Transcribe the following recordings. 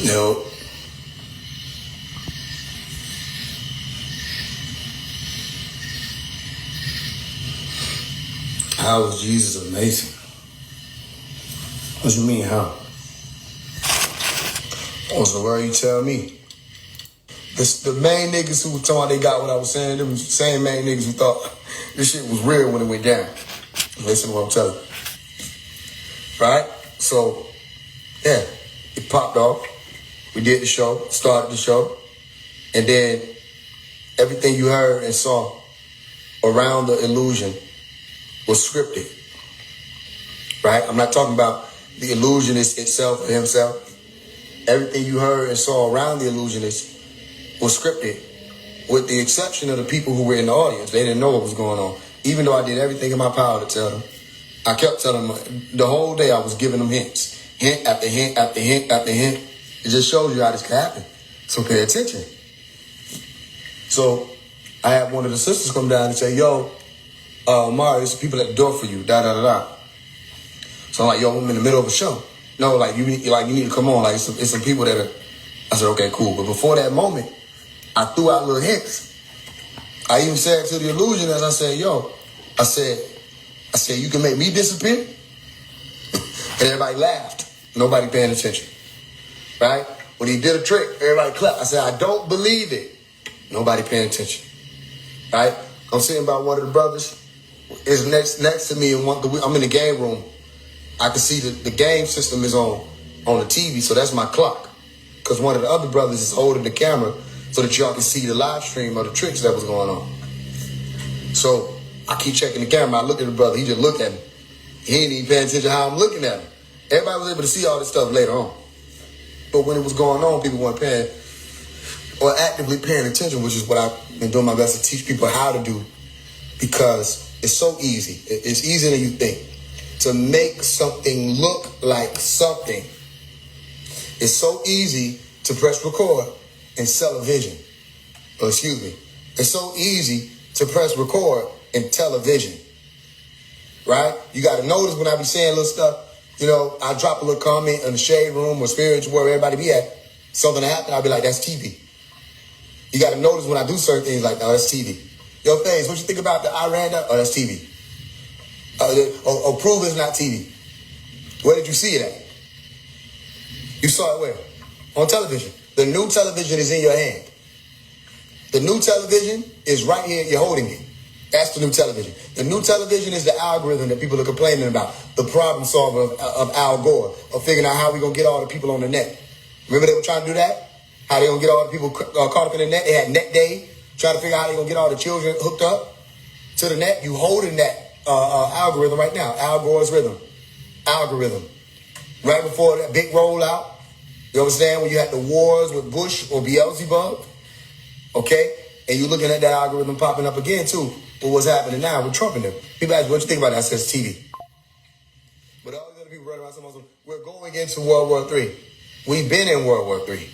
Yo. How is Jesus amazing? What you mean, how? What's the word you tell me? The main niggas who were talking about they got what I was saying, them was the same main niggas who thought this shit was real when it went down. Listen to what I'm telling you. Right? So, yeah, it popped off. We did the show, started the show, and then everything you heard and saw around the illusion was scripted. Right? I'm not talking about the illusionist itself or himself. Everything you heard and saw around the illusionist was scripted, with the exception of the people who were in the audience. They didn't know what was going on. Even though I did everything in my power to tell them, I kept telling them the whole day. I was giving them hints, hint after hint after hint after hint. It just shows you how this can happen. So pay attention. So I had one of the sisters come down and say, "Yo, Mari, there's people at the door for you." Da da da da. So I'm like, "Yo, I'm in the middle of a show. No, you need to come on. Like it's some people that are." I said, "Okay, cool." But before that moment, I threw out little hints. I even said to the illusionist, I said, "Yo," I said, "You can make me disappear?" And everybody laughed. Nobody paying attention. Right? When he did a trick, everybody clapped. I said, "I don't believe it." Nobody paying attention. Right? I'm sitting by one of the brothers. Is next to me, and I'm in the game room. I can see the game system is on the TV, so that's my clock. Because one of the other brothers is holding the camera so that y'all can see the live stream of the tricks that was going on. So I keep checking the camera. I look at the brother. He just looked at me. He ain't even paying attention to how I'm looking at him. Everybody was able to see all this stuff later on. But when it was going on, people weren't paying or actively paying attention, which is what I've been doing my best to teach people how to do, because it's so easy. It's easier than you think to make something look like something. It's so easy to press record and sell a vision. It's so easy to press record and tell a vision. Right? You got to notice when I be saying little stuff, I drop a little comment in the shade room or spiritual where everybody be at. Something happen, I'll be like, "That's TV." You got to notice when I do certain things like, "Oh, that's TV." Yo, Faze, what you think about the Iran? Oh, that's TV. Prove it's not TV. Where did you see it at? You saw it where? On television. The new television is in your hand. The new television is right here. You're holding it. That's the new television. The new television is the algorithm that people are complaining about. The problem solver of Al Gore, of figuring out how we're going to get all the people on the net. Remember they were trying to do that? How they going to get all the people caught up in the net? They had net day, trying to figure out how they're going to get all the children hooked up to the net. You holding that algorithm right now. Al Gore's algorithm. Right before that big rollout. You understand? When you had the wars with Bush or Beelzebub. Okay? And you're looking at that algorithm popping up again, too. But what's happening now with Trump and them? People ask, what you think about that? I says TV. But all these other people running around saying, we're going into World War III. We've been in World War III.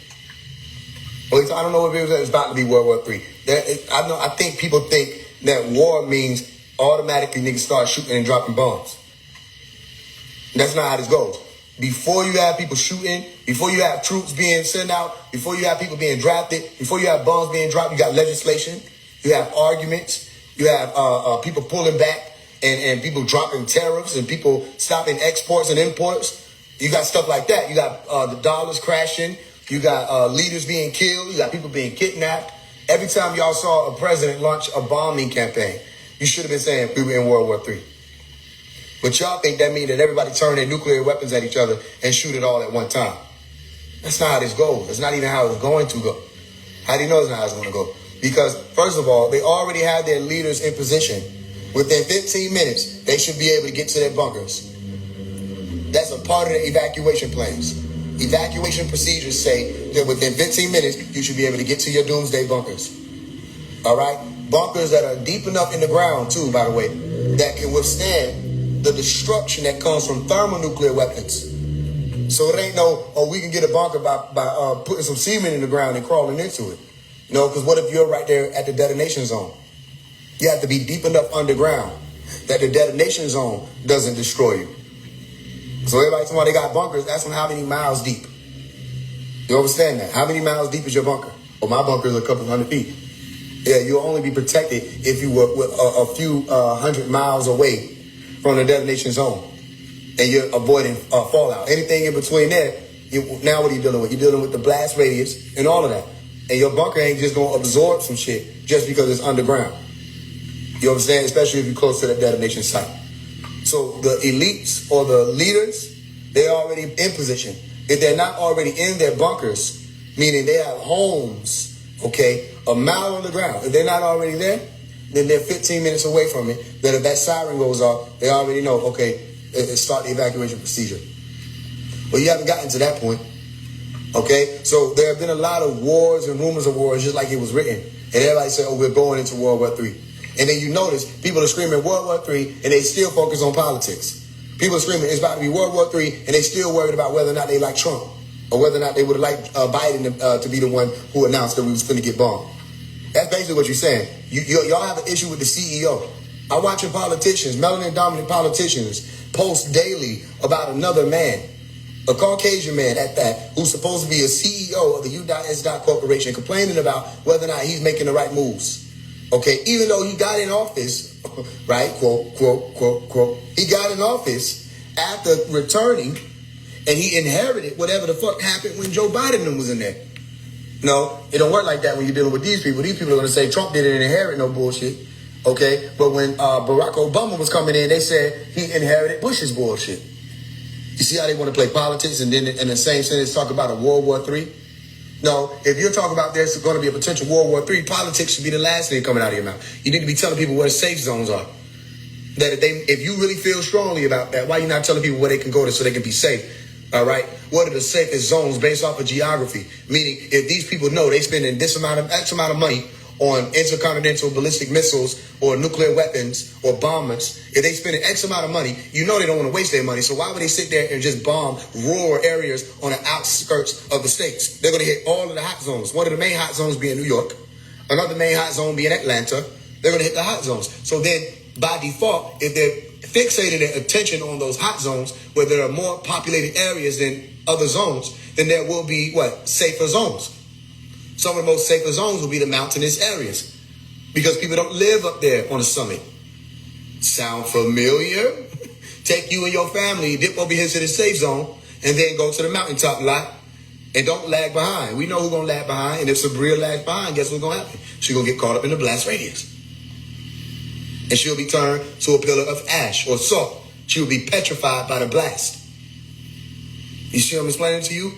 Well, I don't know what it's about to be World War III. I think people think that war means automatically niggas start shooting and dropping bombs. That's not how this goes. Before you have people shooting, before you have troops being sent out, before you have people being drafted, before you have bombs being dropped, you got legislation, you have arguments, you have people pulling back and people dropping tariffs and people stopping exports and imports. You got stuff like that. You got the dollars crashing. You got leaders being killed. You got people being kidnapped. Every time y'all saw a president launch a bombing campaign, you should have been saying we were in World War III. But y'all think that means that everybody turn their nuclear weapons at each other and shoot it all at one time. That's not how this goes. That's not even how it's going to go. How do you know it's not how it's going to go? Because, first of all, they already have their leaders in position. Within 15 minutes, they should be able to get to their bunkers. That's a part of the evacuation plans. Evacuation procedures say that within 15 minutes, you should be able to get to your doomsday bunkers. All right? Bunkers that are deep enough in the ground, too, by the way, that can withstand the destruction that comes from thermonuclear weapons. So it ain't we can get a bunker by putting some cement in the ground and crawling into it. No, because what if you're right there at the detonation zone? You have to be deep enough underground that the detonation zone doesn't destroy you. So everybody talking about they got bunkers, ask them how many miles deep. You understand that? How many miles deep is your bunker? Well, my bunker is a couple hundred feet. Yeah, you'll only be protected if you were a few 100 miles away from the detonation zone, and you're avoiding fallout. Anything in between there, now what are you dealing with? You're dealing with the blast radius and all of that. And your bunker ain't just going to absorb some shit just because it's underground. You understand? Especially if you're close to the detonation site. So the elites or the leaders, they're already in position. If they're not already in their bunkers, meaning they have homes, okay, a mile on the ground. If they're not already there, then they're 15 minutes away from it. Then if that siren goes off, they already know, okay, start the evacuation procedure. Well, you haven't gotten to that point, okay? So there have been a lot of wars and rumors of wars, just like it was written. And everybody said, oh, we're going into World War III. And then you notice people are screaming World War III, and they still focus on politics. People are screaming it's about to be World War III, and they still worried about whether or not they like Trump, or whether or not they would have liked Biden to be the one who announced that we was going to get bombed. That's basically what you're saying. Y'all have an issue with the CEO. I'm watching politicians, melanin-dominant politicians, post daily about another man, a Caucasian man at that, who's supposed to be a CEO of the U.S. Corporation, complaining about whether or not he's making the right moves. Okay, even though he got in office, right, quote, quote, quote, quote, he got in office after returning, and he inherited whatever the fuck happened when Joe Biden was in there. No, it don't work like that when you're dealing with these people. These people are going to say Trump didn't inherit no bullshit, okay? But when Barack Obama was coming in, they said he inherited Bush's bullshit. You see how they want to play politics and then in the same sentence talk about a World War III? No, if you're talking about there's going to be a potential World War III, politics should be the last thing coming out of your mouth. You need to be telling people where the safe zones are. That if you really feel strongly about that, why are you not telling people where they can go to so they can be safe? All right. What are the safest zones based off of geography? Meaning, if these people know they spending X amount of money on intercontinental ballistic missiles or nuclear weapons or bombers, if they spending X amount of money, you know they don't want to waste their money. So why would they sit there and just bomb rural areas on the outskirts of the states? They're going to hit all of the hot zones. One of the main hot zones being New York, another main hot zone being Atlanta. They're going to hit the hot zones. So then, by default, if they're fixated their attention on those hot zones where there are more populated areas than other zones, then there will be safer zones. Some of the most safer zones will be the mountainous areas because people don't live up there on the summit. Sound familiar? Take you and your family, dip over here to the safe zone, and then go to the mountaintop lot and don't lag behind. We know who's going to lag behind, and if Sabria lags behind, guess what's going to happen? She's going to get caught up in the blast radius. And she'll be turned to a pillar of ash or salt. She will be petrified by the blast. You see what I'm explaining to you?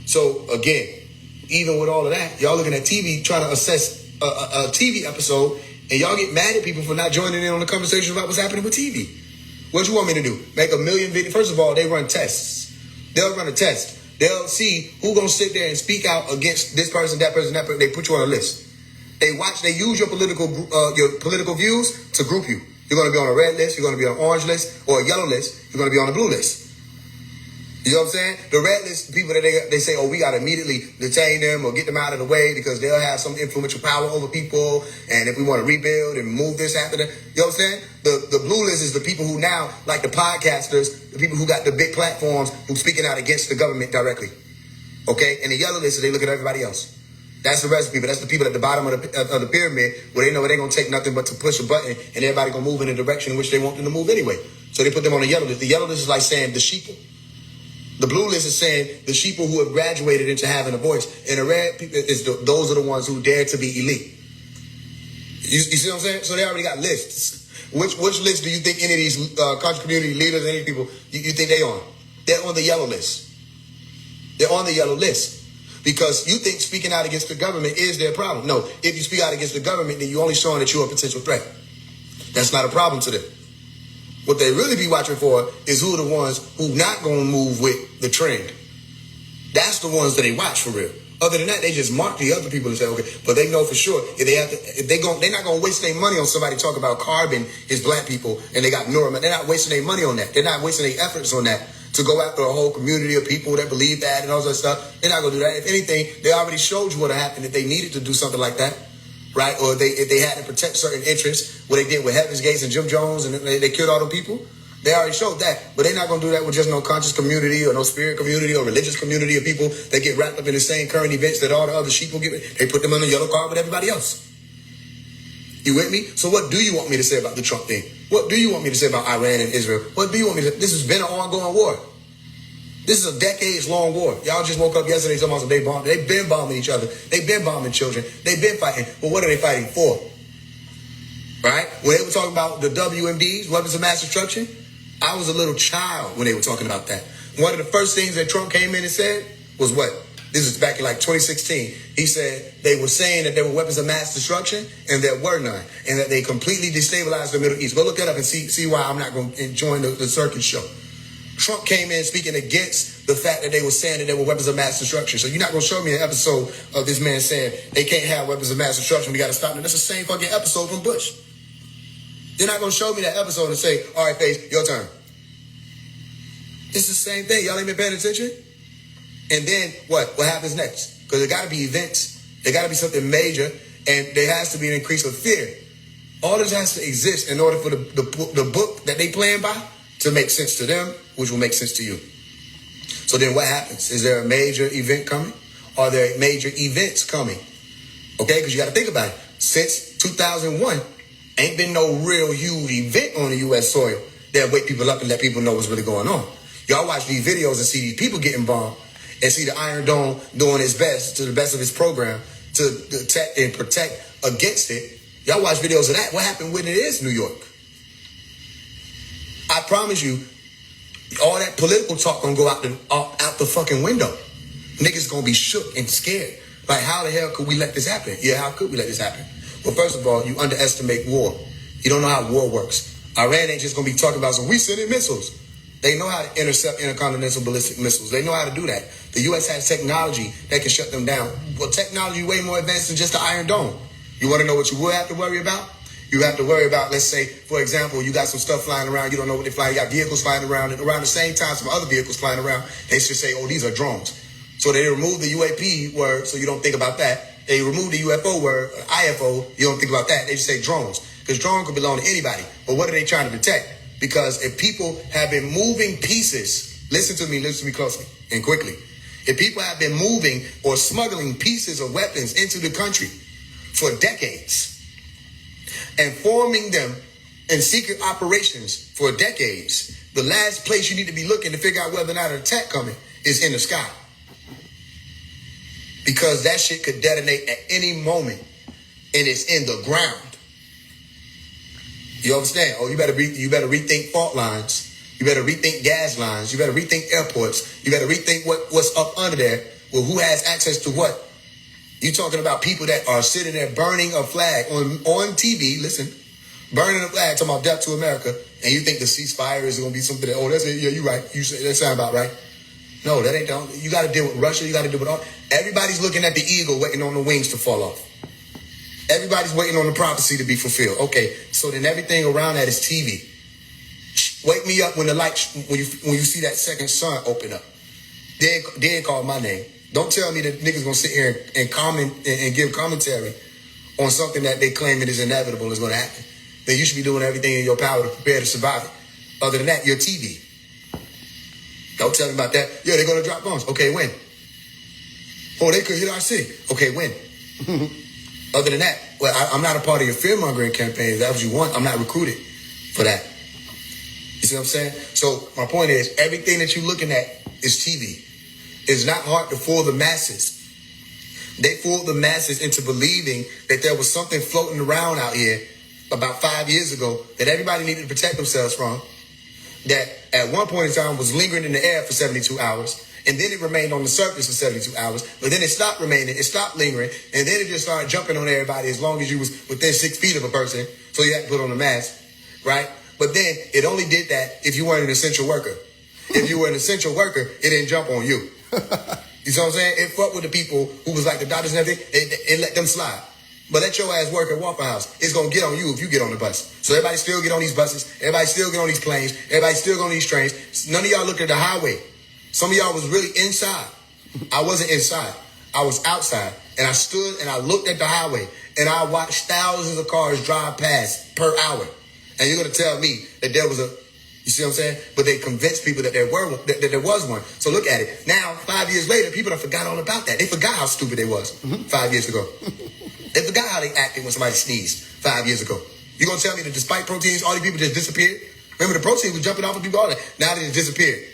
So, again, even with all of that, y'all looking at TV trying to assess a TV episode, and y'all get mad at people for not joining in on the conversation about what's happening with TV. What you want me to do? Make a million videos? First of all, they run tests. They'll run a test. They'll see who's going to sit there and speak out against this person, that person, that person. They put you on a list. They use your political views to group you. You're going to be on a red list, you're going to be on an orange list, or a yellow list, you're going to be on a blue list. You know what I'm saying? The red list, people that they say, oh, we got to immediately detain them or get them out of the way because they'll have some influential power over people. And if we want to rebuild and move this after that, you know what I'm saying? The blue list is the people who now, like the podcasters, the people who got the big platforms who speaking out against the government directly. Okay? And the yellow list is they look at everybody else. That's the rest of people. That's the people at the bottom of the pyramid where they know they ain't going to take nothing but to push a button and everybody going to move in the direction in which they want them to move anyway. So they put them on the yellow list. The yellow list is like saying the sheeple. The blue list is saying the sheeple who have graduated into having a voice. And the red people is those are the ones who dare to be elite. You see what I'm saying? So they already got lists. Which list do you think any of these country community leaders, any people, you think they on? They're on the yellow list. They're on the yellow list. Because you think speaking out against the government is their problem. No, if you speak out against the government, then you're only showing that you're a potential threat. That's not a problem to them. What they really be watching for is who are the ones who not going to move with the trend. That's the ones that they watch for real. Other than that, they just mark the other people and say, okay, but they know for sure if they're not going to waste their money on somebody talking about carbon is black people and they got Norma. They're not wasting their money on that. They're not wasting their efforts on that. To go after a whole community of people that believe that and all that stuff. They're not going to do that. If anything, they already showed you what would happen if they needed to do something like that, right? Or if they had to protect certain interests, what they did with Heaven's Gates and Jim Jones and they killed all them people. They already showed that, but they're not going to do that with just no conscious community or no spirit community or religious community of people that get wrapped up in the same current events that all the other sheep will get. They put them on the yellow card with everybody else. You with me? So what do you want me to say about the Trump thing? What do you want me to say about Iran and Israel? What do you want me to say? This has been an ongoing war. This is a decades-long war. Y'all just woke up yesterday talking about they've been bombing each other. They've been bombing children. They've been fighting. But what are they fighting for? Right? When they were talking about the WMDs, weapons of mass destruction, I was a little child when they were talking about that. One of the first things that Trump came in and said was what? This is back in like 2016. He said they were saying that there were weapons of mass destruction and there were none. And that they completely destabilized the Middle East. Go look that up and see why I'm not going to join the circus show. Trump came in speaking against the fact that they were saying that there were weapons of mass destruction. So you're not going to show me an episode of this man saying they can't have weapons of mass destruction. We got to stop them. That's the same fucking episode from Bush. You're not going to show me that episode and say, all right, Faith, your turn. It's the same thing. Y'all ain't been paying attention? And then what? What happens next? Because there got to be events. There got to be something major. And there has to be an increase of fear. All this has to exist in order for the book that they playing by to make sense to them, which will make sense to you. So then what happens? Is there a major event coming? Are there major events coming? Okay, because you got to think about it. Since 2001, ain't been no real huge event on the U.S. soil that wake people up and let people know what's really going on. Y'all watch these videos and see these people getting bombed and see the Iron Dome doing its best, to the best of its program, to detect and protect against it. Y'all watch videos of that. What happened when it is New York? I promise you, all that political talk gonna go out the fucking window. Niggas gonna be shook and scared. Like, how the hell could we let this happen? Yeah, how could we let this happen? Well, first of all, you underestimate war. You don't know how war works. Iran ain't just gonna be talking about, so we sending missiles. They know how to intercept intercontinental ballistic missiles. They know how to do that. The U.S. has technology that can shut them down. Well, technology way more advanced than just the Iron Dome. You want to know what you will have to worry about? You have to worry about, let's say, for example, you got some stuff flying around. You don't know what they're flying. You got vehicles flying around. And around the same time, some other vehicles flying around. They should say, oh, these are drones. So they remove the UAP word, so you don't think about that. They remove the UFO word, IFO, you don't think about that. They just say drones. Because drone could belong to anybody. But what are they trying to protect? Because if people have been moving pieces, listen to me closely and quickly. If people have been moving or smuggling pieces of weapons into the country for decades and forming them in secret operations for decades, the last place you need to be looking to figure out whether or not an attack coming is in the sky. Because that shit could detonate at any moment and it's in the ground. You understand? Oh, you better rethink fault lines. You better rethink gas lines. You better rethink airports. You better rethink what's up under there. Well, who has access to what? You talking about people that are sitting there burning a flag on TV, listen, burning a flag, talking about death to America, and you think the ceasefire is going to be something that, oh, that's it, yeah, you're right. You say that sound about right. No, that ain't, you got to deal with Russia. You got to deal with all. Everybody's looking at the eagle waiting on the wings to fall off. Everybody's waiting on the prophecy to be fulfilled. Okay, so then everything around that is TV. Wake me up when the light, when you see that second sun open up. Then call my name. Don't tell me that niggas gonna sit here and comment and give commentary on something that they claim it is inevitable is gonna happen. Then you should be doing everything in your power to prepare to survive it. Other than that, your TV. Don't tell me about that. Yeah, they're gonna drop bombs. Okay, when? Oh, they could hit our city. Okay, when? Other than that, well, I'm not a part of your fear-mongering campaign. If that's what you want, I'm not recruited for that. You see what I'm saying? So my point is, everything that you're looking at is TV. It's not hard to fool the masses. They fooled the masses into believing that there was something floating around out here about 5 years ago that everybody needed to protect themselves from, that at one point in time was lingering in the air for 72 hours. And then it remained on the surface for 72 hours. But then it stopped remaining. It stopped lingering. And then it just started jumping on everybody as long as you was within 6 feet of a person. So you had to put on a mask, right? But then it only did that if you weren't an essential worker. If you were an essential worker, it didn't jump on you. You see what I'm saying? It fucked with the people who was like the doctors and everything. It let them slide. But let your ass work at Waffle House. It's going to get on you if you get on the bus. So everybody still get on these buses. Everybody still get on these planes. Everybody still get on these trains. None of y'all look at the highway. Some of y'all was really inside. I wasn't inside. I was outside. And I stood and I looked at the highway. And I watched thousands of cars drive past per hour. And you're going to tell me that there was You see what I'm saying? But they convinced people that there was one. So look at it. Now, 5 years later, people have forgot all about that. They forgot how stupid they was 5 years ago. They forgot how they acted when somebody sneezed 5 years ago. You gonna tell me that despite proteins, all these people just disappeared? Remember, the protein was jumping off of people all that. Now they just disappeared.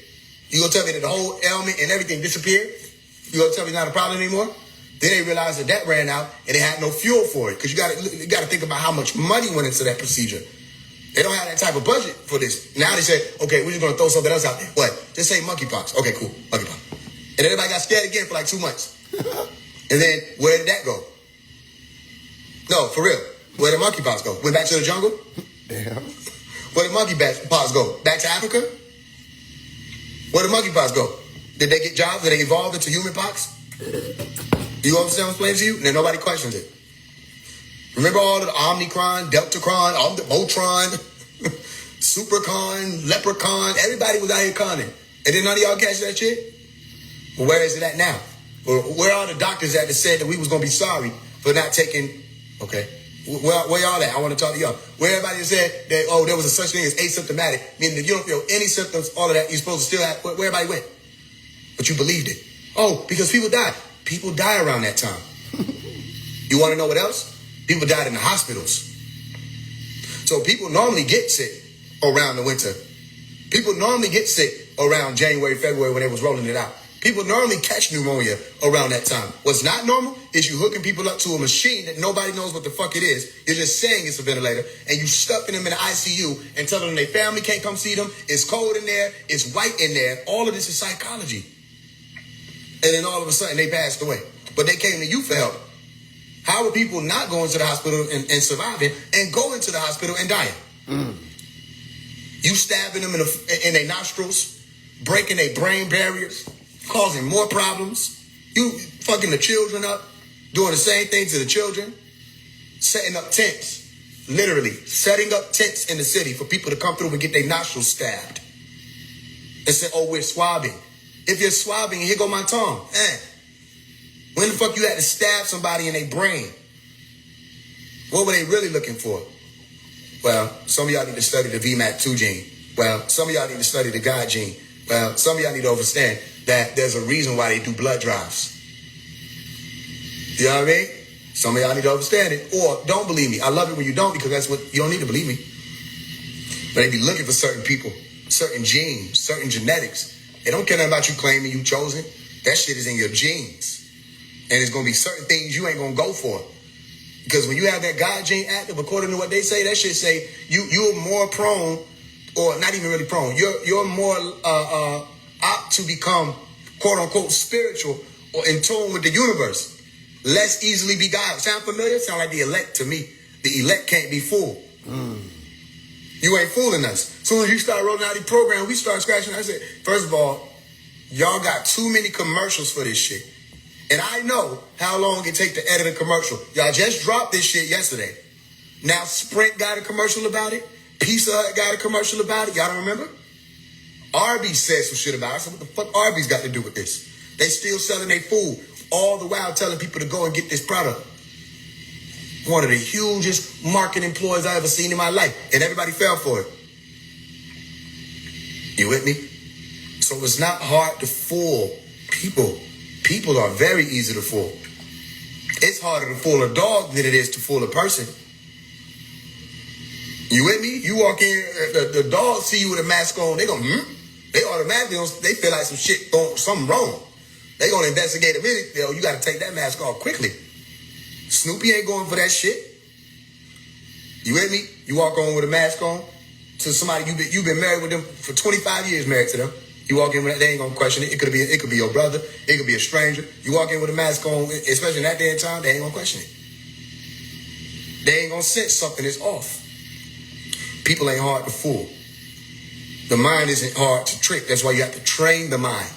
You gonna tell me that the whole ailment and everything disappeared? You gonna tell me it's not a problem anymore? Then they realized that ran out and they had no fuel for it. Because you gotta think about how much money went into that procedure. They don't have that type of budget for this. Now they say, okay, we're just gonna throw something else out there. What? Just say monkeypox. Okay, cool, monkeypox. And everybody got scared again for like 2 months. And then where did that go? No, for real. Where did monkeypox go? Went back to the jungle? Yeah. Where did monkeypox go? Back to Africa? Where did monkeypox go? Did they get jobs? Did they evolve into human pox? You understand what I'm explaining to you? And nobody questions it. Remember all of the Omicron, Deltacron, Omotron, Supercon, Leprechaun? Everybody was out here conning. And then none of y'all catch that shit? Well, where is it at now? Where are the doctors that said that we was going to be sorry for not taking... Okay. Where y'all at? I want to talk to y'all. Where everybody said that, oh, there was a such thing as asymptomatic, meaning that you don't feel any symptoms, all of that, you're supposed to still have... Where everybody went? But you believed it. Oh, because people died. People die around that time. You want to know what else? People died in the hospitals. So people normally get sick around the winter. People normally get sick around January, February when they was rolling it out. People normally catch pneumonia around that time. What's not normal is you hooking people up to a machine that nobody knows what the fuck it is. You're just saying it's a ventilator, and you stuffing them in the ICU and telling them their family can't come see them. It's cold in there. It's white in there. All of this is psychology. And then all of a sudden they passed away. But they came to you for help. How are people not going to the hospital and surviving and going to the hospital and dying? You stabbing them in their nostrils, breaking their brain barriers, causing more problems. You fucking the children up, doing the same thing to the children, setting up tents, literally setting up tents in the city for people to come through and get their nostrils stabbed. And say, oh, we're swabbing. If you're swabbing, here go my tongue. When the fuck you had to stab somebody in their brain? What were they really looking for? Well, some of y'all need to study the VMAT2 gene. Well, some of y'all need to study the God gene. Well, some of y'all need to understand that there's a reason why they do blood drives. You know what I mean? Some of y'all need to understand it. Or don't believe me. I love it when you don't, because that's what you don't need to believe me. But they be looking for certain people, certain genes, certain genetics. They don't care nothing about you claiming you chosen. That shit is in your genes. And there's going to be certain things you ain't going to go for. Because when you have that God gene active, according to what they say, that shit say you're more prone, or not even really prone, you're more apt to become, quote unquote, spiritual or in tune with the universe. Less easily beguiled. Sound familiar? Sound like the elect to me. The elect can't be fooled. You ain't fooling us. As soon as you start rolling out these programs, we start scratching. I said, first of all, y'all got too many commercials for this shit. And I know how long it takes to edit a commercial. Y'all just dropped this shit yesterday. Now Sprint got a commercial about it. Pizza Hut got a commercial about it. Y'all don't remember? Arby's said some shit about it. So what the fuck Arby's got to do with this? They still selling their food, all the while telling people to go and get this product. One of the hugest marketing employees I ever seen in my life. And everybody fell for it. You with me? So it's not hard to fool people. People are very easy to fool. It's harder to fool a dog than it is to fool a person. You with me? You walk in, the dog see you with a mask on, they go, They automatically, they feel like some shit, something wrong. They gonna investigate immediately. You gotta take that mask off quickly. Snoopy ain't going for that shit. You with me? You walk on with a mask on to somebody you've been married with them for 25 years, married to them. You walk in with that, they ain't gonna question it. It could be your brother, it could be a stranger. You walk in with a mask on, especially in that day and time, they ain't gonna question it. They ain't gonna sense something is off. People ain't hard to fool. The mind isn't hard to trick. That's why you have to train the mind.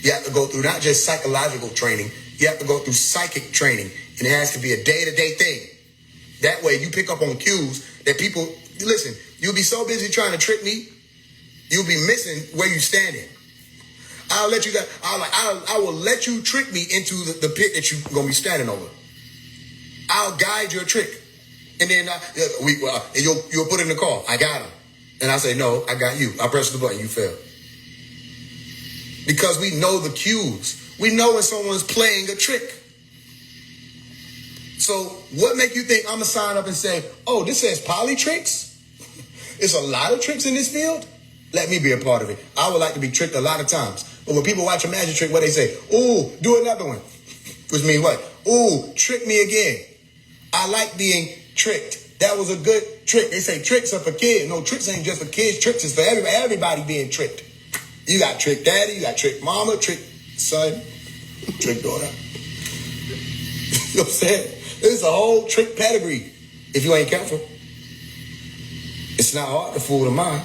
You have to go through not just psychological training, you have to go through psychic training. And it has to be a day-to-day thing. That way you pick up on cues that people, listen, you'll be so busy trying to trick me, you'll be missing where you're standing. I will let you trick me into the pit that you're going to be standing over. I'll guide your trick. And then you'll put it in the car. I got him. And I say, no, I got you. I press the button, you fail. Because we know the cues. We know when someone's playing a trick. So what make you think I'm going to sign up and say, oh, this says poly tricks? It's a lot of tricks in this field? Let me be a part of it. I would like to be tricked a lot of times. But when people watch a magic trick, what they say? Ooh, do another one. Which means what? Ooh, trick me again. I like being tricked. That was a good trick. They say tricks are for kids. No, tricks ain't just for kids. Tricks is for everybody being tricked. You got trick daddy, you got trick mama, trick son, trick daughter. You know what I'm saying? There's a whole trick pedigree if you ain't careful. It's not hard to fool the mind.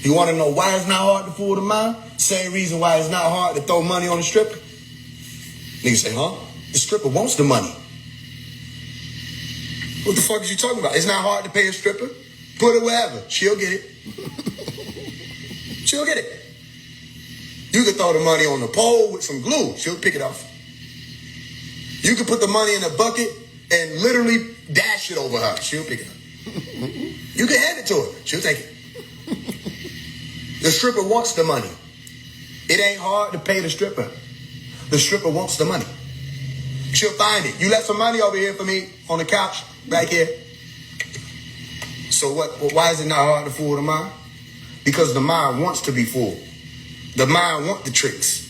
You want to know why it's not hard to fool the mind? Same reason why it's not hard to throw money on a stripper. Niggas say, huh? The stripper wants the money. What the fuck is you talking about? It's not hard to pay a stripper. Put it wherever. She'll get it. She'll get it. You could throw the money on the pole with some glue. She'll pick it off. You could put the money in a bucket and literally dash it over her. She'll pick it up. You can hand it to her. She'll take it. The stripper wants the money. It ain't hard to pay the stripper. The stripper wants the money. She'll find it. You left some money over here for me on the couch, back here. So what? Why is it not hard to fool the mind? Because the mind wants to be fooled. The mind wants the tricks.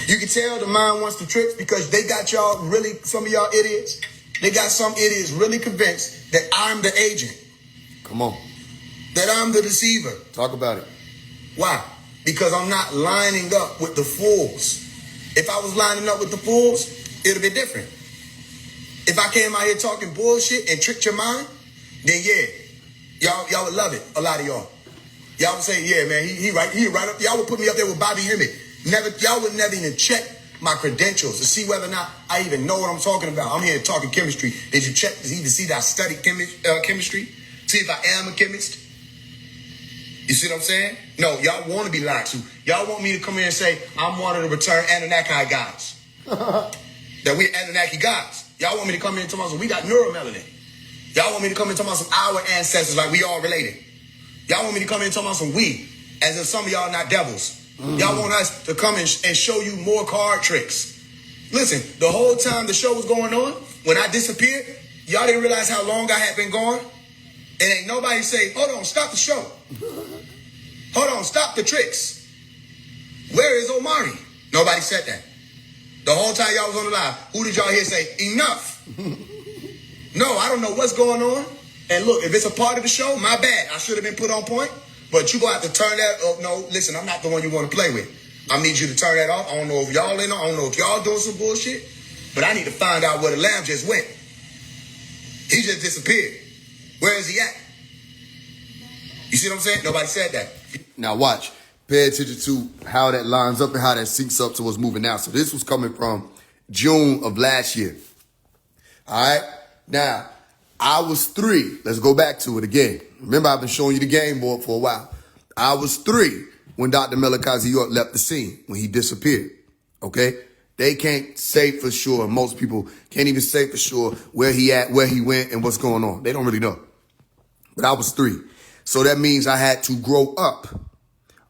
You can tell the mind wants the tricks because they got y'all really, some of y'all idiots, they got some idiots really convinced that I'm the agent. Come on. That I'm the deceiver. Talk about it. Why? Because I'm not lining up with the fools. If I was lining up with the fools, it'd be different. If I came out here talking bullshit and tricked your mind, then yeah, y'all would love it. A lot of y'all. Y'all would say, yeah, man, he right up. Y'all would put me up there with Bobby Hemmett. Y'all would never even check my credentials to see whether or not I even know what I'm talking about. I'm here talking chemistry. Did you check to even see that I studied chemistry? See if I am a chemist? You see what I'm saying? No, y'all want to be lied to. Y'all want me to come in and say, I'm one of the return Anunnaki guys. That we're Anunnaki guys. Y'all want me to come in and talk about some, we got neuromelanin. Y'all want me to come in and talk about some our ancestors like we all related. Y'all want me to come in and talk about some we, as if some of y'all not devils. Y'all want us to come and show you more card tricks. Listen, the whole time the show was going on, when I disappeared, y'all didn't realize how long I had been gone. And ain't nobody say, hold on, stop the show. Hold on, stop the tricks. Where is Omari? Nobody said that. The whole time y'all was on the live, who did y'all hear say, enough? No, I don't know what's going on. And look, if it's a part of the show, my bad. I should have been put on point. But you're going to have to turn that up. No, listen, I'm not the one you want to play with. I need you to turn that off. I don't know if y'all in on. I don't know if y'all doing some bullshit. But I need to find out where the lamb just went. He just disappeared. Where is he at? You see what I'm saying? Nobody said that. Now watch. Pay attention to how that lines up and how that syncs up to what's moving now. So this was coming from June of last year. All right? Now, I was 3. Let's go back to it again. Remember, I've been showing you the game board for a while. I was 3 when Dr. Melikazi York left the scene, when he disappeared. Okay? They can't say for sure. Most people can't even say for sure where he at, where he went, and what's going on. They don't really know. But I was 3. So that means I had to grow up,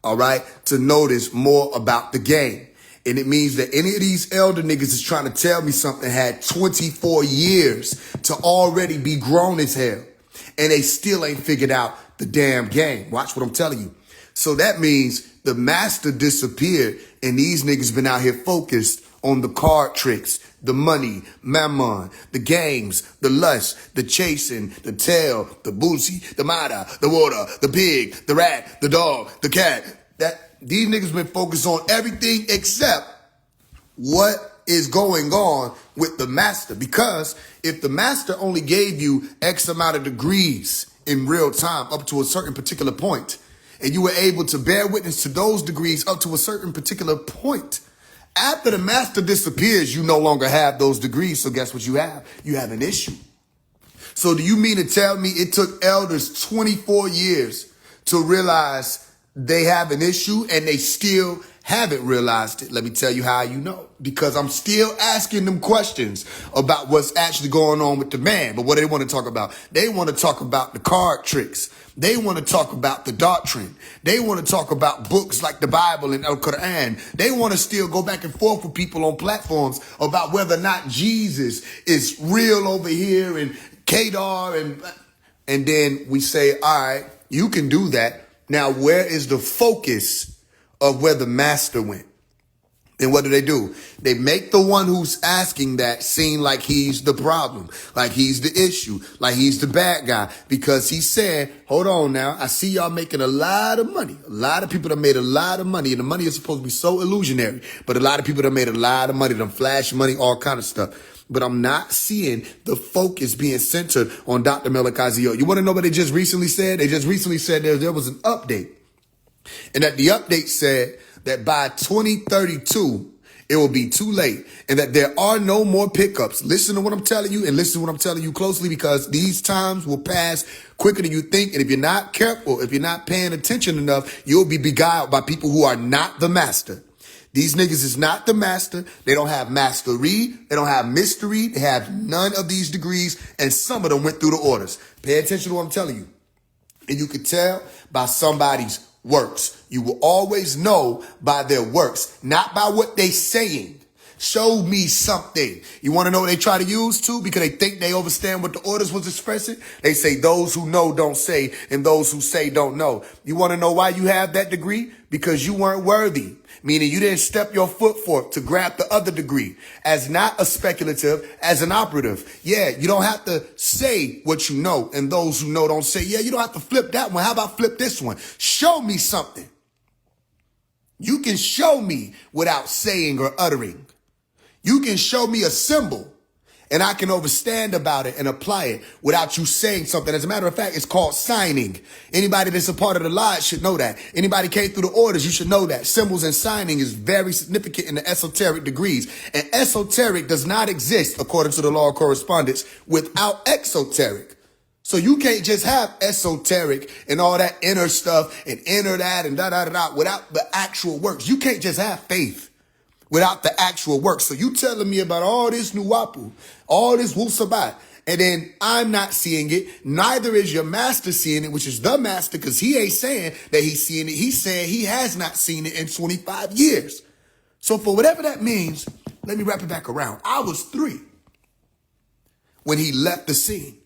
all right, to notice more about the game. And it means that any of these elder niggas is trying to tell me something had 24 years to already be grown as hell. And they still ain't figured out the damn game. Watch what I'm telling you. So that means the master disappeared and these niggas been out here focused on the card tricks, the money, mammon, the games, the lust, the chasing, the tail, the boosie, the mata, the water, the pig, the rat, the dog, the cat. That these niggas been focused on everything except what is going on with the master. Because if the master only gave you X amount of degrees in real time up to a certain particular point, and you were able to bear witness to those degrees up to a certain particular point, after the master disappears, you no longer have those degrees. So guess what you have? You have an issue. So do you mean to tell me it took elders 24 years to realize they have an issue and they still haven't realized it, let me tell you how you know. Because I'm still asking them questions about what's actually going on with the man. But what they want to talk about? They want to talk about the card tricks. They want to talk about the doctrine. They want to talk about books like the Bible and Al Quran. They want to still go back and forth with people on platforms about whether or not Jesus is real over here and Kedar. And then we say, all right, you can do that. Now, where is the focus of where the master went? And what do? They make the one who's asking that seem like he's the problem, like he's the issue, like he's the bad guy, because he said, hold on now, I see y'all making a lot of money. A lot of people that made a lot of money, and the money is supposed to be so illusionary, but a lot of people that made a lot of money, them flash money, all kind of stuff. But I'm not seeing the focus being centered on Dr. Melchizedek. You want to know what they just recently said? They just recently said there was an update. And that the update said that by 2032, it will be too late and that there are no more pickups. Listen to what I'm telling you and listen to what I'm telling you closely, because these times will pass quicker than you think. And if you're not careful, if you're not paying attention enough, you'll be beguiled by people who are not the master. These niggas is not the master. They don't have mastery. They don't have mystery. They have none of these degrees. And some of them went through the orders. Pay attention to what I'm telling you. And you can tell by somebody's works. You will always know by their works, not by what they saying. Show me something. You want to know what they try to use too? Because they think they understand what the orders was expressing. They say those who know don't say, and those who say don't know. You want to know why you have that degree? Because you weren't worthy. Meaning you didn't step your foot forth to grab the other degree as not a speculative, as an operative. Yeah, you don't have to say what you know, and those who know don't say, yeah, you don't have to flip that one. How about flip this one? Show me something. You can show me without saying or uttering. You can show me a symbol and I can overstand about it and apply it without you saying something. As a matter of fact, it's called signing. Anybody that's a part of the lodge should know that. Anybody came through the orders, you should know that. Symbols and signing is very significant in the esoteric degrees. And esoteric does not exist, according to the law of correspondence, without exoteric. So you can't just have esoteric and all that inner stuff and inner that and da-da-da-da without the actual works. You can't just have faith without the actual work. So you telling me about all this nuwapu, all this wusabat, and then I'm not seeing it. Neither is your master seeing it, which is the master, because he ain't saying that he's seeing it. He's saying he has not seen it in 25 years. So for whatever that means, let me wrap it back around. I was 3 when he left the scene.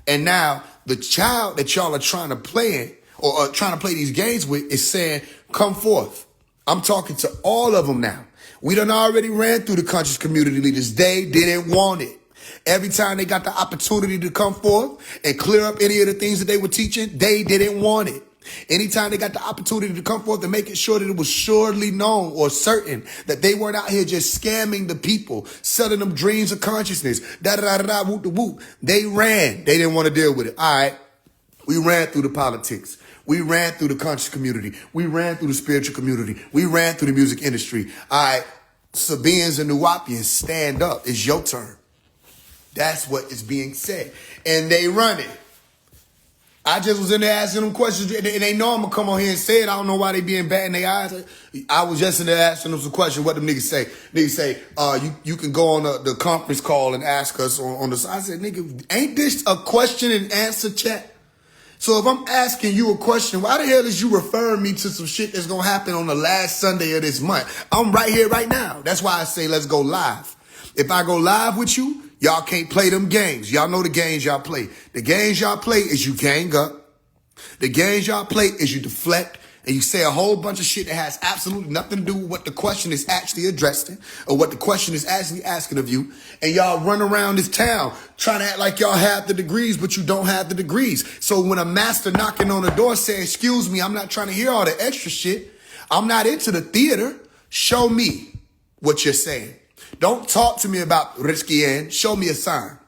And now the child that y'all are trying to play in or trying to play these games with is saying, come forth. I'm talking to all of them now. We done already ran through the conscious community leaders. They didn't want it. Every time they got the opportunity to come forth and clear up any of the things that they were teaching, they didn't want it. Anytime they got the opportunity to come forth and make it sure that it was surely known or certain that they weren't out here just scamming the people, selling them dreams of consciousness, da-da-da-da-da, whoop-de-whoop, they ran. They didn't want to deal with it. All right, we ran through the politics. We ran through the conscious community. We ran through the spiritual community. We ran through the music industry. All right, Sabians and Nuwapians, stand up. It's your turn. That's what is being said. And they run it. I just was in there asking them questions, and they know I'm going to come on here and say it. I don't know why they being bad in their eyes. I was just in there asking them some questions. What them niggas say? Niggas say, you can go on the conference call and ask us on the side. I said, nigga, ain't this a question and answer chat? So if I'm asking you a question, why the hell is you referring me to some shit that's going to happen on the last Sunday of this month? I'm right here right now. That's why I say let's go live. If I go live with you, y'all can't play them games. Y'all know the games y'all play. The games y'all play is you gang up. The games y'all play is you deflect and you say a whole bunch of shit that has absolutely nothing to do with what the question is actually addressing or what the question is actually asking of you. And y'all run around this town trying to act like y'all have the degrees, but you don't have the degrees. So when a master knocking on the door saying, excuse me, I'm not trying to hear all the extra shit. I'm not into the theater. Show me what you're saying. Don't talk to me about risky end. Show me a sign.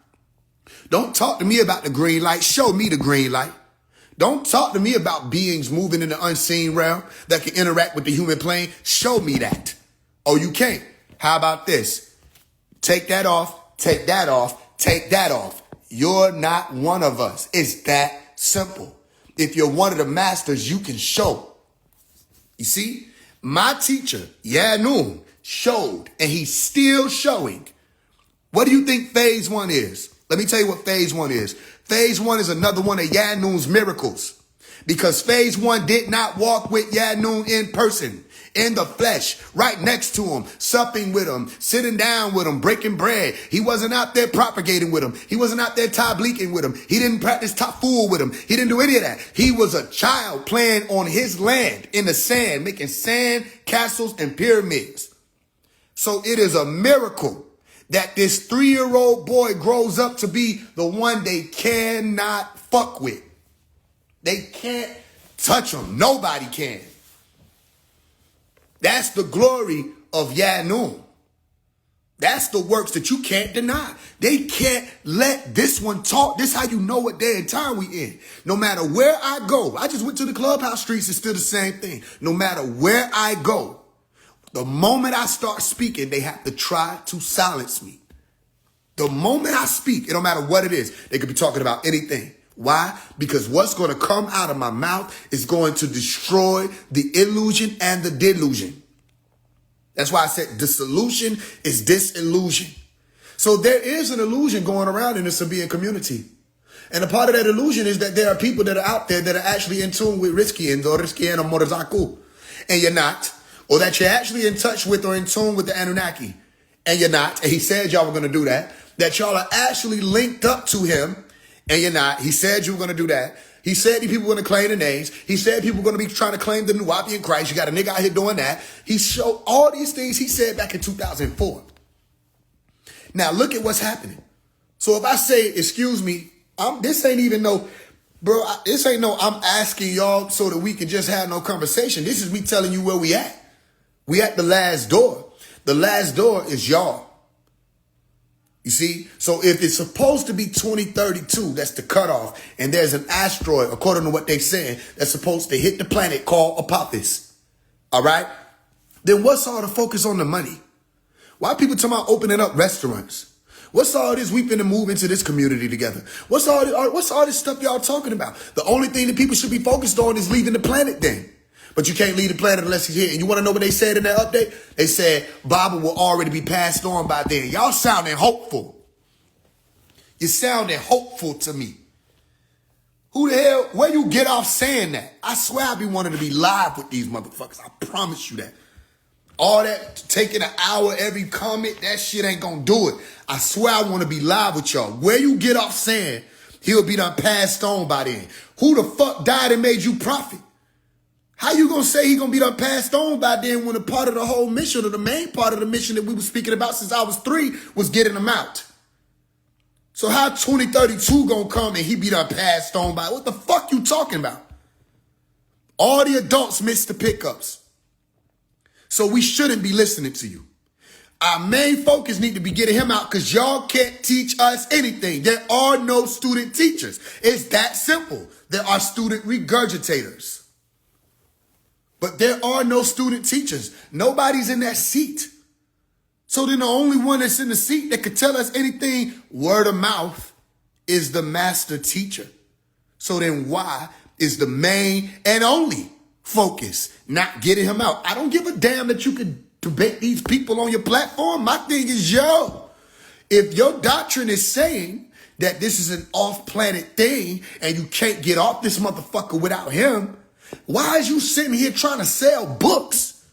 Don't talk to me about the green light. Show me the green light. Don't talk to me about beings moving in the unseen realm that can interact with the human plane. Show me that. Oh, you can't. How about this? Take that off, take that off, take that off. You're not one of us. It's that simple. If you're one of the masters, you can show. You see? My teacher, Yanun, showed, and he's still showing. What do you think phase 1 is? Let me tell you what phase 1 is. Phase 1 is another one of Yanun's miracles. Because phase 1 did not walk with Yanun in person, in the flesh, right next to him, supping with him, sitting down with him, breaking bread. He wasn't out there propagating with him. He wasn't out there tableeking with him. He didn't practice taful with him. He didn't do any of that. He was a child playing on his land in the sand, making sand castles and pyramids. So it is a miracle that this 3-year-old boy grows up to be the one they cannot fuck with. They can't touch him. Nobody can. That's the glory of Yanun. That's the works that you can't deny. They can't let this one talk. This is how you know what day and time we in. No matter where I go, I just went to the clubhouse streets. It's still the same thing. No matter where I go, the moment I start speaking, they have to try to silence me. The moment I speak, it don't matter what it is. They could be talking about anything. Why? Because what's going to come out of my mouth is going to destroy the illusion and the delusion. That's why I said dissolution is disillusion. So there is an illusion going around in the Sabian community. And a part of that illusion is that there are people that are out there that are actually in tune with Rizkian or Rizkian or Morazaku. And you're not. Or that you're actually in touch with or in tune with the Anunnaki. And you're not. And he said y'all were going to do that. That y'all are actually linked up to him. And you're not. He said you were going to do that. He said these people were going to claim the names. He said people were going to be trying to claim the Nuwapian Christ. You got a nigga out here doing that. He showed all these things he said back in 2004. Now look at what's happening. So if I say, excuse me, this ain't even no, bro, this ain't no I'm asking y'all so that we can just have no conversation. This is me telling you where we at. We at the last door. The last door is y'all. You see, so if it's supposed to be 2032, that's the cutoff, and there's an asteroid, according to what they're saying, that's supposed to hit the planet called Apophis, all right? Then what's all the focus on the money? Why are people talking about opening up restaurants? What's all this we finna move into this community together? What's all this stuff y'all talking about? The only thing that people should be focused on is leaving the planet then. But you can't leave the planet unless he's here. And you want to know what they said in that update? They said Bible will already be passed on by then. Y'all sounding hopeful. You're sounding hopeful to me. Who the hell, where you get off saying that? I swear I be wanting to be live with these motherfuckers. I promise you that. All that taking an hour every comment, that shit ain't gonna do it. I swear I want to be live with y'all. Where you get off saying he'll be done passed on by then? Who the fuck died and made you prophet? How you gonna say he gonna be done passed on by then when a part of the whole mission or the main part of the mission that we were speaking about since I was 3 was getting them out? So how 2032 gonna come and he be done passed on by? What the fuck you talking about? All the adults missed the pickups. So we shouldn't be listening to you. Our main focus need to be getting him out because y'all can't teach us anything. There are no student teachers. It's that simple. There are student regurgitators. But there are no student teachers. Nobody's in that seat. So then the only one that's in the seat that could tell us anything word of mouth is the master teacher. So then why is the main and only focus not getting him out? I don't give a damn that you could debate these people on your platform. My thing is, if your doctrine is saying that this is an off-planet thing and you can't get off this motherfucker without him, why is you sitting here trying to sell books?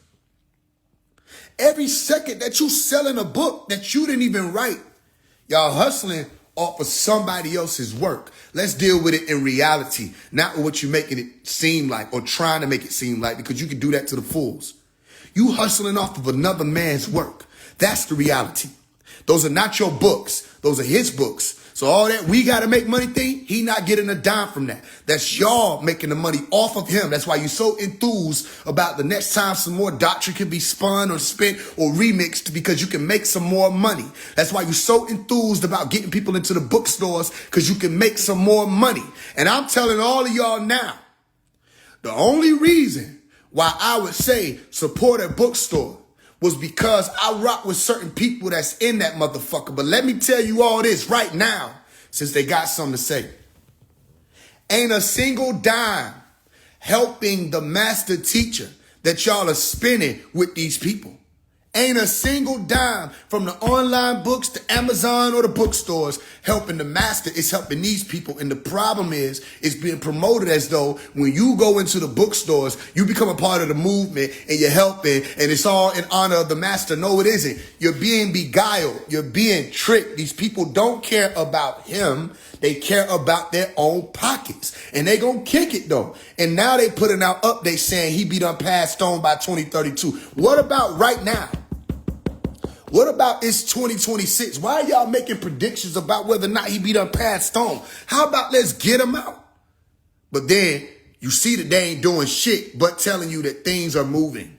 Every second that you selling a book that you didn't even write, y'all hustling off of somebody else's work. Let's deal with it in reality, not what you're making it seem like or trying to make it seem like, because you can do that to the fools. You hustling off of another man's work. That's the reality. Those are not your books. Those are his books. So all that we got to make money thing, he not getting a dime from that. That's y'all making the money off of him. That's why you're so enthused about the next time some more doctrine can be spun or spent or remixed, because you can make some more money. That's why you're so enthused about getting people into the bookstores, because you can make some more money. And I'm telling all of y'all now, the only reason why I would say support a bookstore was because I rock with certain people that's in that motherfucker. But let me tell you all this right now, since they got something to say. Ain't a single dime helping the master teacher that y'all are spending with these people. Ain't a single dime from the online books to Amazon or the bookstores helping the master. It's helping these people. And the problem is, it's being promoted as though when you go into the bookstores, you become a part of the movement and you're helping and it's all in honor of the master. No, it isn't. You're being beguiled. You're being tricked. These people don't care about him. They care about their own pockets. And they gonna kick it though. And now they putting out updates saying he be done passed on by 2032. What about right now? What about it's 2026? Why are y'all making predictions about whether or not he be done passed on? How about let's get him out? But then you see that they ain't doing shit but telling you that things are moving.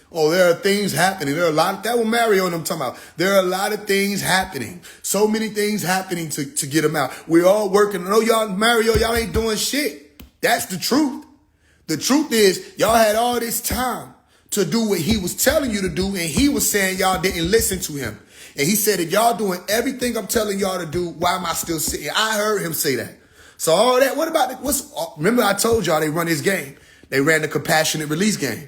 Oh, there are things happening. There are a lot of, that was Mario and I'm talking about. There are a lot of things happening. So many things happening to get him out. We're all working. No, y'all, Mario, y'all ain't doing shit. That's the truth. The truth is y'all had all this time to do what he was telling you to do, and he was saying y'all didn't listen to him. And he said, if y'all doing everything I'm telling y'all to do, why am I still sitting? I heard him say that. So all that, what about, remember I told y'all they run this game. They ran the compassionate release game.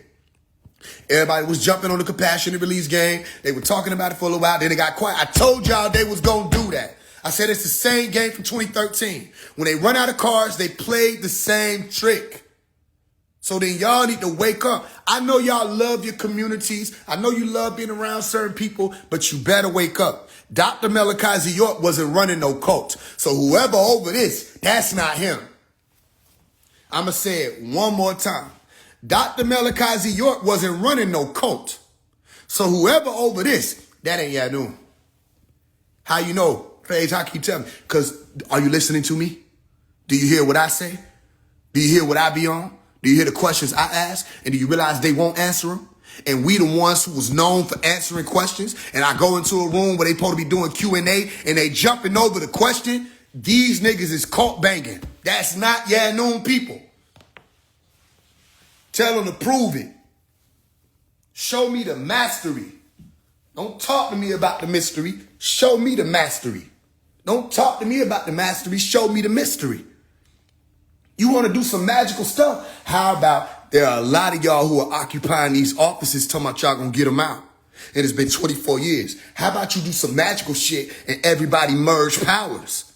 Everybody was jumping on the compassionate release game. They were talking about it for a little while. Then it got quiet. I told y'all they was going to do that. I said it's the same game from 2013. When they run out of cards, they played the same trick. So then y'all need to wake up. I know y'all love your communities. I know you love being around certain people, but you better wake up. Dr. Malachi York wasn't running no cult. So whoever over this, that's not him. I'm going to say it one more time. Dr. Malachi York wasn't running no cult. So whoever over this, that ain't Yanun. How you know? Paige, how can you tell me? Because are you listening to me? Do you hear what I say? Do you hear what I be on? Do you hear the questions I ask? And do you realize they won't answer them? And we the ones who was known for answering questions. And I go into a room where they supposed to be doing Q&A and they jumping over the question. These niggas is caught banging. That's not Yanun people. Tell them to prove it. Show me the mastery. Don't talk to me about the mystery. Show me the mastery. Don't talk to me about the mastery. Show me the mystery. You want to do some magical stuff? How about there are a lot of y'all who are occupying these offices talking about y'all gonna get them out. And it's been 24 years. How about you do some magical shit and everybody merge powers?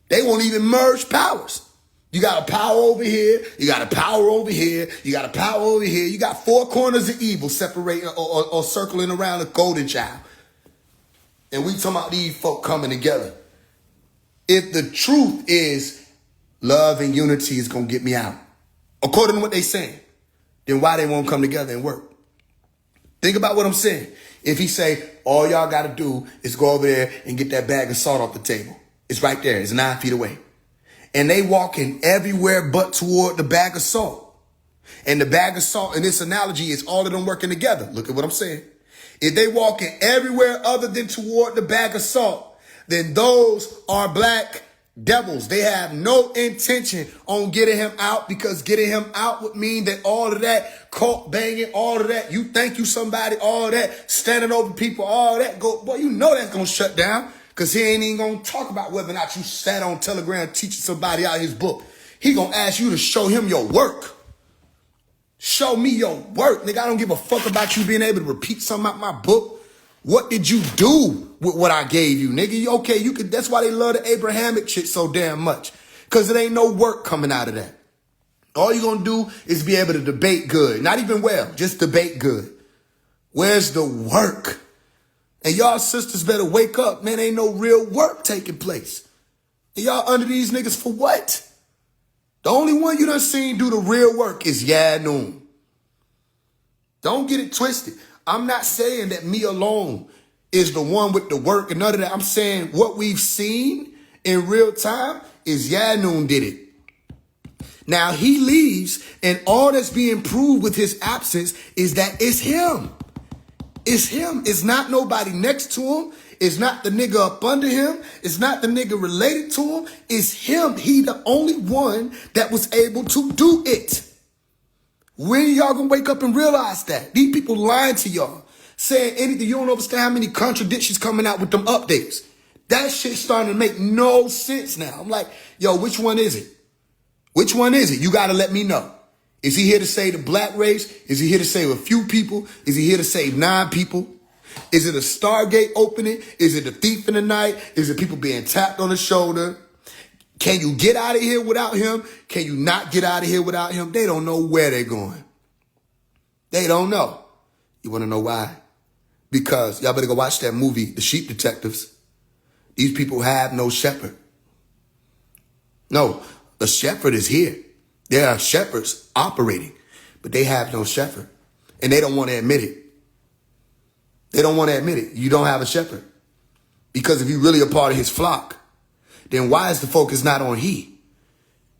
They won't even merge powers. You got a power over here. You got a power over here. You got a power over here. You got four corners of evil separating or circling around a golden child. And we talking about these folk coming together. If the truth is love and unity is going to get me out, according to what they saying, then why they won't come together and work? Think about what I'm saying. If he say, all y'all got to do is go over there and get that bag of salt off the table. It's right there. It's 9 feet away. And they walking everywhere but toward the bag of salt. And the bag of salt in this analogy is all of them working together. Look at what I'm saying. If they walking everywhere other than toward the bag of salt, then those are black devils. They have no intention on getting him out, because getting him out would mean that all of that cult banging, all of that, you think you somebody, all of that standing over people, all of that go, boy, you know that's going to shut down, because he ain't even going to talk about whether or not you sat on Telegram teaching somebody out his book. He going to ask you to show him your work. Show me your work. Nigga, I don't give a fuck about you being able to repeat something out my book. What did you do with what I gave you, nigga? Okay, you could. That's why they love the Abrahamic shit so damn much, because it ain't no work coming out of that. All you're going to do is be able to debate good. Not even well, just debate good. Where's the work? And y'all sisters better wake up, man. Ain't no real work taking place. And y'all under these niggas for what? The only one you done seen do the real work is Yanun. Don't get it twisted. I'm not saying that me alone is the one with the work and none of that. I'm saying what we've seen in real time is Yanun did it. Now he leaves, and all that's being proved with his absence is that it's him. It's him. It's not nobody next to him. It's not the nigga up under him. It's not the nigga related to him. It's him. He the only one that was able to do it. When y'all gonna wake up and realize that? These people lying to y'all, saying anything. You don't understand how many contradictions coming out with them updates. That shit's starting to make no sense now. I'm like, yo, which one is it? Which one is it? You gotta let me know. Is he here to save the black race? Is he here to save a few people? Is he here to save 9 people? Is it a Stargate opening? Is it a thief in the night? Is it people being tapped on the shoulder? Can you get out of here without him? Can you not get out of here without him? They don't know where they're going. They don't know. You want to know why? Because y'all better go watch that movie, The Sheep Detectives. These people have no shepherd. No, the shepherd is here. There are shepherds operating, but they have no shepherd. And they don't want to admit it. They don't want to admit it. You don't have a shepherd. Because if you're really a part of his flock, then why is the focus not on he?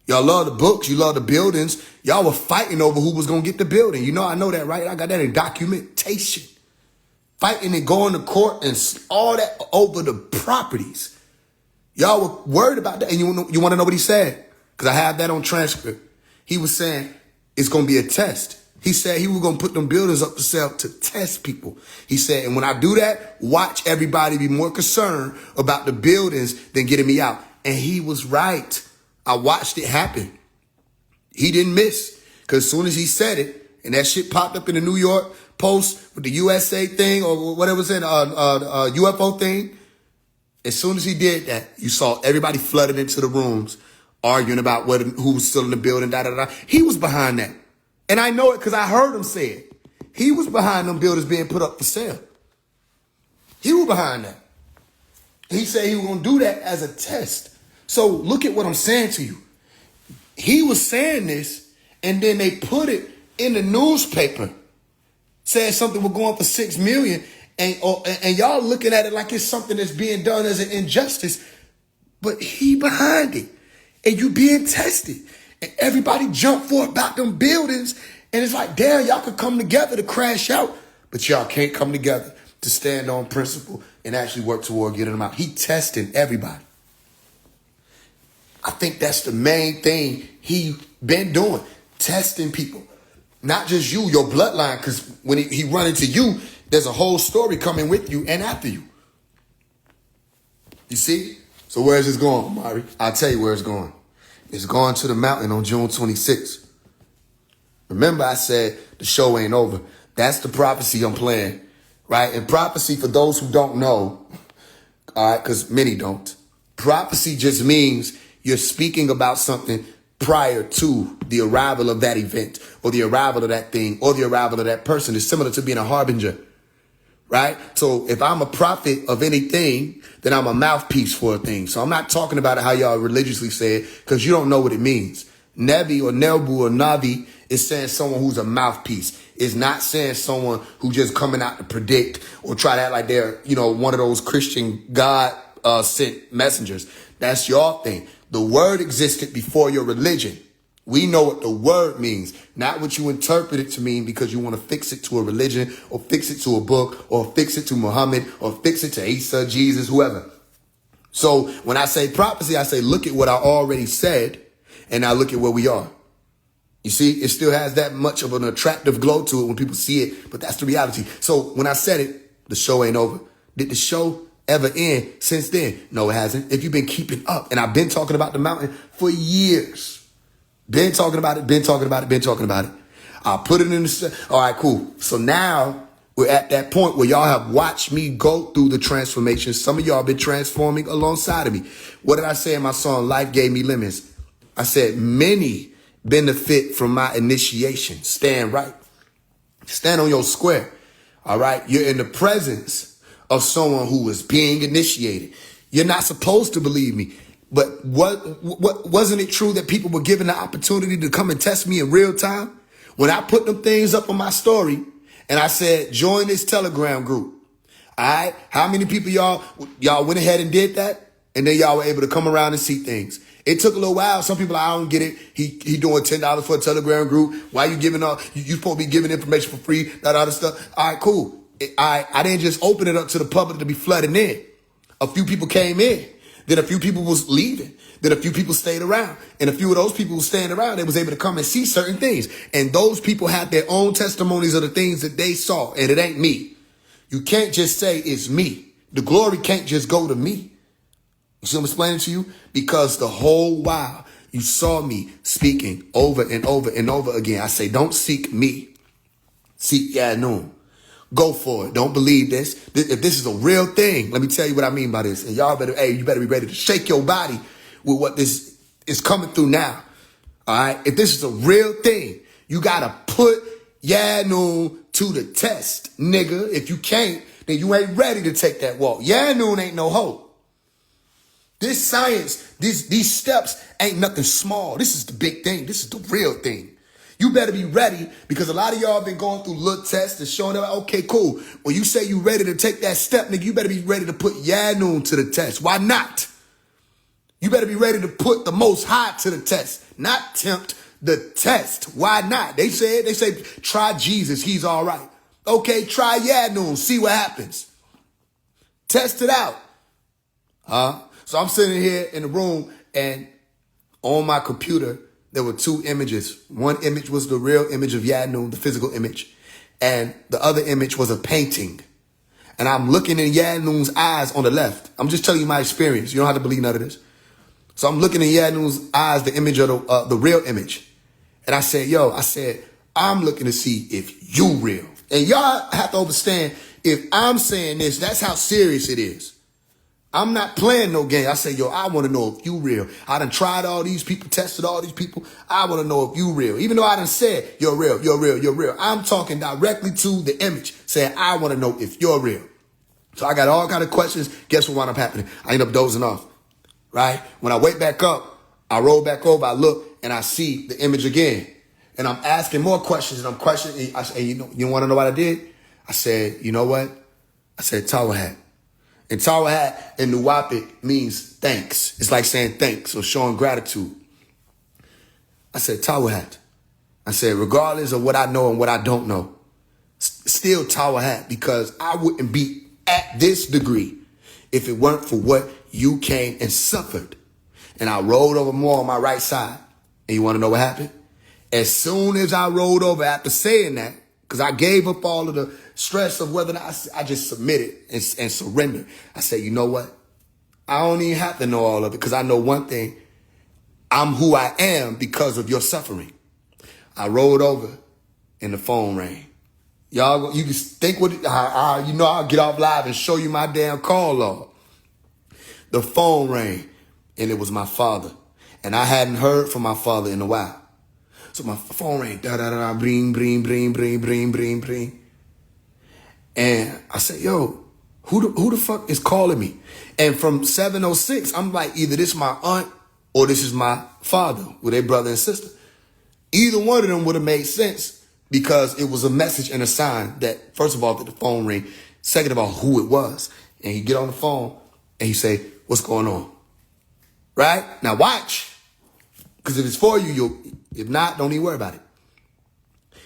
Y'all love the books. You love the buildings. Y'all were fighting over who was going to get the building. You know, I know that, right? I got that in documentation. Fighting and going to court and all that over the properties. Y'all were worried about that. And you want to know what he said? Because I have that on transcript. He was saying it's going to be a test. He said he was going to put them buildings up for sale to test people. He said, and when I do that, watch everybody be more concerned about the buildings than getting me out. And he was right. I watched it happen. He didn't miss. Because as soon as he said it, and that shit popped up in the New York Post with the USA thing or whatever was in UFO thing, as soon as he did that, you saw everybody flooded into the rooms arguing about who was still in the building, da-da-da. He was behind that. And I know it because I heard him say it. He was behind them buildings being put up for sale. He was behind that. He said he was going to do that as a test. So look at what I'm saying to you. He was saying this, and then they put it in the newspaper, saying something was going for $6 million, and y'all looking at it like it's something that's being done as an injustice. But he behind it, and you being tested. And everybody jumped for about them buildings. And it's like, damn, y'all could come together to crash out. But y'all can't come together to stand on principle and actually work toward getting them out. He testing everybody. I think that's the main thing he been doing. Testing people. Not just you, your bloodline. Because when he run into you, there's a whole story coming with you and after you. You see? So where's this going, Mari? I'll tell you where it's going. It's going to the mountain on June 26th. Remember I said the show ain't over. That's the prophecy I'm playing, right? And prophecy, for those who don't know, all right, because many don't, prophecy just means you're speaking about something prior to the arrival of that event or the arrival of that thing or the arrival of that person. It's similar to being a harbinger, right? So if I'm a prophet of anything, then I'm a mouthpiece for a thing. So I'm not talking about it how y'all religiously say it because you don't know what it means. Nevi or Nelbu or Navi is saying someone who's a mouthpiece. It's not saying someone who just coming out to predict or try to act like they're, one of those Christian God sent messengers. That's your thing. The word existed before your religion. We know what the word means, not what you interpret it to mean because you want to fix it to a religion or fix it to a book or fix it to Muhammad or fix it to Isa, Jesus, whoever. So when I say prophecy, I say, look at what I already said and now look at where we are. You see, it still has that much of an attractive glow to it when people see it, but that's the reality. So when I said it, the show ain't over. Did the show ever end since then? No, it hasn't. If you've been keeping up, and I've been talking about the mountain for years. Been talking about it. I'll put it in the... All right, cool. So now we're at that point where y'all have watched me go through the transformation. Some of y'all been transforming alongside of me. What did I say in my song, Life Gave Me Lemons? I said, many benefit from my initiation. Stand right. Stand on your square. All right? You're in the presence of someone who is being initiated. You're not supposed to believe me. But what wasn't it true that people were given the opportunity to come and test me in real time? When I put them things up on my story and I said, join this Telegram group. All right. How many people y'all went ahead and did that? And then y'all were able to come around and see things. It took a little while. Some people, I don't get it. He doing $10 for a Telegram group. Why you giving up? You supposed to be giving information for free, that other stuff. All right, cool. I didn't just open it up to the public to be flooding in. A few people came in. Then a few people was leaving. Then a few people stayed around. And a few of those people who staying around, they was able to come and see certain things. And those people had their own testimonies of the things that they saw. And it ain't me. You can't just say it's me. The glory can't just go to me. You see what I'm explaining to you? Because the whole while You saw me speaking over and over and over again. I say, don't seek me. Seek Yanun. Go for it. Don't believe this. If this is a real thing, let me tell you what I mean by this. And y'all better, you better be ready to shake your body with what this is coming through now. All right? If this is a real thing, you got to put Yanun to the test, nigga. If you can't, then you ain't ready to take that walk. Yanun ain't no hope. This science, these steps ain't nothing small. This is the big thing. This is the real thing. You better be ready, because a lot of y'all been going through little tests and showing them, okay, cool. When you say you ready to take that step, nigga, you better be ready to put Yanun to the test. Why not? You better be ready to put the Most High to the test, not tempt the test. Why not? They say, try Jesus. He's all right. Okay, try Yanun. See what happens. Test it out. So I'm sitting here in the room, and on my computer, there were two images. One image was the real image of Yanun, the physical image. And the other image was a painting. And I'm looking in Yanun's eyes on the left. I'm just telling you my experience. You don't have to believe none of this. So I'm looking in Yanun's eyes, the image of the real image. And I said, I'm looking to see if you real. And y'all have to understand, if I'm saying this, that's how serious it is. I'm not playing no game. I say, I want to know if you real. I done tried all these people, tested all these people. I want to know if you real. Even though I done said, you're real, you're real, you're real. I'm talking directly to the image, saying, I want to know if you're real. So I got all kind of questions. Guess what wound up happening? I end up dozing off, right? When I wake back up, I roll back over, I look, and I see the image again. And I'm asking more questions, and I'm questioning. I say, you want to know what I did? I said, you know what? I said, Tawahat. And Tawahat in Nuwapic means thanks. It's like saying thanks or showing gratitude. I said, Tawahat. I said, regardless of what I know and what I don't know, still Tawahat, because I wouldn't be at this degree if it weren't for what you came and suffered. And I rolled over more on my right side. And you want to know what happened? As soon as I rolled over after saying that, because I gave up all of the stress of whether or not I just submitted and surrendered. I said, you know what? I don't even have to know all of it, because I know one thing. I'm who I am because of your suffering. I rolled over and the phone rang. Y'all, you can think I'll get off live and show you my damn call log. The phone rang, and it was my father. And I hadn't heard from my father in a while. So my phone rang, da-da-da-da, bring, bring, bring, bring, bring, bring, bring. And I said, yo, who the fuck is calling me? And from 706, I'm like, either this is my aunt or this is my father with their brother and sister. Either one of them would have made sense, because it was a message and a sign that, first of all, that the phone rang. Second of all, who it was. And he get on the phone and he say, what's going on? Right? Now watch. Because if it's for you, you'll. If not, don't even worry about it.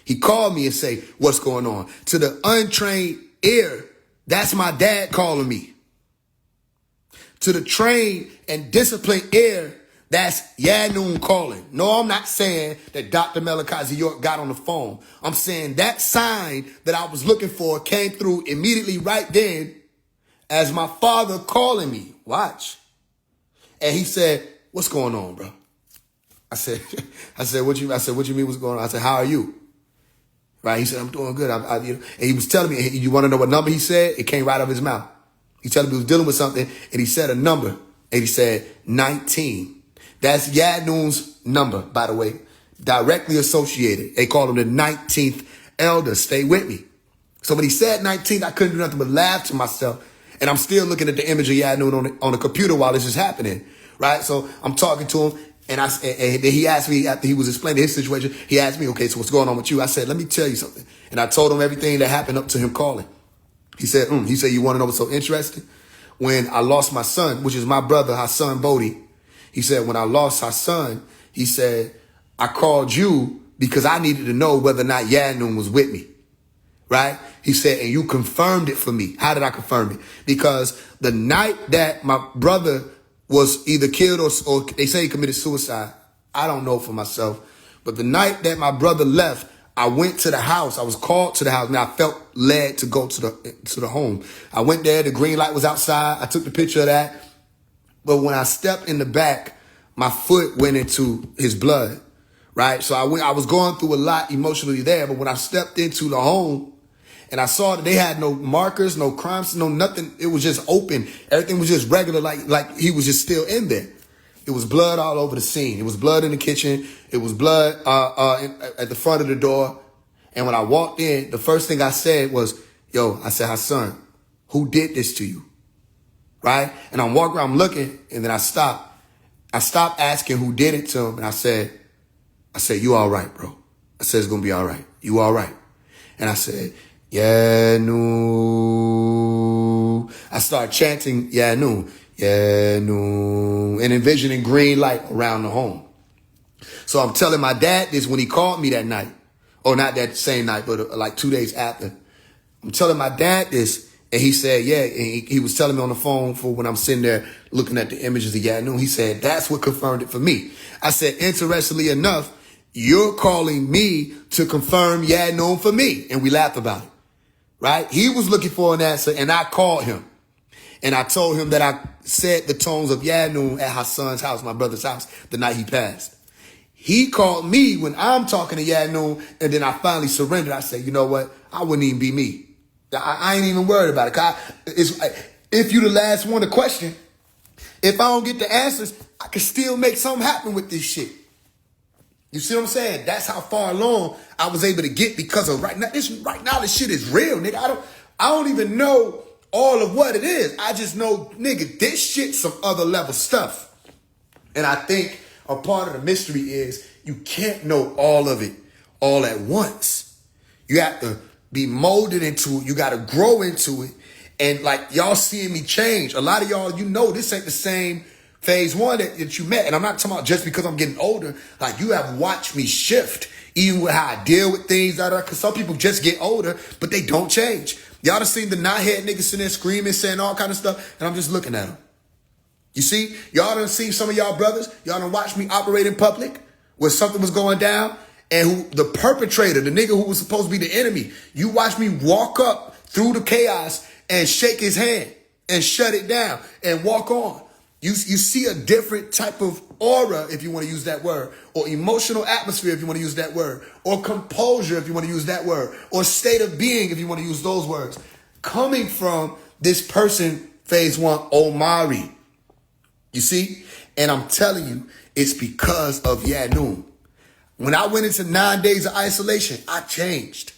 He called me and say, what's going on? To the untrained ear, that's my dad calling me. To the trained and disciplined ear, that's Yanun calling. No, I'm not saying that Dr. Melikazi York got on the phone. I'm saying that sign that I was looking for came through immediately right then as my father calling me. Watch. And he said, what's going on, bro? I said, what you mean what's going on? I said, how are you? Right? He said, I'm doing good. And he was telling me, you want to know what number he said? It came right out of his mouth. He telling me he was dealing with something, and he said a number, and he said 19. That's Yanun's number, by the way, directly associated. They call him the 19th elder. Stay with me. So when he said 19, I couldn't do nothing but laugh to myself. And I'm still looking at the image of Yanun on the computer while this is happening. Right? So I'm talking to him. And he asked me, after he was explaining his situation, he asked me, okay, so what's going on with you? I said, let me tell you something. And I told him everything that happened up to him calling. He said, you want to know what's so interesting? When I lost my son, which is my brother, Hassan Bodie, he said, when I lost Hassan, he said, I called you because I needed to know whether or not Yanun was with me. Right? He said, and you confirmed it for me. How did I confirm it? Because the night that my brother was either killed or they say he committed suicide. I don't know for myself. But the night that my brother left, I went to the house. I was called to the house, and I felt led to go to the home. I went there. The green light was outside. I took the picture of that. But when I stepped in the back, my foot went into his blood, right? So I was going through a lot emotionally there, but when I stepped into the home and I saw that they had no markers, no crimes, no nothing, it was just open. Everything was just regular, like he was just still in there. It was blood all over the scene. It was blood in the kitchen. It was blood at the front of the door. And when I walked in, the first thing I said was, yo, I said, Hassan, who did this to you? Right? And I'm walking around, I'm looking, and then I stopped. I stopped asking who did it to him, and I said, you all right, bro? I said, it's going to be all right. You all right? And I said, yeah, no. I started chanting, yeah, no, and envisioning green light around the home. So I'm telling my dad this when he called me that night, or not that same night, but like 2 days after. I'm telling my dad this, and he said, yeah, and he was telling me on the phone for when I'm sitting there looking at the images of Yanoon. He said, that's what confirmed it for me. I said, interestingly enough, you're calling me to confirm Yanoon for me. And we laughed about it, right? He was looking for an answer, and I called him. And I told him that I said the tones of Yanoon at Hassan's house, my brother's house, the night he passed. He called me when I'm talking to Yanoon, and then I finally surrendered. I said, you know what? I wouldn't even be me. I ain't even worried about it. If you the last one to question, if I don't get the answers, I can still make something happen with this shit. You see what I'm saying? That's how far along I was able to get because of right now. This shit is real, nigga. I don't even know all of what it is. I just know, nigga, this shit's some other level stuff. And I think a part of the mystery is you can't know all of it all at once. You have to be molded into it. You got to grow into it. And like y'all seeing me change. A lot of y'all, you know, this ain't the same phase one that you met. And I'm not talking about just because I'm getting older. Like you have watched me shift, even with how I deal with things. Because some people just get older, but they don't change. Y'all done seen the knothead niggas sitting there screaming, saying all kind of stuff. And I'm just looking at them. You see, y'all done seen some of y'all brothers. Y'all done watched me operate in public where something was going down. And who the perpetrator, the nigga who was supposed to be the enemy, you watch me walk up through the chaos and shake his hand and shut it down and walk on. You see a different type of aura, if you want to use that word, or emotional atmosphere, if you want to use that word, or composure, if you want to use that word, or state of being, if you want to use those words, coming from this person, phase one, Omari. You see? And I'm telling you, it's because of Yanoon. When I went into 9 days of isolation, I changed.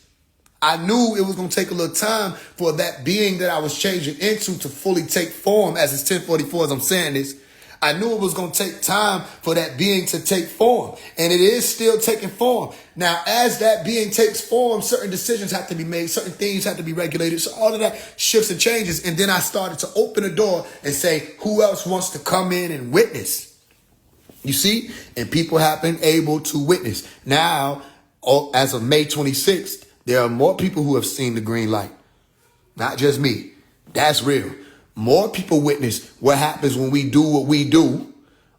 I knew it was going to take a little time for that being that I was changing into to fully take form. As it's 10:44 as I'm saying this, I knew it was going to take time for that being to take form. And it is still taking form. Now, as that being takes form, certain decisions have to be made. Certain things have to be regulated. So all of that shifts and changes. And then I started to open the door and say, who else wants to come in and witness? You see? And people have been able to witness. Now, as of May 26th, there are more people who have seen the green light. Not just me. That's real. More people witness what happens when we do what we do,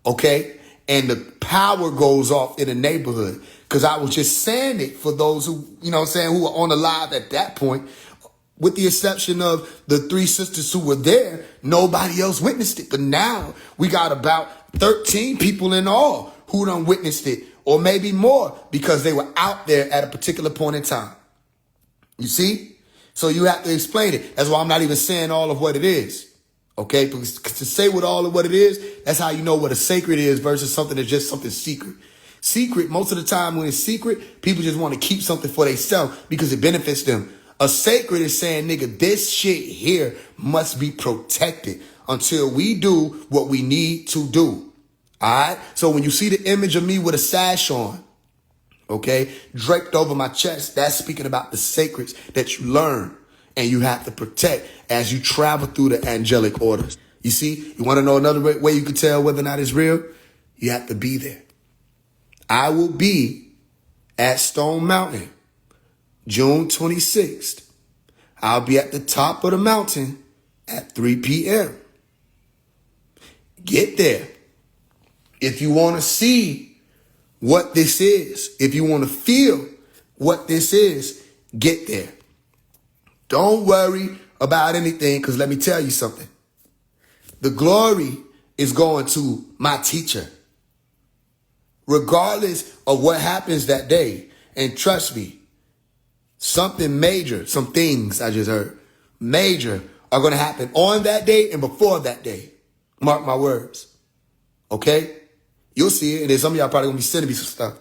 okay? And the power goes off in the neighborhood. Because I was just saying it for those who, you know what I'm saying, who were on the live at that point. With the exception of the three sisters who were there, nobody else witnessed it. But now we got about 13 people in all who done witnessed it, or maybe more, because they were out there at a particular point in time. You see? So you have to explain it. That's why I'm not even saying all of what it is. Okay? Because to say what all of what it is, that's how you know what a sacred is versus something that's just something secret. Secret, most of the time when it's secret, people just want to keep something for themselves because it benefits them. A sacred is saying, nigga, this shit here must be protected until we do what we need to do. All right? So when you see the image of me with a sash on, okay, draped over my chest, that's speaking about the sacreds that you learn and you have to protect as you travel through the angelic orders. You see, you want to know another way you can tell whether or not it's real? You have to be there. I will be at Stone Mountain, June 26th. I'll be at the top of the mountain at 3 p.m. Get there. If you want to see what this is, if you want to feel what this is, get there. Don't worry about anything, because let me tell you something. The glory is going to my teacher. regardless of what happens that day. And trust me, something major, some things I just heard, major are going to happen on that day and before that day. Mark my words. Okay? You'll see it. And then some of y'all probably going to be sending me some stuff.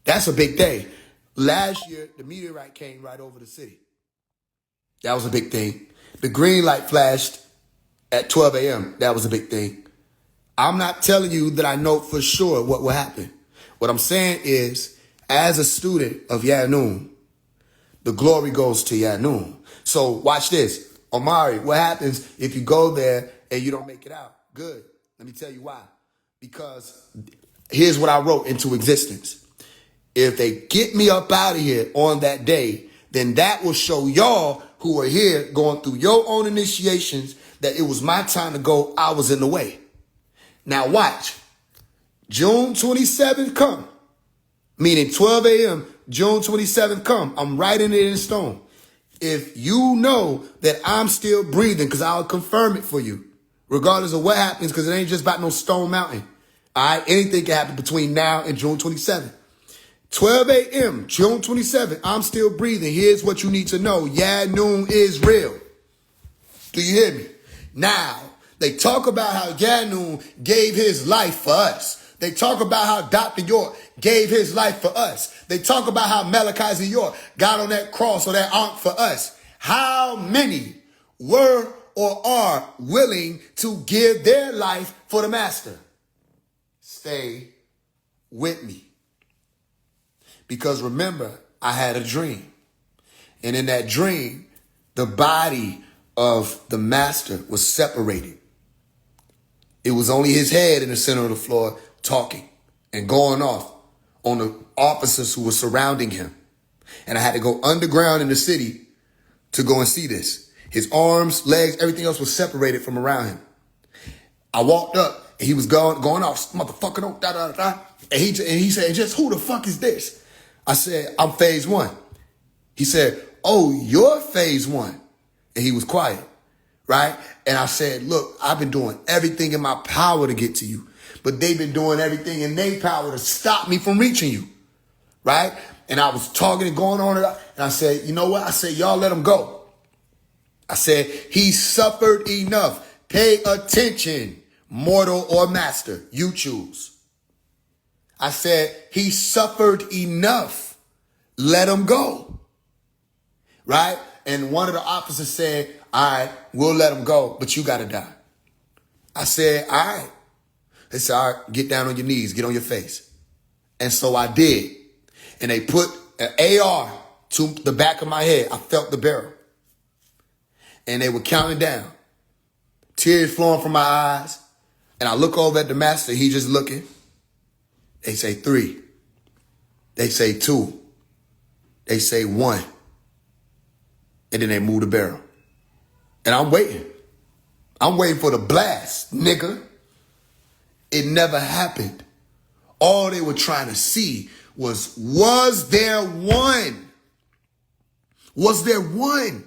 That's a big day. Last year, the meteorite came right over the city. That was a big thing. The green light flashed at 12 a.m. That was a big thing. I'm not telling you that I know for sure what will happen. What I'm saying is, as a student of Yanun, the glory goes to Yanun. So watch this. Omari, what happens if you go there and you don't make it out? Good. Let me tell you why. Because here's what I wrote into existence. If they get me up out of here on that day, then that will show y'all who are here going through your own initiations that it was my time to go. I was in the way. Now watch. June 27th come. Meaning 12 a.m. June 27th come. I'm writing it in stone. If you know that I'm still breathing, because I'll confirm it for you, regardless of what happens, because it ain't just about no Stone Mountain. All right? Anything can happen between now and June 27th. 12 a.m. June 27th. I'm still breathing. Here's what you need to know. Yanun is real. Do you hear me? Now, they talk about how Yanun gave his life for us. They talk about how Dr. York gave his life for us. They talk about how Malachi York got on that cross or that ark for us. How many were or are willing to give their life for the master? Stay with me. Because remember, I had a dream. And in that dream, the body of the master was separated. It was only his head in the center of the floor talking and going off on the officers who were surrounding him. And I had to go underground in the city to go and see this. His arms, legs, everything else was separated from around him. I walked up and he was going off, motherfucker, don't da da da. And he said, just who the fuck is this? I said, I'm phase one. He said, oh, you're phase one. And he was quiet, right? And I said, look, I've been doing everything in my power to get to you. But they've been doing everything in their power to stop me from reaching you, right? And I was talking and going on, and I said, you know what? I said, y'all let him go. I said, he suffered enough. Pay attention, mortal or master. You choose. I said, he suffered enough. Let him go, right? And one of the officers said, all right, we'll let him go, but you got to die. I said, all right. They said, all right, get down on your knees, get on your face. And so I did. And they put an AR to the back of my head. I felt the barrel. And they were counting down. Tears flowing from my eyes. And I look over at the master, he just looking. They say 3. They say 2. They say 1. And then they move the barrel. And I'm waiting. I'm waiting for the blast, nigga. It never happened. All they were trying to see was there one? Was there one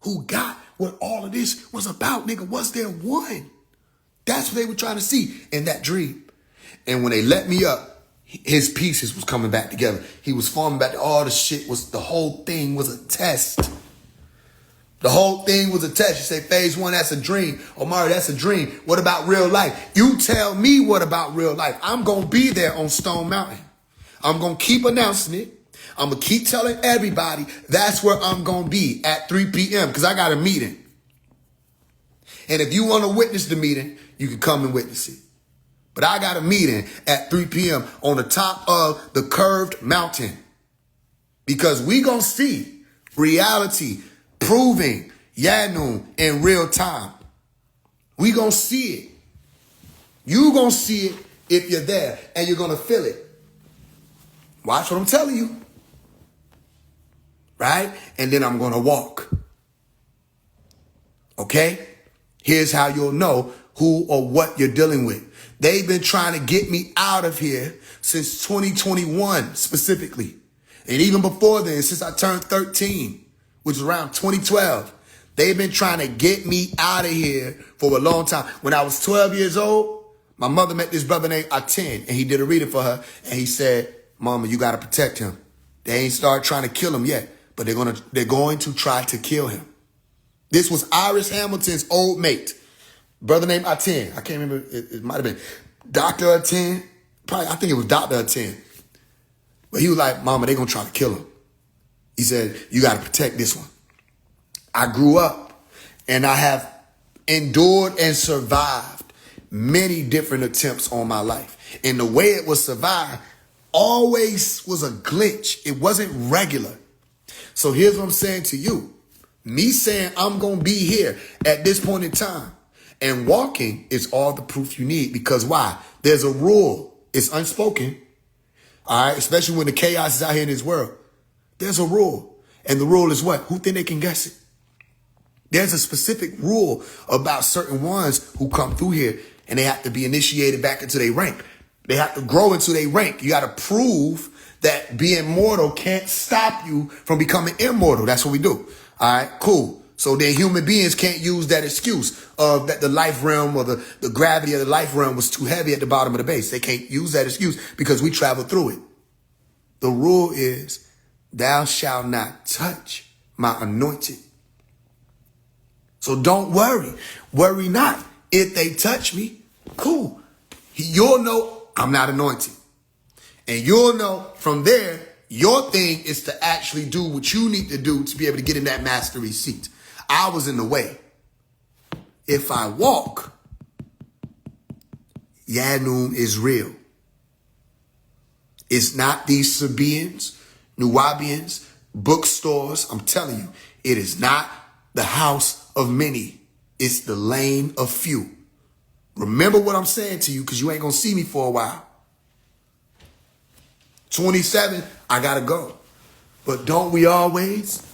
who got what all of this was about, nigga? Was there one? That's what they were trying to see in that dream. And when they let me up, his pieces was coming back together. He was forming back. All the shit the whole thing was a test. The whole thing was a test. You say phase one, that's a dream. Omari, that's a dream. What about real life? You tell me what about real life. I'm going to be there on Stone Mountain. I'm going to keep announcing it. I'm going to keep telling everybody that's where I'm going to be at 3 p.m. because I got a meeting. And if you want to witness the meeting, you can come and witness it. But I got a meeting at 3 p.m. on the top of the curved mountain because we going to see reality proving Yanun in real time. We gonna see it. You gonna see it if you're there, and you're gonna feel it. Watch what I'm telling you. Right? And then I'm gonna walk. Okay? Here's how you'll know who or what you're dealing with. They've been trying to get me out of here since 2021 specifically. And even before then, since I turned 13. Which is around 2012. They've been trying to get me out of here for a long time. When I was 12 years old, My mother met this brother named Aten, and he did a reading for her, and he said, Mama, you got to protect him. They ain't started trying to kill him yet, but they're going to try to kill him. This was Iris Hamilton's old mate, brother named Aten. I can't remember. It might have been Dr. Aten. Probably, I think it was Dr. Aten. But he was like, Mama, they're going to try to kill him. He said, you got to protect this one. I grew up, and I have endured and survived many different attempts on my life. And the way it was survived always was a glitch. It wasn't regular. So here's what I'm saying to you. Me saying I'm going to be here at this point in time and walking is all the proof you need. Because why? There's a rule. It's unspoken. All right? Especially when the chaos is out here in this world. There's a rule. And the rule is what? Who think they can guess it? There's a specific rule about certain ones who come through here and they have to be initiated back into their rank. They have to grow into their rank. You got to prove that being mortal can't stop you from becoming immortal. That's what we do. All right, cool. So then human beings can't use that excuse of that the life realm or the gravity of the life realm was too heavy at the bottom of the base. They can't use that excuse because we travel through it. The rule is thou shalt not touch my anointed. So don't worry. Worry not. If they touch me, cool. You'll know I'm not anointed. And you'll know from there, your thing is to actually do what you need to do to be able to get in that mastery seat. I was in the way. If I walk, Yanun is real. It's not these Sabaeans, Nuwabians, bookstores. I'm telling you, it is not the house of many. It's the lane of few. Remember what I'm saying to you because you ain't going to see me for a while. 27, I got to go. But don't we always?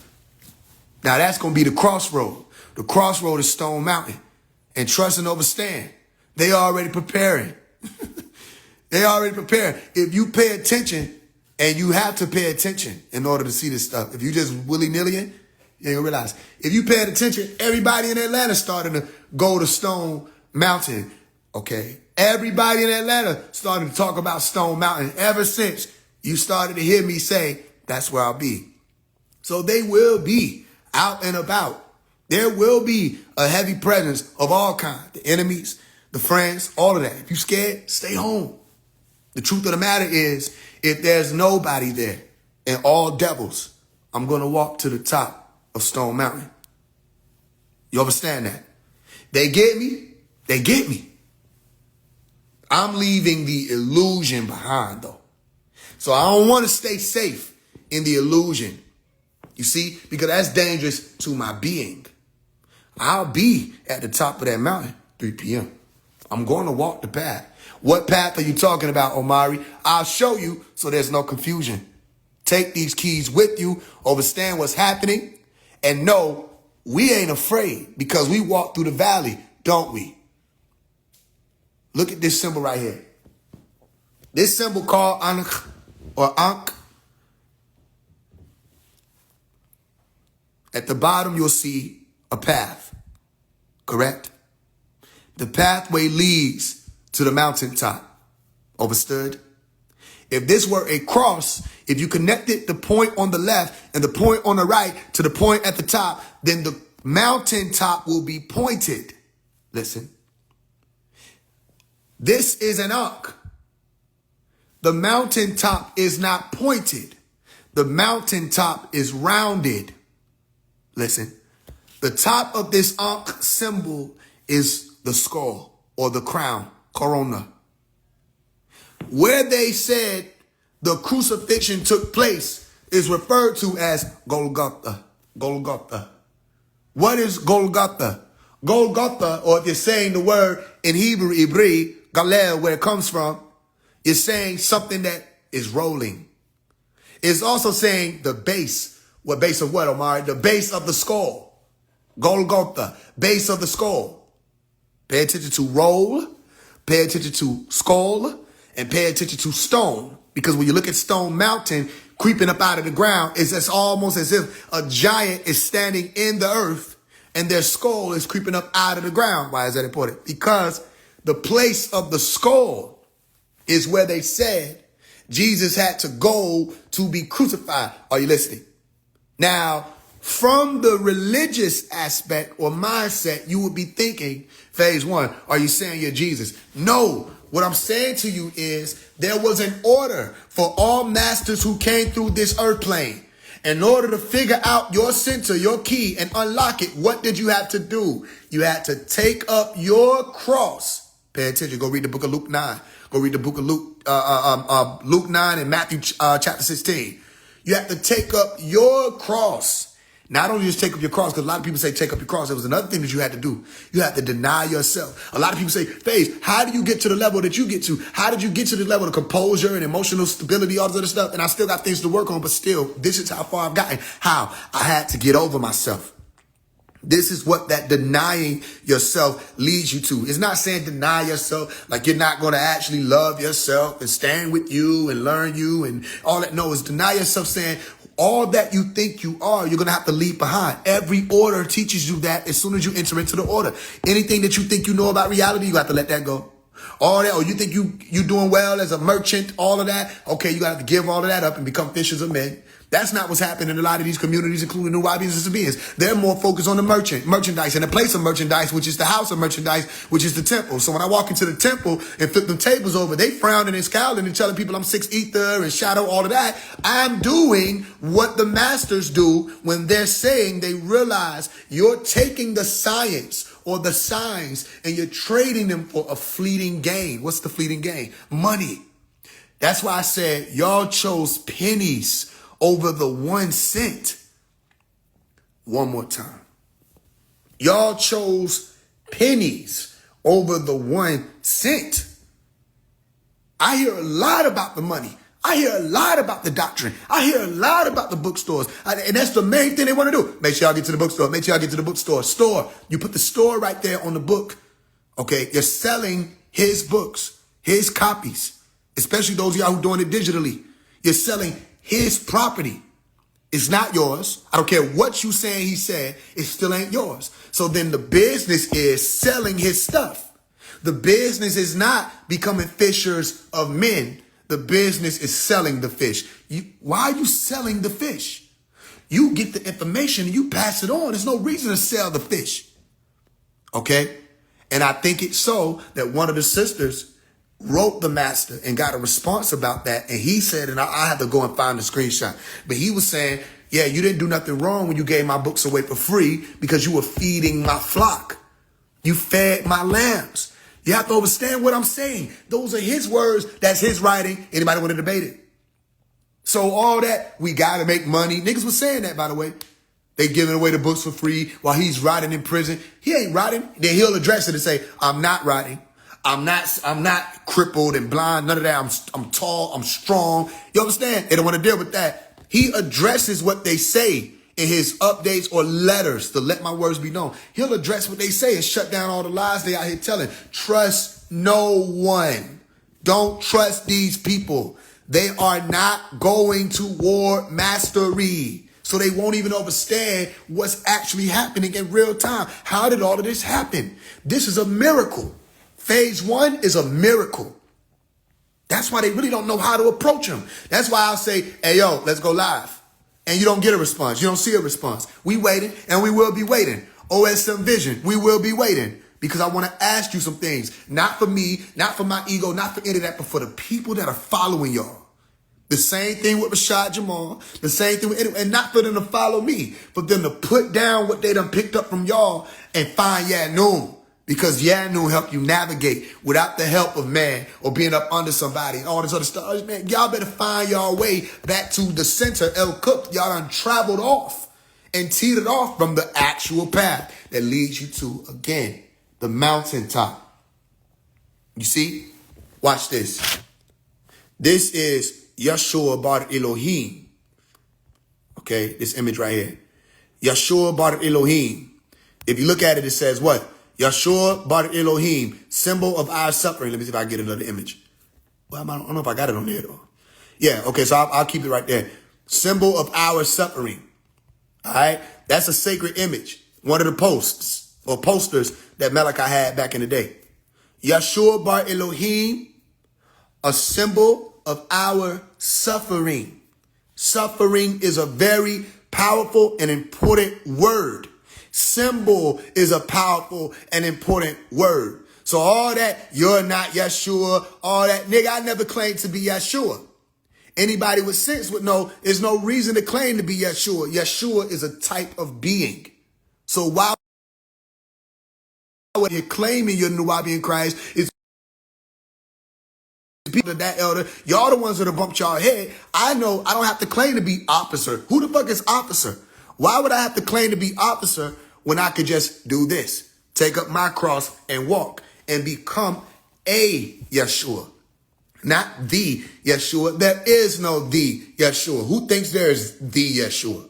Now that's going to be the crossroad. The crossroad is Stone Mountain. And trust and overstand. They already preparing. They already preparing. If you pay attention, and you have to pay attention in order to see this stuff. If you just willy-nilly, you ain't gonna realize. If you pay attention, everybody in Atlanta started to go to Stone Mountain. Okay? Everybody in Atlanta started to talk about Stone Mountain ever since you started to hear me say, that's where I'll be. So they will be out and about. There will be a heavy presence of all kinds. The enemies, the friends, all of that. If you scared, stay home. The truth of the matter is, if there's nobody there and all devils, I'm going to walk to the top of Stone Mountain. You understand that? They get me. They get me. I'm leaving the illusion behind, though. So I don't want to stay safe in the illusion. You see? Because that's dangerous to my being. I'll be at the top of that mountain, 3 p.m. I'm going to walk the path. What path are you talking about, Omari? I'll show you so there's no confusion. Take these keys with you, understand what's happening, and know we ain't afraid because we walk through the valley, don't we? Look at this symbol right here. This symbol called Ankh or Ankh. At the bottom, you'll see a path, correct? The pathway leads to the mountaintop. Understood? If this were a cross, if you connected the point on the left and the point on the right to the point at the top, then the mountaintop will be pointed. Listen. This is an Ankh. The mountaintop is not pointed. The mountaintop is rounded. Listen. The top of this Ankh symbol is the skull or the crown. Corona. Where they said the crucifixion took place is referred to as Golgotha. Golgotha. What is Golgotha? Golgotha, or if you're saying the word in Hebrew, Ibri, Galil, where it comes from, is saying something that is rolling. It's also saying the base. What base of what, Omar? The base of the skull. Golgotha, base of the skull. Pay attention to roll. Pay attention to skull and pay attention to stone. Because when you look at Stone Mountain creeping up out of the ground, it's almost as if a giant is standing in the earth and their skull is creeping up out of the ground. Why is that important? Because The place of the skull is where they said Jesus had to go to be crucified. Are you listening? Now, from the religious aspect or mindset, you would be thinking, phase one, are you saying you're Jesus? No. What I'm saying to you is there was an order for all masters who came through this earth plane. In order to figure out your center, your key, and unlock it, what did you have to do? You had to take up your cross. Pay attention. Go read the book of Luke 9. Go read the book of Luke 9 and Matthew chapter 16. You have to take up your cross. Not only just take up your cross, because a lot of people say take up your cross. There was another thing that you had to do. You had to deny yourself. A lot of people say, Faith, how do you get to the level that you get to? How did you get to the level of composure and emotional stability, all this other stuff? And I still got things to work on, but still, this is how far I've gotten. How? I had to get over myself. This is what that denying yourself leads you to. It's not saying deny yourself like you're not going to actually love yourself and stand with you and learn you and all that. No, it's deny yourself saying all that you think you are, you're going to have to leave behind. Every order teaches you that as soon as you enter into the order. Anything that you think you know about reality, you got to let that go. All that, or you think you doing well as a merchant, all of that. Okay, you got to give all of that up and become fishers of men. That's not what's happening in a lot of these communities, including the YBs and Sabians. They're more focused on the merchandise and the place of merchandise, which is the house of merchandise, which is the temple. So when I walk into the temple and flip them tables over, they frowning and scowling and telling people I'm six ether and shadow, all of that. I'm doing what the masters do when they're saying they realize you're taking the science or the signs and you're trading them for a fleeting gain. What's the fleeting gain? Money. That's why I said y'all chose pennies over the 1 cent. One more time. Y'all chose pennies over the 1 cent. I hear a lot about the money. I hear a lot about the doctrine. I hear a lot about the bookstores. And that's the main thing they want to do. Make sure y'all get to the bookstore. Make sure y'all get to the bookstore. Store. You put the store right there on the book. Okay. You're selling his books, his copies, especially those of y'all who doing it digitally. You're selling his property. It's not yours. I don't care what you saying he said. It still ain't yours. So then the business is selling his stuff. The business is not becoming fishers of men. The business is selling the fish. Why are you selling the fish? You get the information and you pass it on. There's no reason to sell the fish. Okay? And I think it's so that one of the sisters wrote the master and got a response about that. And he said, and I had to go and find the screenshot, but he was saying, yeah, you didn't do nothing wrong when you gave my books away for free because you were feeding my flock. You fed my lambs. You have to understand what I'm saying. Those are his words. That's his writing. Anybody want to debate it? So all that, we got to make money. Niggas was saying that, by the way. They giving away the books for free while he's rotting in prison. He ain't rotting. Then he'll address it and say, I'm not rotting. I'm not crippled and blind. None of that. I'm tall. I'm strong. You understand? They don't want to deal with that. He addresses what they say in his updates or letters to let my words be known. He'll address what they say and shut down all the lies they out here telling. Trust no one. Don't trust these people. They are not going toward mastery. So they won't even understand what's actually happening in real time. How did all of this happen? This is a miracle. Phase one is a miracle. That's why they really don't know how to approach him. That's why I'll say, hey, yo, let's go live. And you don't get a response. You don't see a response. We waiting and we will be waiting. OSM Vision, we will be waiting because I want to ask you some things. Not for me, not for my ego, not for any of that, but for the people that are following y'all. The same thing with Rashad Jamal, the same thing with and not for them to follow me, but them to put down what they done picked up from y'all and find Yanun. Because Yanu helped you navigate without the help of man or being up under somebody and all this other stuff. Man, y'all better find y'all way back to the center. El Cook, y'all done traveled off and teetered off from the actual path that leads you to, again, the mountaintop. You see? Watch this. This is Yeshua Bar Elohim. Okay, this image right here. Yeshua Bar Elohim. If you look at it, it says what? Yeshua Bar Elohim, symbol of our suffering. Let me see if I can get another image. Well, I don't know if I got it on there though. Yeah, okay, so I'll keep it right there. Symbol of our suffering. All right, that's a sacred image. One of the posts or posters that Malachi had back in the day. Yeshua bar Elohim, a symbol of our suffering. Suffering is a very powerful and important word. Symbol is a powerful and important word. So all that, you're not Yeshua, all that, nigga, I never claimed to be Yeshua. Anybody with sense would know there's no reason to claim to be Yeshua. Yeshua is a type of being. So why would you claiming you're Nuwabian Christ? It's people that elder. Y'all the ones that have bumped y'all head. I know I don't have to claim to be officer. Who the fuck is officer? Why would I have to claim to be officer when I could just do this? Take up my cross and walk and become a Yeshua. Not the Yeshua. There is no the Yeshua. Who thinks there is the Yeshua?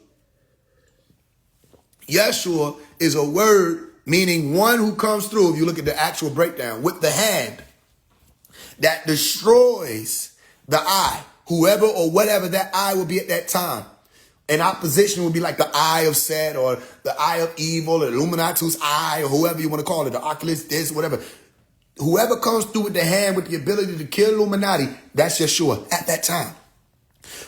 Yeshua is a word meaning one who comes through, if you look at the actual breakdown, with the hand that destroys the eye, whoever or whatever that eye will be at that time. An opposition would be like the eye of Set or the eye of evil or Illuminati's eye or whoever you want to call it, the Oculus, this, whatever. Whoever comes through with the hand with the ability to kill Illuminati, that's Yeshua at that time.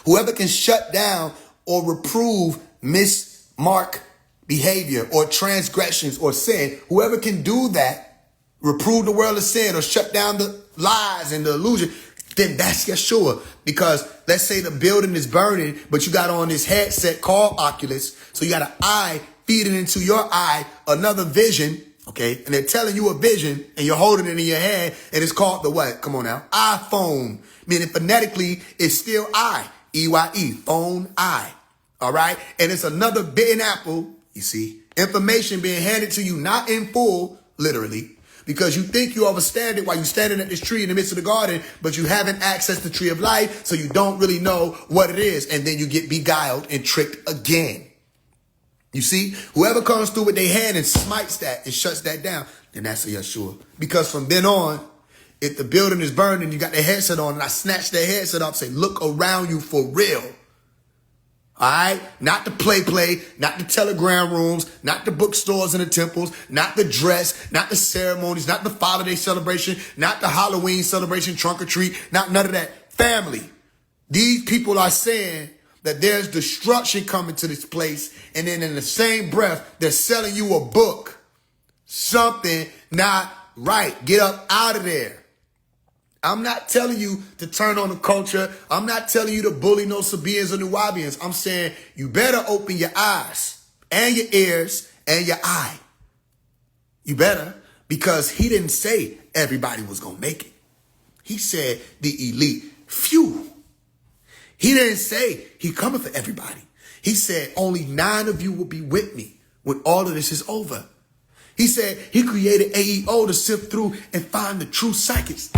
Whoever can shut down or reprove mismark behavior or transgressions or sin, whoever can do that, reprove the world of sin or shut down the lies and the illusion, then that's Yeshua. Because let's say the building is burning, but you got on this headset called Oculus, so you got an eye feeding into your eye another vision. Okay, and they're telling you a vision, and you're holding it in your hand, and it's called the what? Come on now. iPhone. Meaning phonetically, it's still I. E-Y-E. Phone, I. All right? And it's another bitten apple, you see. Information being handed to you, not in full, literally, because you think you understand it while you're standing at this tree in the midst of the garden, but you haven't accessed the tree of life, so you don't really know what it is, and then you get beguiled and tricked again. You see, whoever comes through with their hand and smites that and shuts that down, then that's a Yeshua. Because from then on, if the building is burning, you got their headset on, and I snatch their headset off, say, look around you for real. All right? Not the play, not the telegram rooms, not the bookstores and the temples, not the dress, not the ceremonies, not the Father Day celebration, not the Halloween celebration, trunk or treat, not none of that. Family. These people are saying that there's destruction coming to this place, and then in the same breath, they're selling you a book. Something not right. Get up out of there. I'm not telling you to turn on the culture. I'm not telling you to bully no Sabians or Nuwabians. I'm saying you better open your eyes and your ears and your eye. You better, because he didn't say everybody was going to make it. He said the elite few. He didn't say he coming for everybody. He said only 9 of you will be with me when all of this is over. He said he created AEO to sift through and find the true psychics.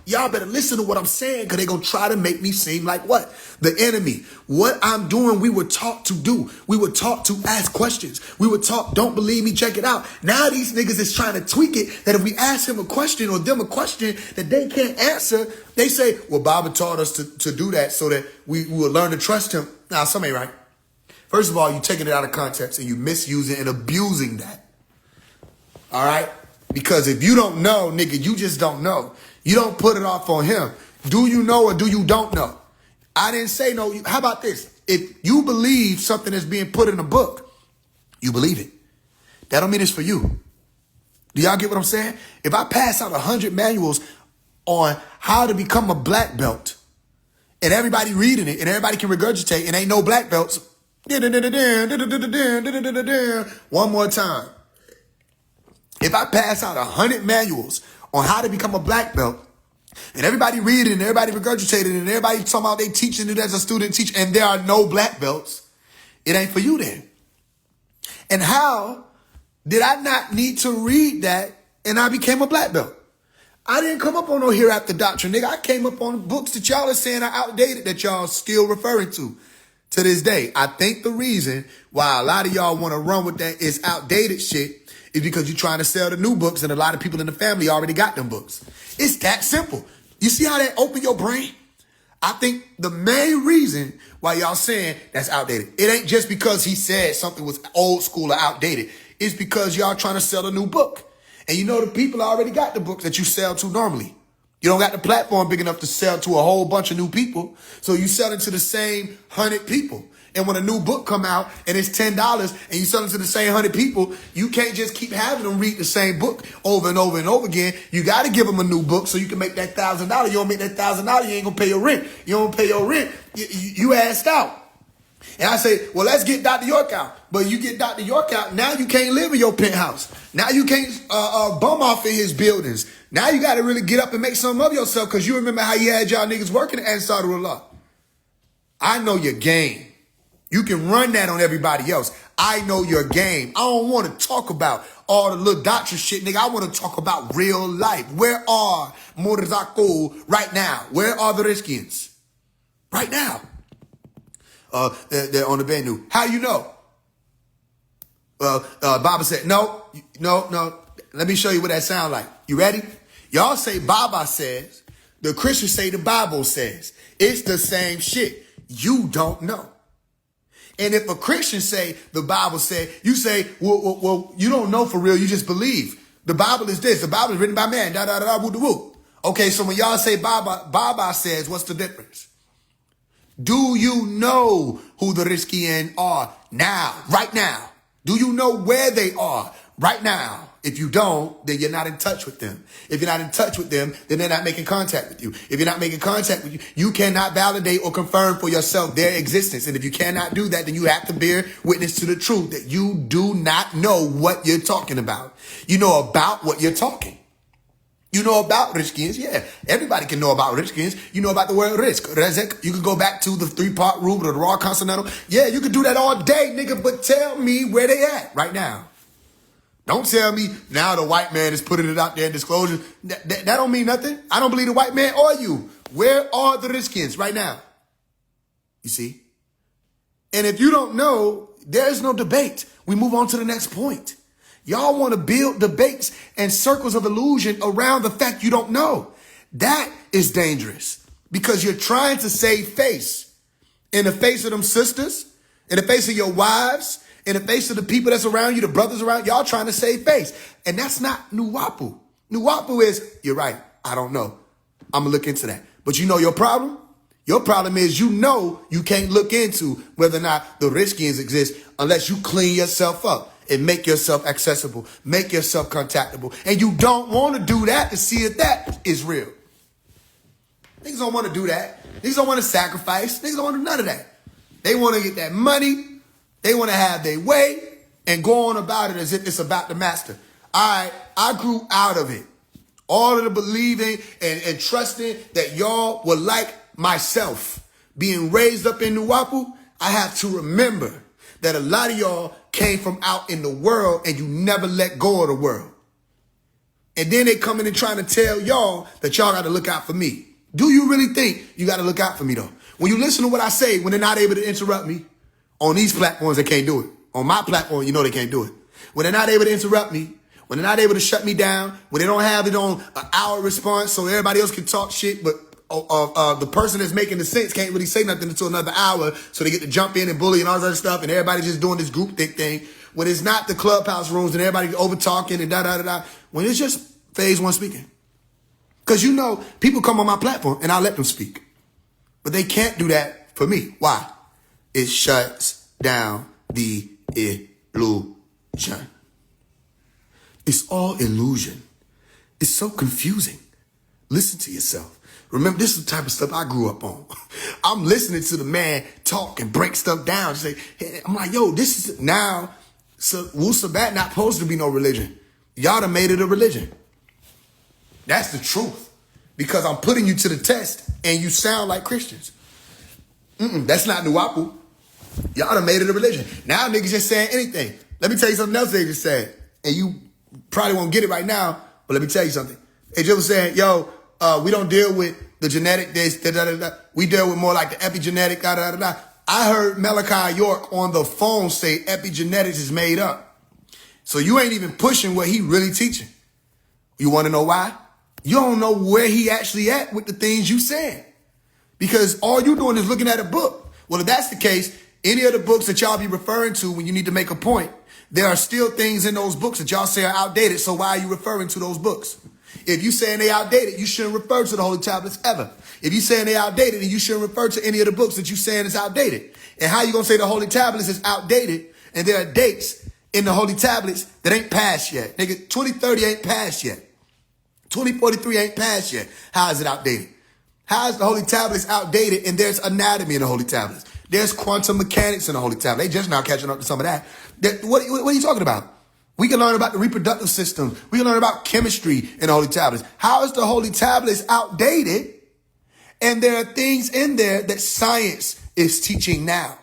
Y'all better listen to what I'm saying, because they're going to try to make me seem like what? The enemy. What I'm doing, we were taught to do. We were taught to ask questions. We were taught, don't believe me, check it out. Now these niggas is trying to tweak it, that if we ask him a question or them a question that they can't answer, they say, well, Baba taught us to do that so that we will learn to trust him. Now, some ain't right. First of all, you're taking it out of context and you misusing and abusing that. All right? Because if you don't know, nigga, you just don't know. You don't put it off on him. Do you know or do you don't know? I didn't say no. How about this? If you believe something that's being put in a book, you believe it. That don't mean it's for you. Do y'all get what I'm saying? If I pass out 100 manuals on how to become a black belt and everybody reading it and everybody can regurgitate and ain't no black belts, one more time. If I pass out 100 manuals on how to become a black belt, and everybody reading and everybody regurgitating and everybody talking about they teaching it as a student teach, and there are no black belts, it ain't for you then. And how did I not need to read that and I became a black belt? I didn't come up on no hereafter doctrine, nigga. I came up on books that y'all are saying are outdated that y'all still referring to this day. I think the reason why a lot of y'all want to run with that is outdated shit is because you're trying to sell the new books and a lot of people in the family already got them books. It's that simple. You see how that open your brain? I think the main reason why y'all saying that's outdated, it ain't just because he said something was old school or outdated. It's because y'all trying to sell a new book. And you know the people already got the books that you sell to normally. You don't got the platform big enough to sell to a whole bunch of new people. So you sell it to the same 100 people. And when a new book come out and it's $10 and you sell it to the same 100 people, you can't just keep having them read the same book over and over and over again. You got to give them a new book so you can make that $1,000. You don't make that $1,000, you ain't going to pay your rent. You don't pay your rent, you asked out. And I say, well, let's get Dr. York out. But you get Dr. York out, now you can't live in your penthouse. Now you can't bum off in his buildings. Now you got to really get up and make something of yourself because you remember how you had y'all niggas working at Ansarullah. I know your game. You can run that on everybody else. I know your game. I don't want to talk about all the little doctrine shit, nigga. I want to talk about real life. Where are Morzako right now? Where are the Riskians? Right now. They're on the venue. How you know? Baba said, no. Let me show you what that sound like. You ready? Y'all say Baba says. The Christians say the Bible says. It's the same shit. You don't know. And if a Christian say the Bible said, you say, well, you don't know for real. You just believe. The Bible is this. The Bible is written by man. Woo. Okay, so when y'all say Baba says, what's the difference? Do you know who the Riskian are now, right now? Do you know where they are right now? If you don't, then you're not in touch with them. If you're not in touch with them, then they're not making contact with you. If you're not making contact with you, you cannot validate or confirm for yourself their existence. And if you cannot do that, then you have to bear witness to the truth that you do not know what you're talking about. You know about what you're talking. You know about Riskians, yeah. Everybody can know about Riskians. You know about the word risk, rezek. You can go back to the 3-part rule of the raw consonantal. Yeah, you can do that all day, nigga, but tell me where they at right now. Don't tell me now the white man is putting it out there in disclosure. That don't mean nothing. I don't believe the white man or you. Where are the Riskians right now? You see? And if you don't know, there's no debate. We move on to the next point. Y'all want to build debates and circles of illusion around the fact you don't know. That is dangerous because you're trying to save face. In the face of them sisters, in the face of your wives, in the face of the people that's around you, the brothers around, y'all trying to save face. And that's not Nuwapu. Nuwapu is, you're right, I don't know. I'm going to look into that. But you know your problem? Your problem is you know you can't look into whether or not the Riskians exist unless you clean yourself up and make yourself accessible, make yourself contactable. And you don't want to do that to see if that is real. Niggas don't want to do that. Niggas don't want to sacrifice. Niggas don't want to do none of that. They want to get that money. They want to have their way and go on about it as if it's about the master. I grew out of it. All of the believing and trusting that y'all were like myself. Being raised up in Nuwapu, I have to remember that a lot of y'all came from out in the world and you never let go of the world. And then they come in and trying to tell y'all that y'all got to look out for me. Do you really think you got to look out for me though? When you listen to what I say, when they're not able to interrupt me, on these platforms, they can't do it. On my platform, you know they can't do it. When they're not able to interrupt me, when they're not able to shut me down, when they don't have it on an hour response so everybody else can talk shit, but the person that's making the sense can't really say nothing until another hour, so they get to jump in and bully and all this other stuff, and everybody's just doing this group thick thing. When it's not the clubhouse rooms and everybody over talking and da-da-da-da, when it's just phase one speaking. Because you know, people come on my platform and I let them speak. But they can't do that for me. Why? It shuts down the illusion. It's all illusion. It's so confusing. Listen to yourself. Remember, this is the type of stuff I grew up on. I'm listening to the man talk and break stuff down. Say, hey, I'm like, yo, this is now, so Wu Sabat not supposed to be no religion. Y'all done made it a religion. That's the truth. Because I'm putting you to the test and you sound like Christians. That's not Nuwapu. Y'all done made it a religion. Now niggas just saying anything. Let me tell you something else they just said. And you probably won't get it right now, but let me tell you something. They just was saying, yo, we don't deal with the genetic this, da-da-da-da. We deal with more like the epigenetic, da-da-da-da. I heard Malachi York on the phone say epigenetics is made up. So you ain't even pushing what he really teaching. You want to know why? You don't know where he actually at with the things you saying. Because all you doing is looking at a book. Well, if that's the case, any of the books that y'all be referring to when you need to make a point, There are still things in those books that y'all say are outdated, so why are you referring to those books? If you saying they outdated, you shouldn't refer to the Holy Tablets ever. If you saying they outdated, then you shouldn't refer to any of the books that you saying is outdated. And how you gonna say the Holy Tablets is outdated and there are dates in the Holy Tablets that ain't passed yet? Nigga, 2030 ain't passed yet. 2043 ain't passed yet. How is it outdated? How is the Holy Tablets outdated and there's anatomy in the Holy Tablets? There's quantum mechanics in the Holy Tablet. They just now catching up to some of that. What are you talking about? We can learn about the reproductive system. We can learn about chemistry in the Holy Tablets. How is the Holy Tablets outdated? And there are things in there that science is teaching now.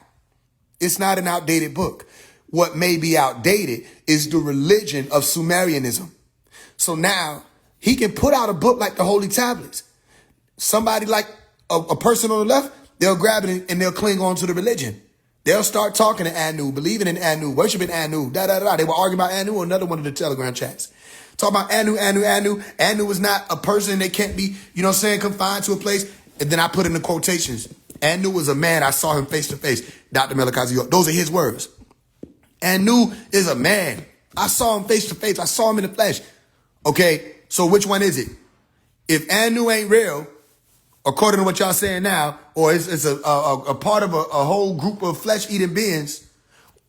It's not an outdated book. What may be outdated is the religion of Sumerianism. So now he can put out a book like the Holy Tablets. Somebody like a person on the left, they'll grab it and they'll cling on to the religion. They'll start talking to Anu, believing in Anu, worshiping Anu, da-da-da. They were arguing about Anu on another one of the Telegram chats. Talking about Anu. Anu is not a person that can't be, confined to a place. And then I put in the quotations. Anu is a man. I saw him face to face. Dr. Melakazi. Those are his words. Anu is a man. I saw him face to face. I saw him in the flesh. Okay, so which one is it? If Anu ain't real, according to what y'all saying now, or it's a part of a whole group of flesh-eating beings,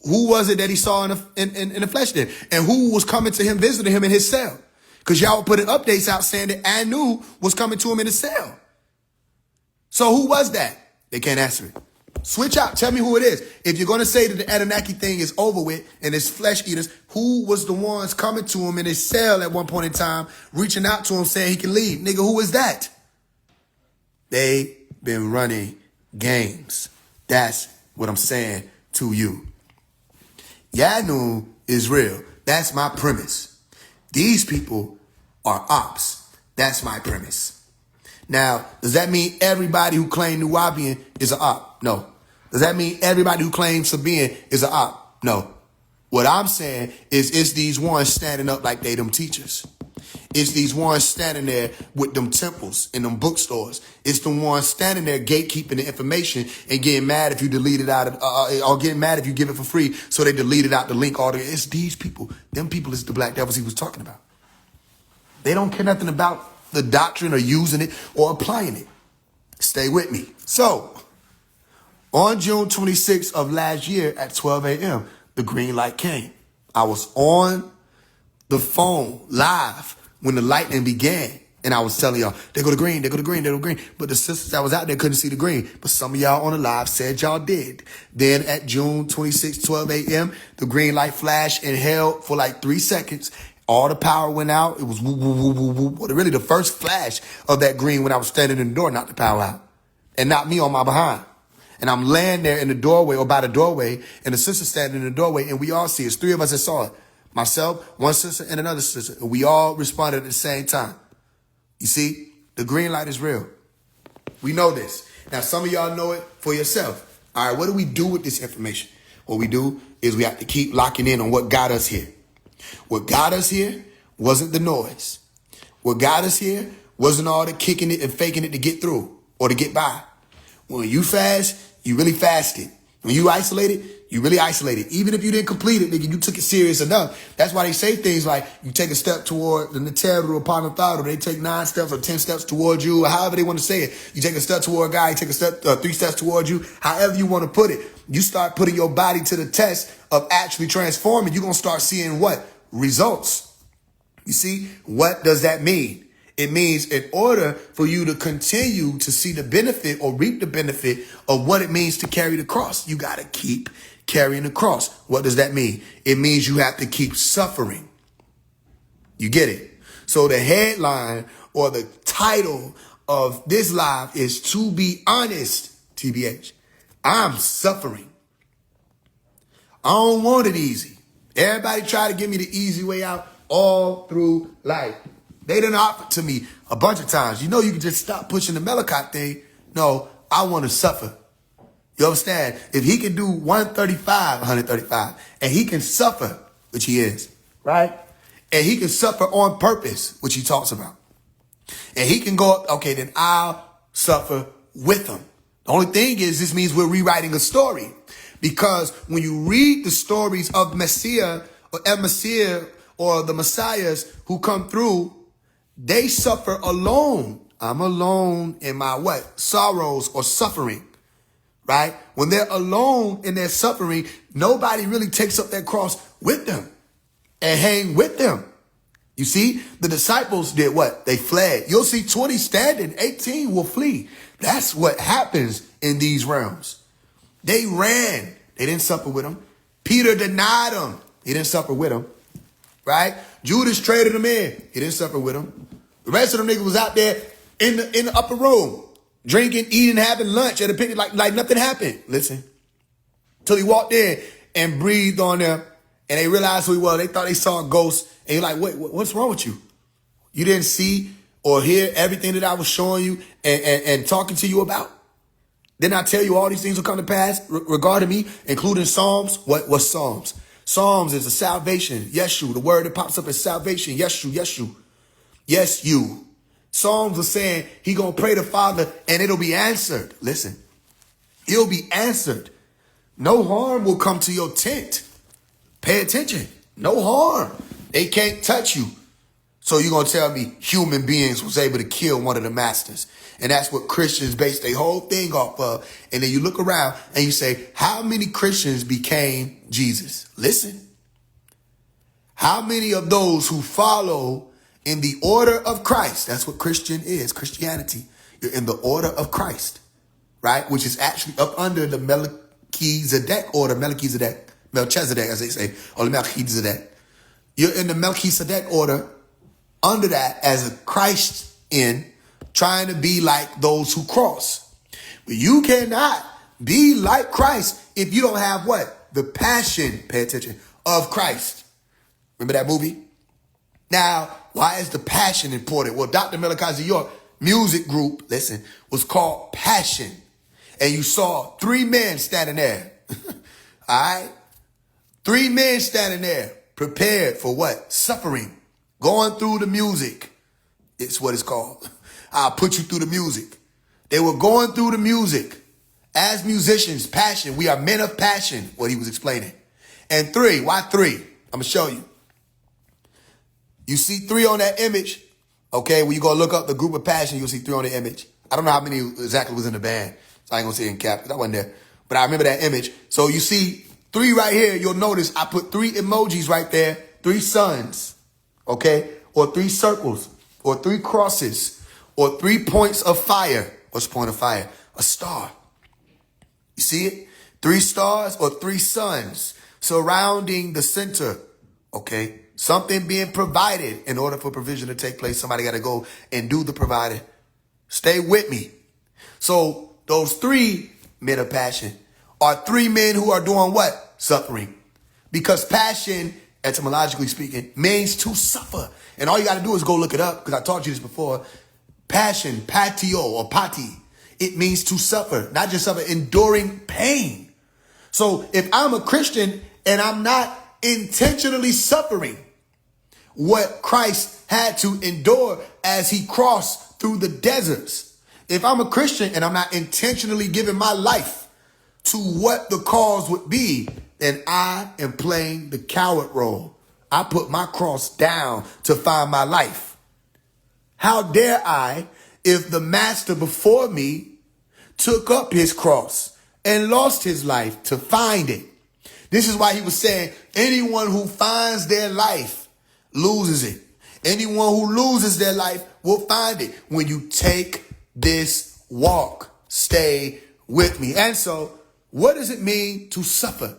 who was it that he saw in the flesh then? And who was coming to him, visiting him in his cell? Because y'all were putting updates out saying that Anu was coming to him in his cell. So who was that? They can't answer it. Switch out. Tell me who it is. If you're going to say that the Anunnaki thing is over with and it's flesh eaters, who was the ones coming to him in his cell at one point in time, reaching out to him saying he can leave? Nigga, who is that? They been running games. That's what I'm saying to you. Yanu is real. That's my premise. These people are ops. That's my premise. Now, does that mean everybody who claimed Nuwabian is an op? No. Does that mean everybody who claims Sabian is an op? No. What I'm saying is it's these ones standing up like they them teachers. It's these ones standing there with them temples in them bookstores. It's the ones standing there gatekeeping the information and getting mad if you delete it out of, or getting mad if you give it for free. So they deleted out the link. It's these people. Them people is the black devils he was talking about. They don't care nothing about the doctrine or using it or applying it. Stay with me. So on June 26th of last year at 12 a.m., the green light came. I was on the phone live when the lightning began. And I was telling y'all, they go to green, they go to green, they go to green. But the sisters that was out there couldn't see the green. But some of y'all on the live said y'all did. Then at June 26th, 12 a.m., the green light flashed and held for like 3 seconds. All the power went out. It was woo, woo, woo, woo, woo. Well, really the first flash of that green when I was standing in the door knocked the power out. And knocked me on my behind. And I'm laying there in the doorway or by the doorway, and the sister standing in the doorway, and we all see it. It's 3 of us that saw it. Myself, one sister, and another sister. And we all responded at the same time. You see, the green light is real. We know this. Now, some of y'all know it for yourself. All right, what do we do with this information? What we do is we have to keep locking in on what got us here. What got us here wasn't the noise. What got us here wasn't all the kicking it and faking it to get through or to get by. When you fast, you really fasted. When you isolated, you really isolated. Even if you didn't complete it, nigga, you took it serious enough. That's why they say things like you take a step toward the Neteru or Panatharu. They take 9 steps or 10 steps towards you, or however they want to say it. You take a step toward a guy, you take a step, 3 steps towards you, however you want to put it. You start putting your body to the test of actually transforming. You're going to start seeing what? Results. You see, what does that mean? It means in order for you to continue to see the benefit or reap the benefit of what it means to carry the cross, you got to keep carrying the cross. What does that mean? It means you have to keep suffering. You get it? So the headline or the title of this live is To Be Honest, TBH. I'm suffering. I don't want it easy. Everybody try to give me the easy way out all through life. They done offered to me a bunch of times. You know, you can just stop pushing the Melakot thing. No, I want to suffer. You understand? If he can do 135, and he can suffer, which he is, right? And he can suffer on purpose, which he talks about. And he can go, okay, then I'll suffer with him. The only thing is, this means we're rewriting a story. Because when you read the stories of Messiah, or Messiah or the Messiahs who come through, they suffer alone. I'm alone in my what? Sorrows or suffering, right? When they're alone in their suffering, nobody really takes up that cross with them and hang with them. You see, the disciples did what? They fled. You'll see 20 standing, 18 will flee. That's what happens in these realms. They ran. They didn't suffer with them. Peter denied them. He didn't suffer with them, right? Judas traded them in. He didn't suffer with them. The rest of them niggas was out there in the upper room, drinking, eating, having lunch at a picnic like nothing happened. Listen, till he walked in and breathed on them, and they realized who he was. They thought they saw a ghost, and you're like, wait, what's wrong with you? You didn't see or hear everything that I was showing you and talking to you about? Didn't I tell you all these things will come to pass regarding me, including Psalms? What's Psalms? Psalms is a salvation. Yeshu, the word that pops up is salvation. Yeshu. Yes, you. Psalms are saying he gonna pray to Father and it'll be answered. Listen, it'll be answered. No harm will come to your tent. Pay attention. No harm. They can't touch you. So you're going to tell me human beings was able to kill one of the masters. And that's what Christians base their whole thing off of. And then you look around and you say, how many Christians became Jesus? Listen. How many of those who follow in the order of Christ? That's what Christian is, Christianity. You're in the order of Christ, right? Which is actually up under the Melchizedek order, Melchizedek, as they say, or the Melchizedek. You're in the Melchizedek order, under that as a Christian, trying to be like those who cross. But you cannot be like Christ if you don't have what? The passion, pay attention, of Christ. Remember that movie? Now, why is the passion important? Well, Dr. Malachi York music group, listen, was called Passion. And you saw 3 men standing there. All right? 3 men standing there, prepared for what? Suffering. Going through the music. It's what it's called. I'll put you through the music. They were going through the music. As musicians, passion. We are men of passion, what he was explaining. And 3, why 3? I'm going to show you. You see 3 on that image. Okay, when you go look up the group of passion, you'll see 3 on the image. I don't know how many exactly was in the band. So I ain't going to say it in cap because I wasn't there. But I remember that image. So you see 3 right here. You'll notice I put 3 emojis right there. 3 suns. Okay, or 3 circles, or 3 crosses, or 3 points of fire. What's the point of fire? A star. You see it? 3 stars or 3 suns surrounding the center. Okay, something being provided. In order for provision to take place, somebody got to go and do the providing. Stay with me. So those 3 men of passion are 3 men who are doing what? Suffering. Because passion, etymologically speaking, means to suffer. And all you got to do is go look it up, because I taught you this before. Passion, patio or pati, it means to suffer, not just suffer, enduring pain. So if I'm a Christian and I'm not intentionally suffering what Christ had to endure as he crossed through the deserts, if I'm a Christian and I'm not intentionally giving my life to what the cause would be, then I am playing the coward role. I put my cross down to find my life. How dare I if the master before me took up his cross and lost his life to find it? This is why he was saying, anyone who finds their life loses it. Anyone who loses their life will find it. When you take this walk, stay with me. And so, what does it mean to suffer?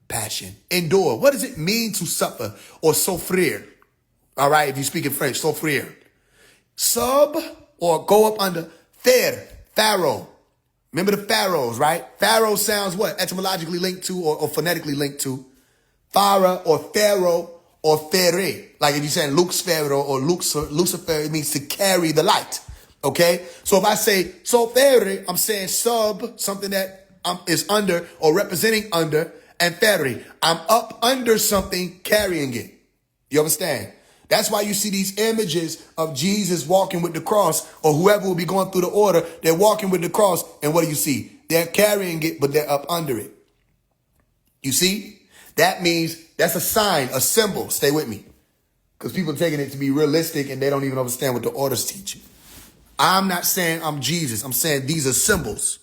Passion. Endure. What does it mean to suffer or souffrir? All right, if you speak in French, souffrir. Sub or go up under pharaoh. Remember the pharaohs, right? Pharaoh sounds what? Etymologically linked to or phonetically linked to Pharaoh or Pharaoh or Fere. Like if you're saying Lux Pharaoh or Lucifer, it means to carry the light. Okay? So if I say Fere, I'm saying sub, something that is under or representing under, and Fere, I'm up under something carrying it. You understand? That's why you see these images of Jesus walking with the cross, or whoever will be going through the order, they're walking with the cross, and what do you see? They're carrying it, but they're up under it. You see? That means that's a sign, a symbol. Stay with me. Because people are taking it to be realistic and they don't even understand what the order's teaching. I'm not saying I'm Jesus. I'm saying these are symbols.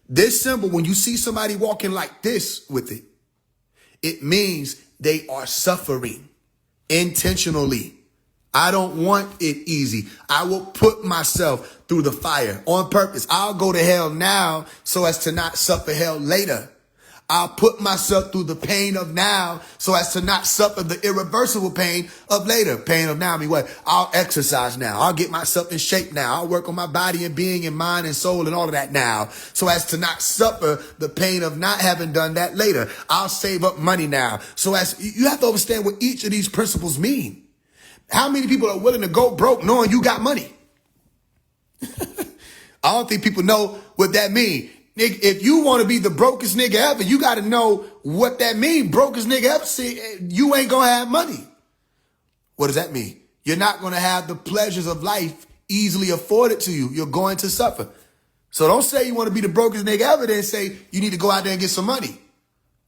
This symbol, when you see somebody walking like this with it, it means they are suffering intentionally. I don't want it easy. I will put myself through the fire on purpose. I'll go to hell now so as to not suffer hell later. I'll put myself through the pain of now so as to not suffer the irreversible pain of later. Pain of now, I mean what? I'll exercise now. I'll get myself in shape now. I'll work on my body and being and mind and soul and all of that now so as to not suffer the pain of not having done that later. I'll save up money now. So as you have to understand what each of these principles mean. How many people are willing to go broke knowing you got money? I don't think people know what that means. Nigga, if you want to be the brokest nigga ever, you got to know what that means. Brokest nigga ever, see, you ain't going to have money. What does that mean? You're not going to have the pleasures of life easily afforded to you. You're going to suffer. So don't say you want to be the brokest nigga ever, then say you need to go out there and get some money.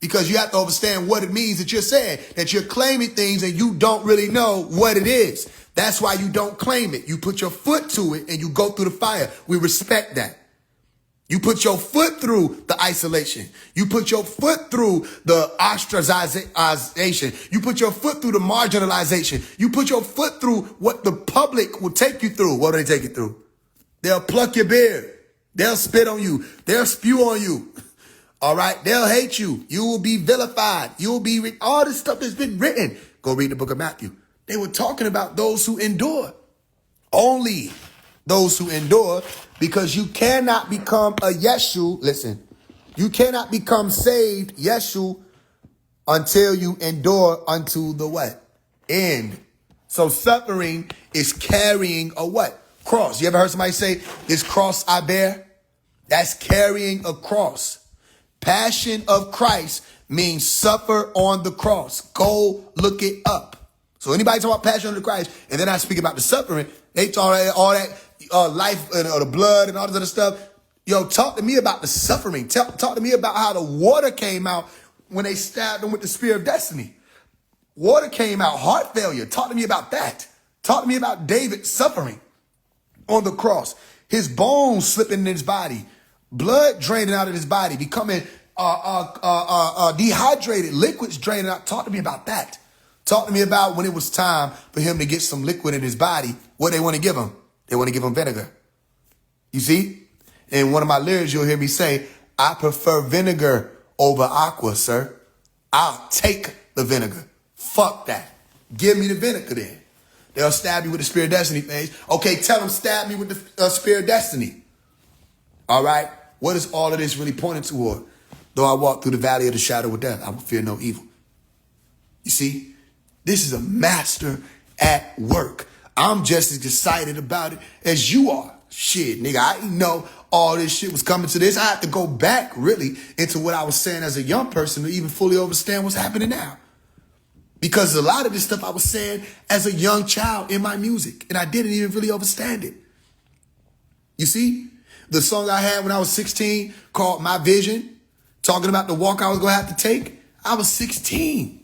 Because you have to understand what it means that you're saying, that you're claiming things and you don't really know what it is. That's why you don't claim it. You put your foot to it and you go through the fire. We respect that. You put your foot through the isolation. You put your foot through the ostracization. You put your foot through the marginalization. You put your foot through what the public will take you through. What do they take you through? They'll pluck your beard. They'll spit on you. They'll spew on you. All right. They'll hate you. You will be vilified. You will be all this stuff that's been written. Go read the book of Matthew. They were talking about those who endure. Only those who endure, because you cannot become a Yeshu. Listen, you cannot become saved, Yeshu, until you endure unto the what? End. So suffering is carrying a what? Cross. You ever heard somebody say, this cross I bear? That's carrying a cross. Passion of Christ means suffer on the cross. Go look it up. So anybody talking about passion of the Christ, and then I speak about the suffering, they talk all that life or the blood and all this other stuff. Yo, talk to me about the suffering. Talk to me about how the water came out when they stabbed him with the spear of destiny. Water came out, heart failure. Talk to me about that. Talk to me about David suffering on the cross. His bones slipping in his body, blood draining out of his body, becoming dehydrated, liquids draining out. Talk to me about that. Talk to me about when it was time for him to get some liquid in his body. What they want to give him? They want to give him vinegar. You see? In one of my lyrics, you'll hear me say, I prefer vinegar over aqua, sir. I'll take the vinegar. Fuck that. Give me the vinegar then. They'll stab you with the spear of destiny phase. Okay, tell them stab me with the spear of destiny. All right? What is all of this really pointing toward? Though I walk through the valley of the shadow of death, I will fear no evil. You see? This is a master at work. I'm just as excited about it as you are. Shit, nigga, I didn't know all this shit was coming to this. I had to go back, really, into what I was saying as a young person to even fully understand what's happening now. Because a lot of this stuff I was saying as a young child in my music, and I didn't even really understand it. You see? The song I had when I was 16 called My Vision, talking about the walk I was going to have to take, I was 16.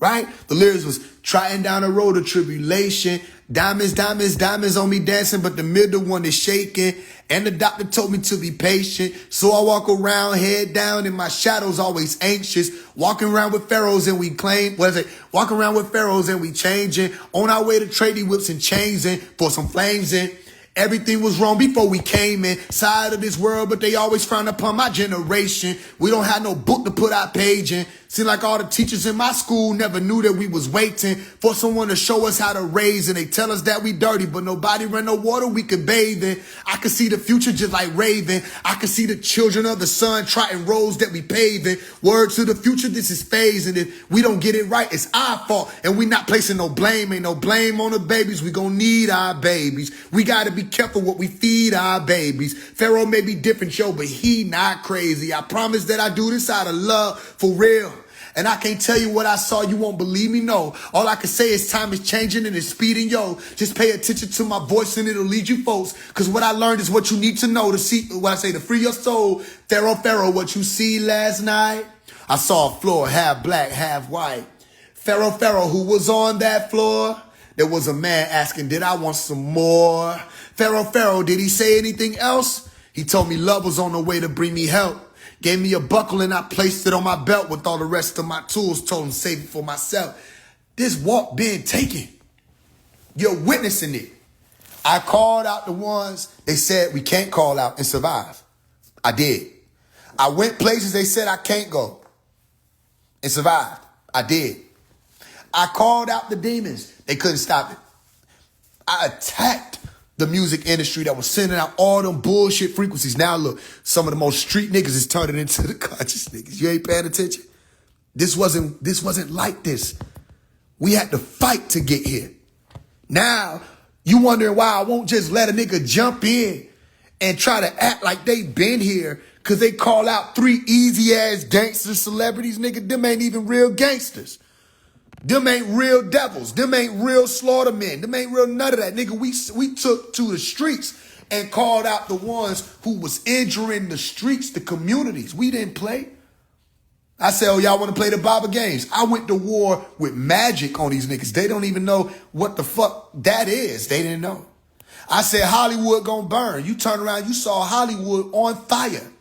Right? The lyrics was trying down a road of tribulation. Diamonds, diamonds, diamonds on me dancing, but the middle one is shaking. And the doctor told me to be patient. So I walk around head down and my shadow's always anxious. Walking around with pharaohs and we claim, walking around with pharaohs and we changing. On our way to trading whips and chains and pour some flames in. Everything was wrong before we came inside of this world, but they always frown upon my generation. We don't have no book to put our page in. Seem like all the teachers in my school never knew that we was waiting for someone to show us how to raise, and they tell us that we dirty, but nobody ran no water we could bathe in. I could see the future just like Raven. I could see the children of the sun trotting roads that we paving. Word to the future, this is phasing. If we don't get it right, it's our fault, and we not placing no blame. Ain't no blame on the babies. We gonna need our babies. We gotta be careful what we feed our babies. Pharaoh may be different, yo, but he not crazy. I promise that I do this out of love, for real. And I can't tell you what I saw. You won't believe me, no. All I can say is time is changing and it's speeding, yo. Just pay attention to my voice and it'll lead you folks. Because what I learned is what you need to know to see, what I say, to free your soul. Pharaoh, what you see last night, I saw a floor half black, half white. Pharaoh, who was on that floor? There was a man asking, did I want some more? Pharaoh, did he say anything else? He told me love was on the way to bring me help. Gave me a buckle and I placed it on my belt with all the rest of my tools. Told him save it for myself. This walk being taken. You're witnessing it. I called out the ones they said we can't call out and survive. I did. I went places they said I can't go and survived. I did. I called out the demons. They couldn't stop it. I attacked the music industry that was sending out all them bullshit frequencies. Now look, some of the most street niggas is turning into the conscious niggas. You ain't paying attention? This wasn't like this. We had to fight to get here. Now, you wondering why I won't just let a nigga jump in and try to act like they been here because they call out 3 easy-ass gangster celebrities. Nigga, them ain't even real gangsters. Them ain't real devils. Them ain't real slaughter men. Them ain't real none of that. Nigga, we took to the streets and called out the ones who was injuring the streets, the communities. We didn't play. I said, oh, y'all want to play the Baba games? I went to war with magic on these niggas. They don't even know what the fuck that is. They didn't know. I said, Hollywood gonna burn. You turn around, you saw Hollywood on fire.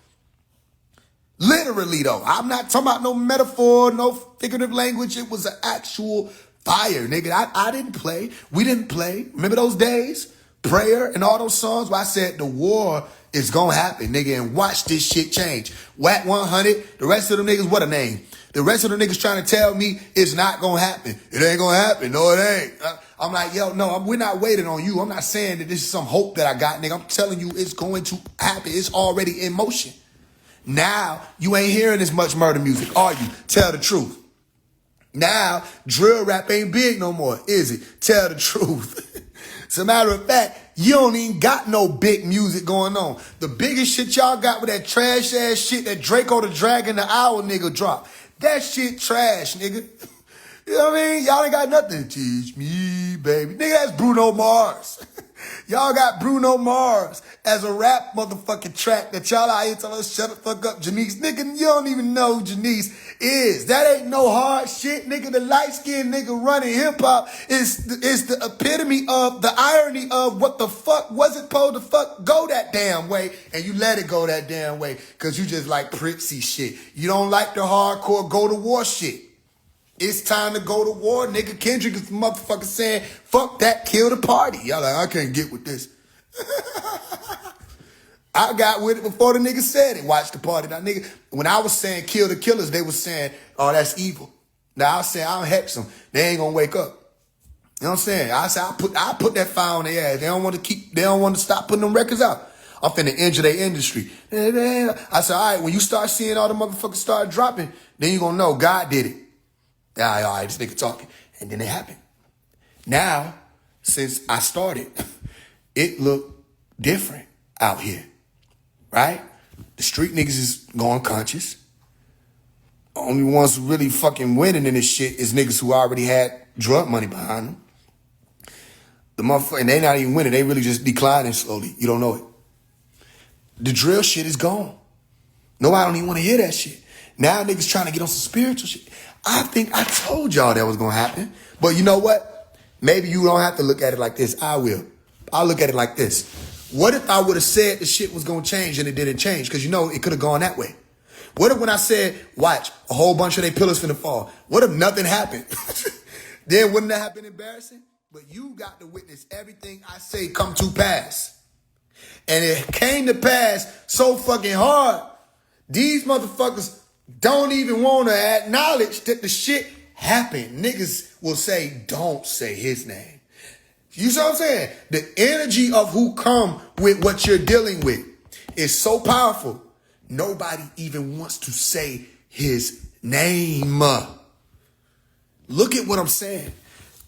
Literally, though. I'm not talking about no metaphor, no figurative language. It was an actual fire, nigga. I didn't play. We didn't play. Remember those days? Prayer and all those songs where I said the war is gonna happen, nigga, and watch this shit change. Whack 100, the rest of them niggas, what a name. The rest of them niggas trying to tell me it's not gonna happen. It ain't gonna happen. No, it ain't. I'm like, yo, no, we're not waiting on you. I'm not saying that this is some hope that I got, nigga. I'm telling you it's going to happen. It's already in motion. Now, you ain't hearing as much murder music, are you? Tell the truth. Now, drill rap ain't big no more, is it? Tell the truth. As a matter of fact, you don't even got no big music going on. The biggest shit y'all got with that trash ass shit that Draco the Dragon the Owl nigga dropped. That shit trash, nigga. You know what I mean? Y'all ain't got nothing. Teach me, baby. Nigga, that's Bruno Mars. Y'all got Bruno Mars as a rap motherfucking track that y'all out here telling us, shut the fuck up, Janice. Nigga, you don't even know who Janice is. That ain't no hard shit, nigga. The light-skinned nigga running hip-hop is the epitome of the irony of what the fuck wasn't supposed to fuck go that damn way, and you let it go that damn way because you just like prissy shit. You don't like the hardcore go-to-war shit. It's time to go to war, nigga. Kendrick is motherfucker saying, fuck that, kill the party. Y'all like, I can't get with this. I got with it before the nigga said it. Watch the party. Now, nigga, when I was saying kill the killers, they was saying, oh, that's evil. Now I say I'll hex them. They ain't gonna wake up. You know what I'm saying? I said I put that fire on their ass. They don't want to stop putting them records out. I'm finna injure their industry. I said, all right, when you start seeing all the motherfuckers start dropping, then you gonna know God did it. All right, this nigga talking. And then it happened. Now, since I started, it looked different out here, right? The street niggas is going conscious. Only ones who really fucking winning in this shit is niggas who already had drug money behind them. The motherfucker, and they not even winning. They really just declining slowly. You don't know it. The drill shit is gone. Nobody don't even want to hear that shit. Now niggas trying to get on some spiritual shit. I think I told y'all that was going to happen. But you know what? Maybe you don't have to look at it like this. I will. I'll look at it like this. What if I would have said the shit was going to change and it didn't change? Because, you know, it could have gone that way. What if when I said, watch, a whole bunch of their pillars finna fall? What if nothing happened? Then wouldn't that have been embarrassing? But you got to witness everything I say come to pass. And it came to pass so fucking hard. These motherfuckers don't even want to acknowledge that the shit happened. Niggas will say, don't say his name. You see what I'm saying? The energy of who come with what you're dealing with is so powerful. Nobody even wants to say his name. Look at what I'm saying.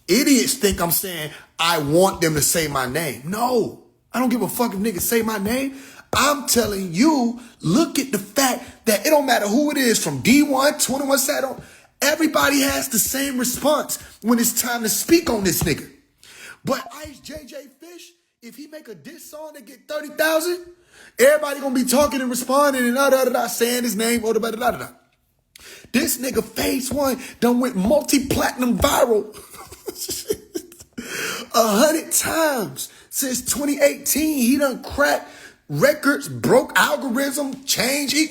Idiots think I'm saying I want them to say my name. No, I don't give a fuck if niggas say my name. I'm telling you, look at the fact that it don't matter who it is, from D1, 21 Saddle, everybody has the same response when it's time to speak on this nigga. But Ice JJ Fish, if he make a diss song that get 30,000, everybody gonna be talking and responding and saying his name or da. This nigga Phase 1 done went multi-platinum viral 100 times since 2018. He done cracked records, broke algorithm, changed. They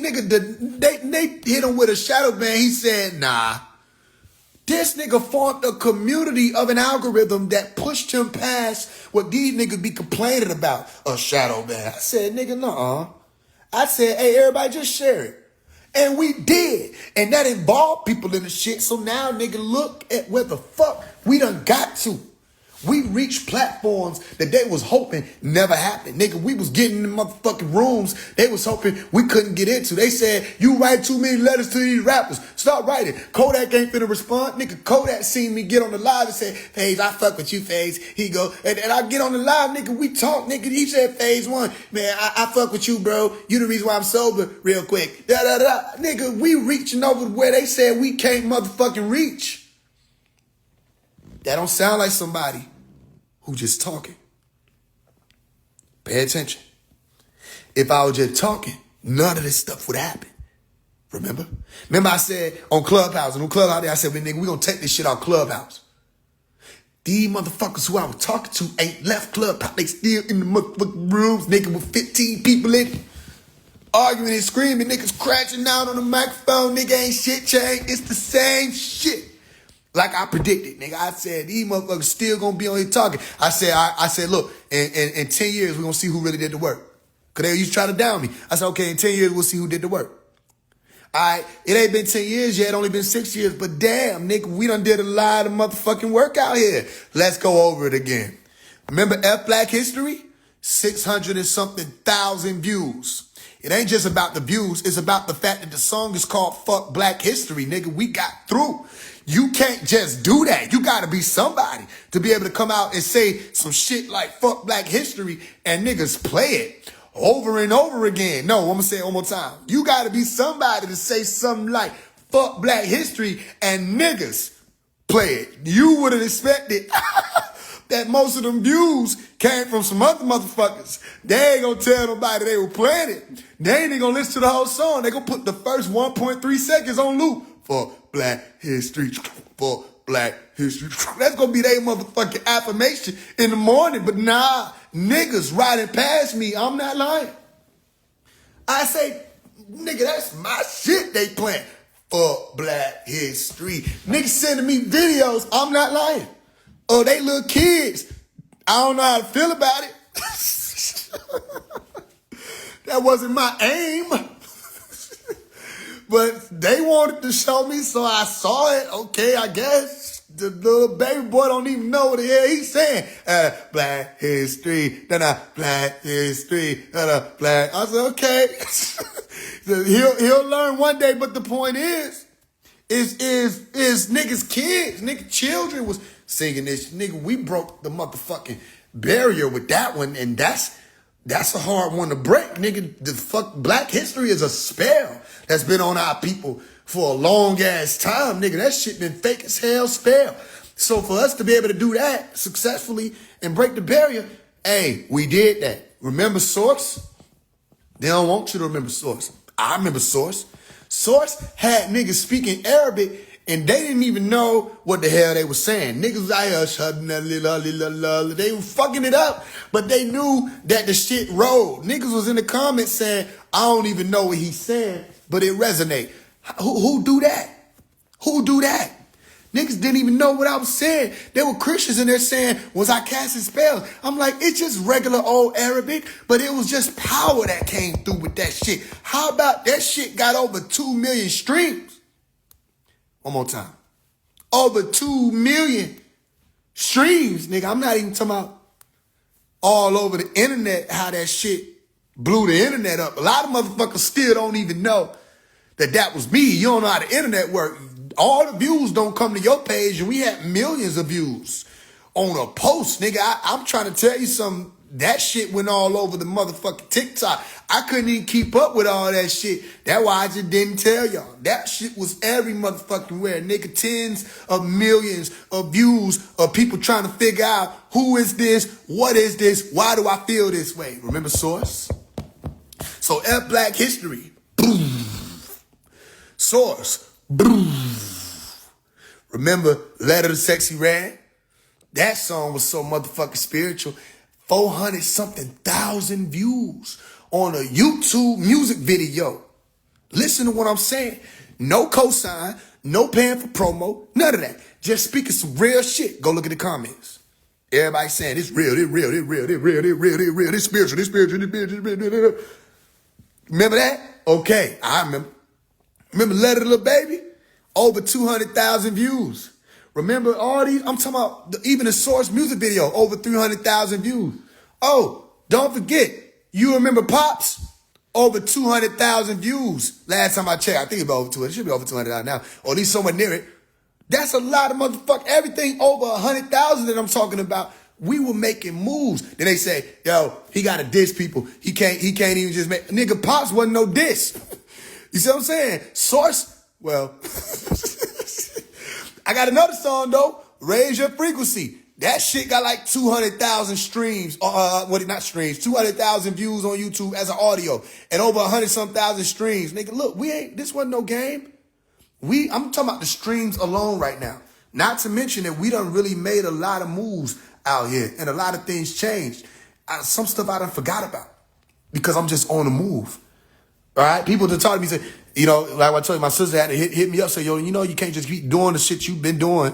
hit him with a shadow ban. He said, nah. This nigga formed a community of an algorithm that pushed him past what these niggas be complaining about, a shadow ban. I said, nigga, nuh-uh. I said, hey, everybody just share it. And we did. And that involved people in the shit. So now, nigga, look at where the fuck we done got to. We reached platforms that they was hoping never happened. Nigga, we was getting in the motherfucking rooms they was hoping we couldn't get into. They said, you write too many letters to these rappers. Stop writing. Kodak ain't finna respond. Nigga, Kodak seen me get on the live and say, FaZe, I fuck with you, FaZe. He go, and I get on the live, nigga, we talk, nigga. He said, Phase 1, man, I fuck with you, bro. You the reason why I'm sober real quick. Da-da-da. Nigga, we reaching over where they said we can't motherfucking reach. That don't sound like somebody who just talking. Pay attention. If I was just talking, none of this stuff would happen. Remember? Remember I said on Clubhouse, and on Clubhouse, I said, nigga, we gonna take this shit out Clubhouse. These motherfuckers who I was talking to ain't left Clubhouse. They still in the motherfucking rooms, nigga, with 15 people in it. Arguing and screaming, niggas crashing out on the microphone, nigga, ain't shit changed. It's the same shit. Like I predicted, nigga. I said, these motherfuckers still gonna be on here talking. I said, look, in 10 years, we're gonna see who really did the work. Cause they used to try to down me. I said, okay, in 10 years, we'll see who did the work. All right, it ain't been 10 years yet, only been 6 years, but damn, nigga, we done did a lot of motherfucking work out here. Let's go over it again. Remember F Black History? 600 and something thousand views. It ain't just about the views, it's about the fact that the song is called Fuck Black History, nigga. We got through. You can't just do that. You gotta be somebody to be able to come out and say some shit like fuck Black history and niggas play it over and over again. No, I'm gonna say it one more time. You gotta be somebody to say something like fuck Black history and niggas play it. You would have expected that most of them views came from some other motherfuckers. They ain't gonna tell nobody they were playing it. They ain't gonna listen to the whole song. They gonna put the first 1.3 seconds on loop. For Black history, for Black history. That's gonna be their motherfucking affirmation in the morning. But nah, niggas riding past me, I'm not lying. I say, nigga, that's my shit they playing. For Black history. Niggas sending me videos, I'm not lying. Oh, they little kids. I don't know how to feel about it. That wasn't my aim. But they wanted to show me, so I saw it. Okay, I guess. The little baby boy don't even know what the hell he's saying. Black history, Black history, Black. I said, okay. He'll learn one day, but the point is niggas kids, nigga children was singing this. Nigga, we broke the motherfucking barrier with that one, and that's a hard one to break, nigga. The fuck Black history is a spell that's been on our people for a long ass time, nigga. That shit been fake as hell spell. So for us to be able to do that successfully and break the barrier, hey, we did that. Remember Source? They don't want you to remember Source. I remember Source. Source had niggas speaking Arabic and they didn't even know what the hell they were saying. Niggas was out here, they were fucking it up, but they knew that the shit rolled. Niggas was in the comments saying, I don't even know what he's saying, but it resonate. Who do that? Who do that? Niggas didn't even know what I was saying. There were Christians in there saying, was I casting spells? I'm like, it's just regular old Arabic, but it was just power that came through with that shit. How about that shit got over 2 million streams? One more time. Over 2 million streams, nigga. I'm not even talking about all over the internet how that shit blew the internet up. A lot of motherfuckers still don't even know that was me. You don't know how the internet works. All the views don't come to your page, and we had millions of views on a post, nigga. I'm trying to tell you something. That shit went all over the motherfucking TikTok. I couldn't even keep up with all that shit. That's why I just didn't tell y'all. That shit was every motherfucking where, nigga. Tens of millions of views of people trying to figure out who is this, what is this, why do I feel this way? Remember Source? So F Black history. Boom. Source. Boom. Remember Letter to Sexy Red? That song was so motherfucking spiritual. 400 something thousand views on a YouTube music video. Listen to what I'm saying. No cosign, no paying for promo, none of that. Just speaking some real shit. Go look at the comments. Everybody saying this real, this real, this real, this real, this real, this real, this spiritual, this spiritual, this spiritual, this spiritual. Remember that? Okay, I remember. Remember Letter to Lil Baby? Over 200,000 views. Remember all these? I'm talking about even the Source music video, over 300,000 views. Oh, don't forget, you remember Pops? Over 200,000 views. Last time I checked, I think it's about over 200. It should be over 200 now, or at least somewhere near it. That's a lot of motherfucker. Everything over 100,000 that I'm talking about. We were making moves. Then they say, yo, he got to diss people. He can't even just make. Nigga, Pops wasn't no diss. You see what I'm saying? Source, well, I got another song though. Raise Your Frequency. That shit got like 200,000 streams. Not streams. 200,000 views on YouTube as an audio, and over 100-some thousand streams. Nigga, look, this wasn't no game. I'm talking about the streams alone right now. Not to mention that we done really made a lot of moves out here, and a lot of things changed. Some stuff I done forgot about because I'm just on the move. All right? People that talk to me say, you know, like I told you, my sister had to hit me up, say, yo, you know, you can't just keep doing the shit you've been doing.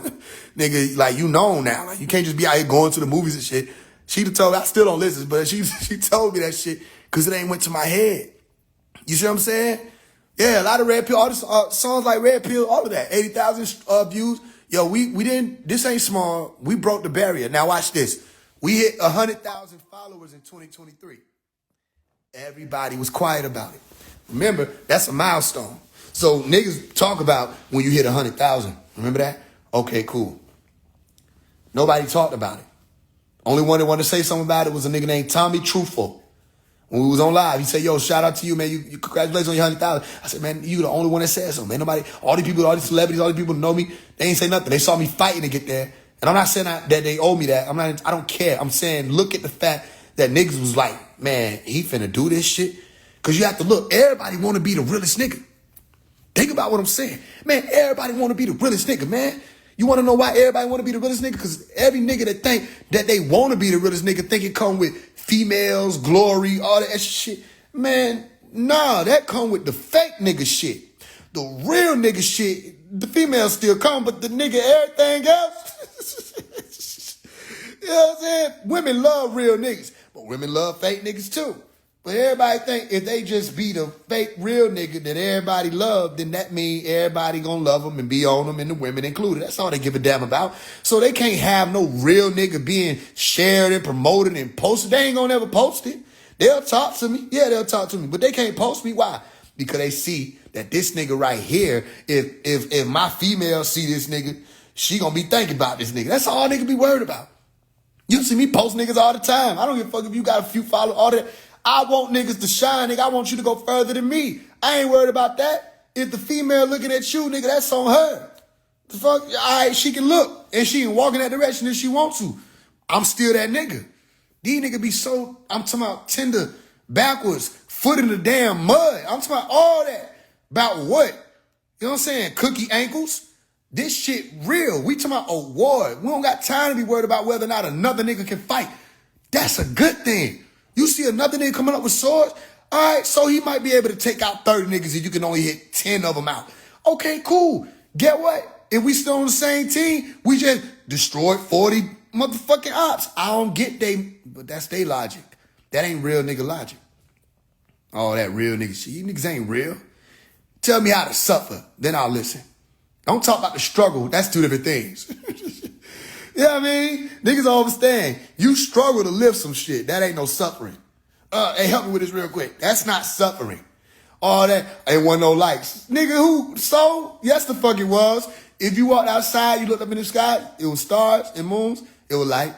Nigga, like, you know now. Like, you can't just be out here going to the movies and shit. She told me, I still don't listen, but she told me that shit because it ain't went to my head. You see what I'm saying? Yeah, a lot of Red Pill, all the songs like Red Pill, all of that. 80,000 views. Yo, we didn't, this ain't small. We broke the barrier. Now watch this. We hit 100,000 followers in 2023. Everybody was quiet about it. Remember, that's a milestone. So niggas talk about when you hit 100,000. Remember that? Okay, cool. Nobody talked about it. Only one that wanted to say something about it was a nigga named Tommy Truthful. When we was on live, he said, yo, shout out to you, man. You congratulations on your 100,000. I said, man, you the only one that said something, man. Nobody, all these people, all these celebrities, all these people know me, they ain't say nothing. They saw me fighting to get there. And I'm not saying that they owe me that. I don't care. I'm saying, look at the fact that niggas was like, man, he finna do this shit. Cause you have to look, everybody wanna be the realest nigga. Think about what I'm saying. Man, everybody wanna be the realest nigga, man. You wanna know why everybody wanna be the realest nigga? Cause every nigga that think that they wanna be the realest nigga think it come with females, glory, all that extra shit. Man, nah, that come with the fake nigga shit. The real nigga shit, the females still come, but the nigga everything else. You know what I'm saying? Women love real niggas, but women love fake niggas too. But everybody think if they just be the fake real nigga that everybody love, then that mean everybody gonna love them and be on them, and the women included. That's all they give a damn about. So they can't have no real nigga being shared and promoted and posted. They ain't gonna ever post it. They'll talk to me. Yeah, they'll talk to me. But they can't post me. Why? Because they see that this nigga right here, if my female see this nigga, she gonna be thinking about this nigga. That's all nigga be worried about. You see me post niggas all the time. I don't give a fuck if you got a few followers, all that. I want niggas to shine, nigga. I want you to go further than me. I ain't worried about that. If the female looking at you, nigga, that's on her. The fuck? All right, she can look, and she can walk in that direction if she wants to. I'm still that nigga. These niggas be so, I'm talking about tender, backwards, foot in the damn mud. I'm talking about all that. About what? You know what I'm saying? Cookie ankles. This shit real. We talking about a war. We don't got time to be worried about whether or not another nigga can fight. That's a good thing. You see another nigga coming up with swords? All right, so he might be able to take out 30 niggas if you can only hit 10 of them out. Okay, cool. Get what? If we still on the same team, we just destroyed 40 motherfucking ops. I don't get but that's their logic. That ain't real nigga logic. All that real nigga shit. You niggas ain't real. Tell me how to suffer, then I'll listen. Don't talk about the struggle. That's two different things. You know what I mean? Niggas don't understand. You struggle to live some shit. That ain't no suffering. Hey, help me with this real quick. That's not suffering. All that ain't want no likes. Nigga, who? So? Yes, the fuck it was. If you walked outside, you looked up in the sky, it was stars and moons, it was light.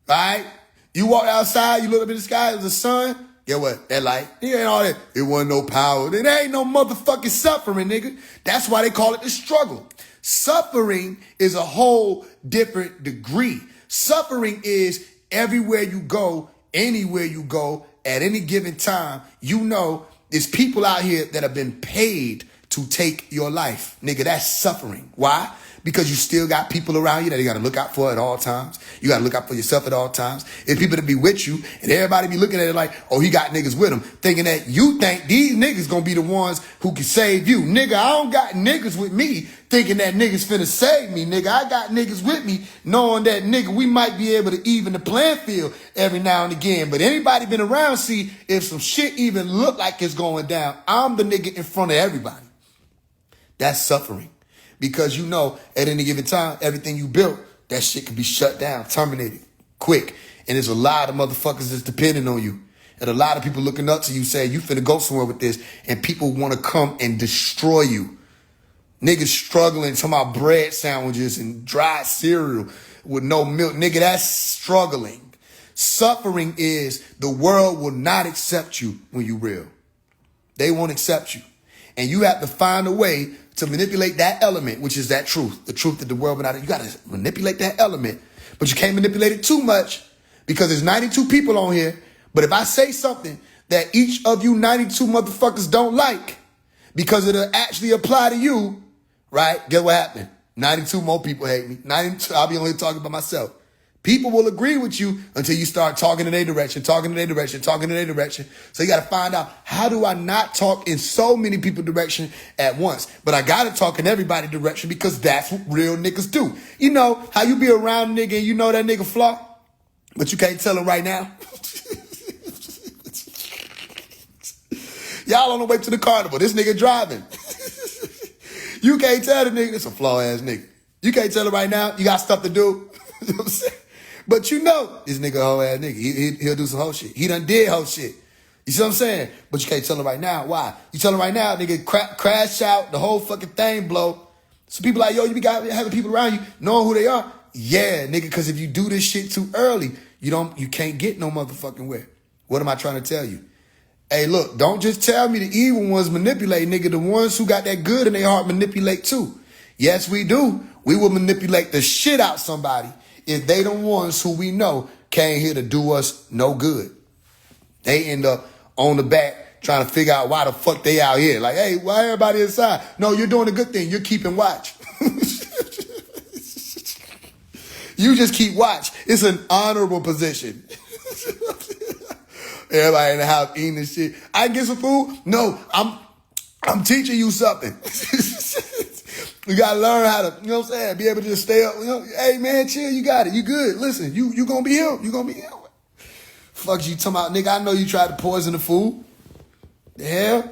Right? You walked outside, you looked up in the sky, it was the sun. Get what? That light. It ain't all that. It wasn't no power. There ain't no motherfucking suffering, nigga. That's why they call it the struggle. Suffering is a whole different degree. Suffering is everywhere you go, anywhere you go, at any given time, you know, there's people out here that have been paid to take your life. Nigga, that's suffering. Why? Because you still got people around you that you got to look out for at all times. You got to look out for yourself at all times. It's people to be with you, and everybody be looking at it like, oh, he got niggas with him, thinking that you think these niggas gonna be the ones who can save you. Nigga, I don't got niggas with me thinking that niggas finna save me. Nigga, I got niggas with me knowing that, nigga, we might be able to even the playing field every now and again. But anybody been around, see, if some shit even look like it's going down, I'm the nigga in front of everybody. That's suffering. Because you know, at any given time, everything you built, that shit can be shut down, terminated, quick. And there's a lot of motherfuckers that's depending on you. And a lot of people looking up to you saying, you finna go somewhere with this. And people want to come and destroy you. Niggas struggling, talking about bread sandwiches and dry cereal with no milk. Nigga, that's struggling. Suffering is the world will not accept you when you real. They won't accept you. And you have to find a way to manipulate that element, which is that truth, the truth that the world will not. You got to manipulate that element, but you can't manipulate it too much because there's 92 people on here. But if I say something that each of you 92 motherfuckers don't like because it'll actually apply to you, right? Guess what happened? 92 more people hate me. 92, I'll be only talking about myself. People will agree with you until you start talking in their direction, talking in their direction, talking in their direction. So you got to find out, how do I not talk in so many people's direction at once? But I got to talk in everybody's direction because that's what real niggas do. You know how you be around a nigga and you know that nigga flaw, but you can't tell him right now? Y'all on the way to the carnival. This nigga driving. You can't tell the nigga, it's a flaw ass nigga. You can't tell him right now. You got stuff to do. You know what I'm saying? But you know, this nigga a whole ass nigga. He'll do some whole shit. He done did whole shit. You see what I'm saying? But you can't tell him right now. Why? You tell him right now, nigga, crash out, the whole fucking thing blow. So people like, yo, you got having people around you knowing who they are. Yeah, nigga, because if you do this shit too early, you can't get no motherfucking where. What am I trying to tell you? Hey, look, don't just tell me the evil ones manipulate, nigga. The ones who got that good in their heart manipulate too. Yes, we do. We will manipulate the shit out somebody if they the ones who we know came here to do us no good. They end up on the back trying to figure out why the fuck they out here. Like, hey, why everybody inside? No, you're doing a good thing. You're keeping watch. You just keep watch. It's an honorable position. Everybody in the house eating this shit. I can get some food? No, I'm teaching you something. You gotta learn how to, you know what I'm saying, be able to just stay up. You know, hey man, chill, you got it. You good. Listen, you gonna be here. You gonna be here. Fuck you talking about, nigga, I know you tried to poison the food. The hell?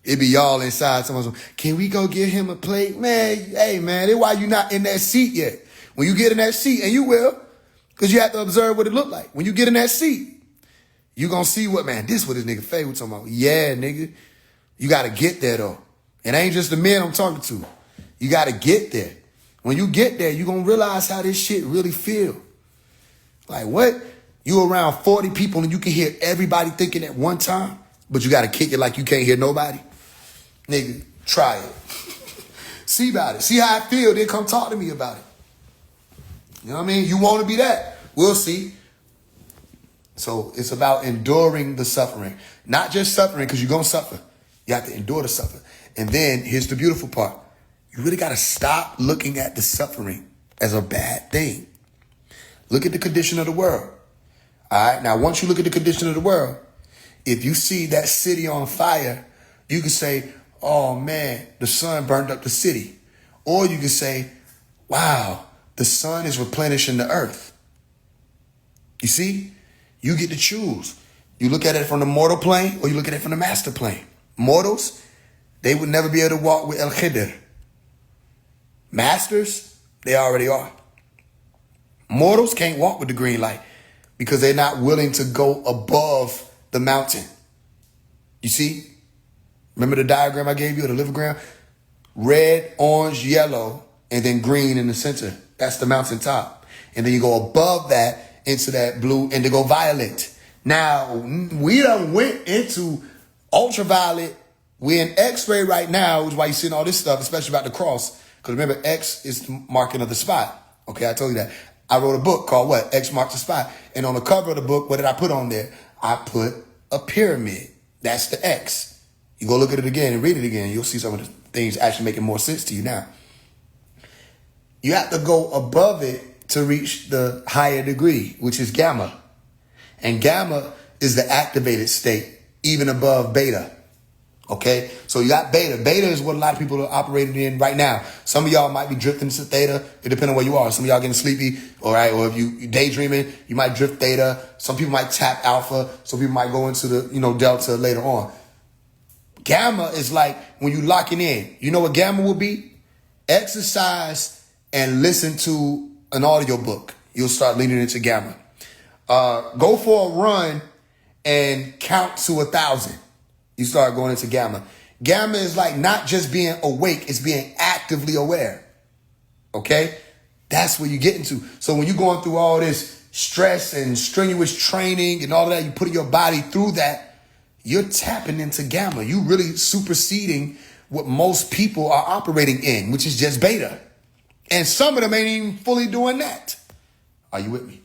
It be y'all inside. Someone's like, can we go get him a plate? Man, hey man, that's why you not in that seat yet. When you get in that seat, and you will, because you have to observe what it look like. When you get in that seat, you gonna see what, man, this what this nigga favorite talking about. Yeah, nigga. You gotta get there though. It ain't just the men I'm talking to. You got to get there. When you get there, you're going to realize how this shit really feel. Like what? You around 40 people and you can hear everybody thinking at one time, but you got to kick it like you can't hear nobody. Nigga, try it. See about it. See how I feel. Then come talk to me about it. You know what I mean? You want to be that. We'll see. So it's about enduring the suffering. Not just suffering because you're going to suffer. You have to endure the suffering. And then here's the beautiful part. You really got to stop looking at the suffering as a bad thing. Look at the condition of the world. All right. Now, once you look at the condition of the world, if you see that city on fire, you can say, oh man, the sun burned up the city. Or you can say, wow, the sun is replenishing the earth. You see, you get to choose. You look at it from the mortal plane or you look at it from the master plane. Mortals, they would never be able to walk with El Khidr. Masters, they already are. Mortals can't walk with the green light because they're not willing to go above the mountain. You see? Remember the diagram I gave you, the livogram? Red, orange, yellow, and then green in the center. That's the mountaintop. And then you go above that into that blue and they go violet. Now, we done went into ultraviolet. We're in X-ray right now, which is why you're seeing all this stuff, especially about the cross. Because remember, X is the marking of the spot. Okay, I told you that. I wrote a book called what? X marks the spot. And on the cover of the book, what did I put on there? I put a pyramid. That's the X. You go look at it again and read it again. You'll see some of the things actually making more sense to you now. You have to go above it to reach the higher degree, which is gamma. And gamma is the activated state, even above beta. Okay? So you got beta. Beta is what a lot of people are operating in right now. Some of y'all might be drifting to theta. It depends on where you are. Some of y'all getting sleepy, all right? Or if you daydreaming, you might drift theta. Some people might tap alpha. Some people might go into the, delta later on. Gamma is like when you locking in. You know what gamma will be? Exercise and listen to an audio book. You'll start leaning into gamma. Go for a run and count to 1,000. You start going into gamma. Gamma is like not just being awake, it's being actively aware. Okay? That's where you get into. So when you're going through all this stress and strenuous training and all of that, you put your body through that, you're tapping into gamma. You really superseding what most people are operating in, which is just beta. And some of them ain't even fully doing that. Are you with me?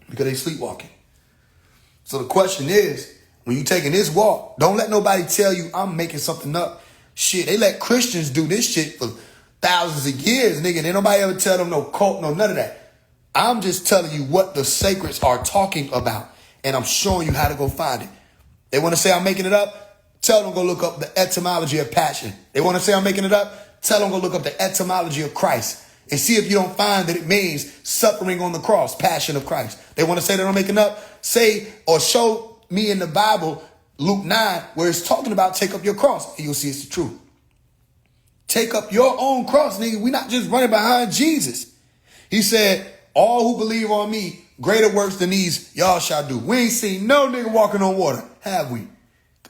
Because they sleepwalking. So the question is, when you taking this walk, don't let nobody tell you I'm making something up. Shit, they let Christians do this shit for thousands of years, nigga. And ain't nobody ever tell them no cult, no none of that. I'm just telling you what the sacreds are talking about. And I'm showing you how to go find it. They want to say I'm making it up? Tell them go look up the etymology of passion. They want to say I'm making it up? Tell them go look up the etymology of Christ. And see if you don't find that it means suffering on the cross, passion of Christ. They want to say that I'm making up? Say or show me in the Bible, Luke 9, where it's talking about take up your cross. And you'll see it's the truth. Take up your own cross, nigga. We're not just running behind Jesus. He said, all who believe on me, greater works than these y'all shall do. We ain't seen no nigga walking on water, have we?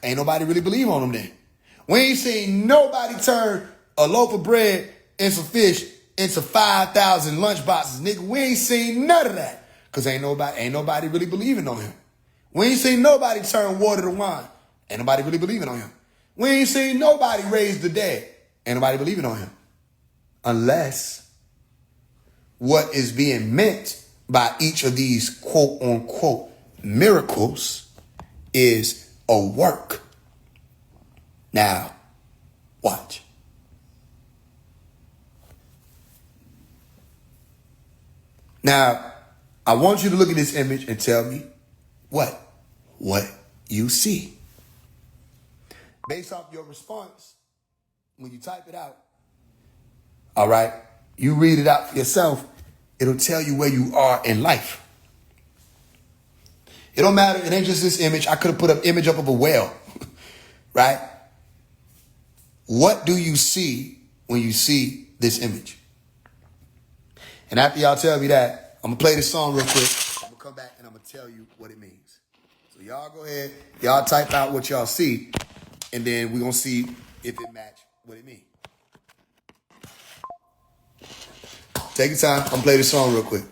Ain't nobody really believe on him then. We ain't seen nobody turn a loaf of bread and some fish into 5,000 lunch boxes, nigga. We ain't seen none of that. Cause ain't nobody really believing on him. We ain't seen nobody turn water to wine. Ain't nobody really believing on him. We ain't seen nobody raise the dead. Ain't nobody believing on him. Unless what is being meant by each of these quote unquote miracles is a work. Now, watch. Now, I want you to look at this image and tell me what you see. Based off your response, when you type it out, all right, you read it out for yourself, it'll tell you where you are in life. It don't matter. It ain't just this image. I could have put an image up of a whale, right? What do you see when you see this image? And after y'all tell me that, I'm going to play this song real quick. I'm going to come back and I'm going to tell you what it means. So y'all go ahead. Y'all type out what y'all see. And then we're going to see if it match what it means. Take your time. I'm going to play this song real quick.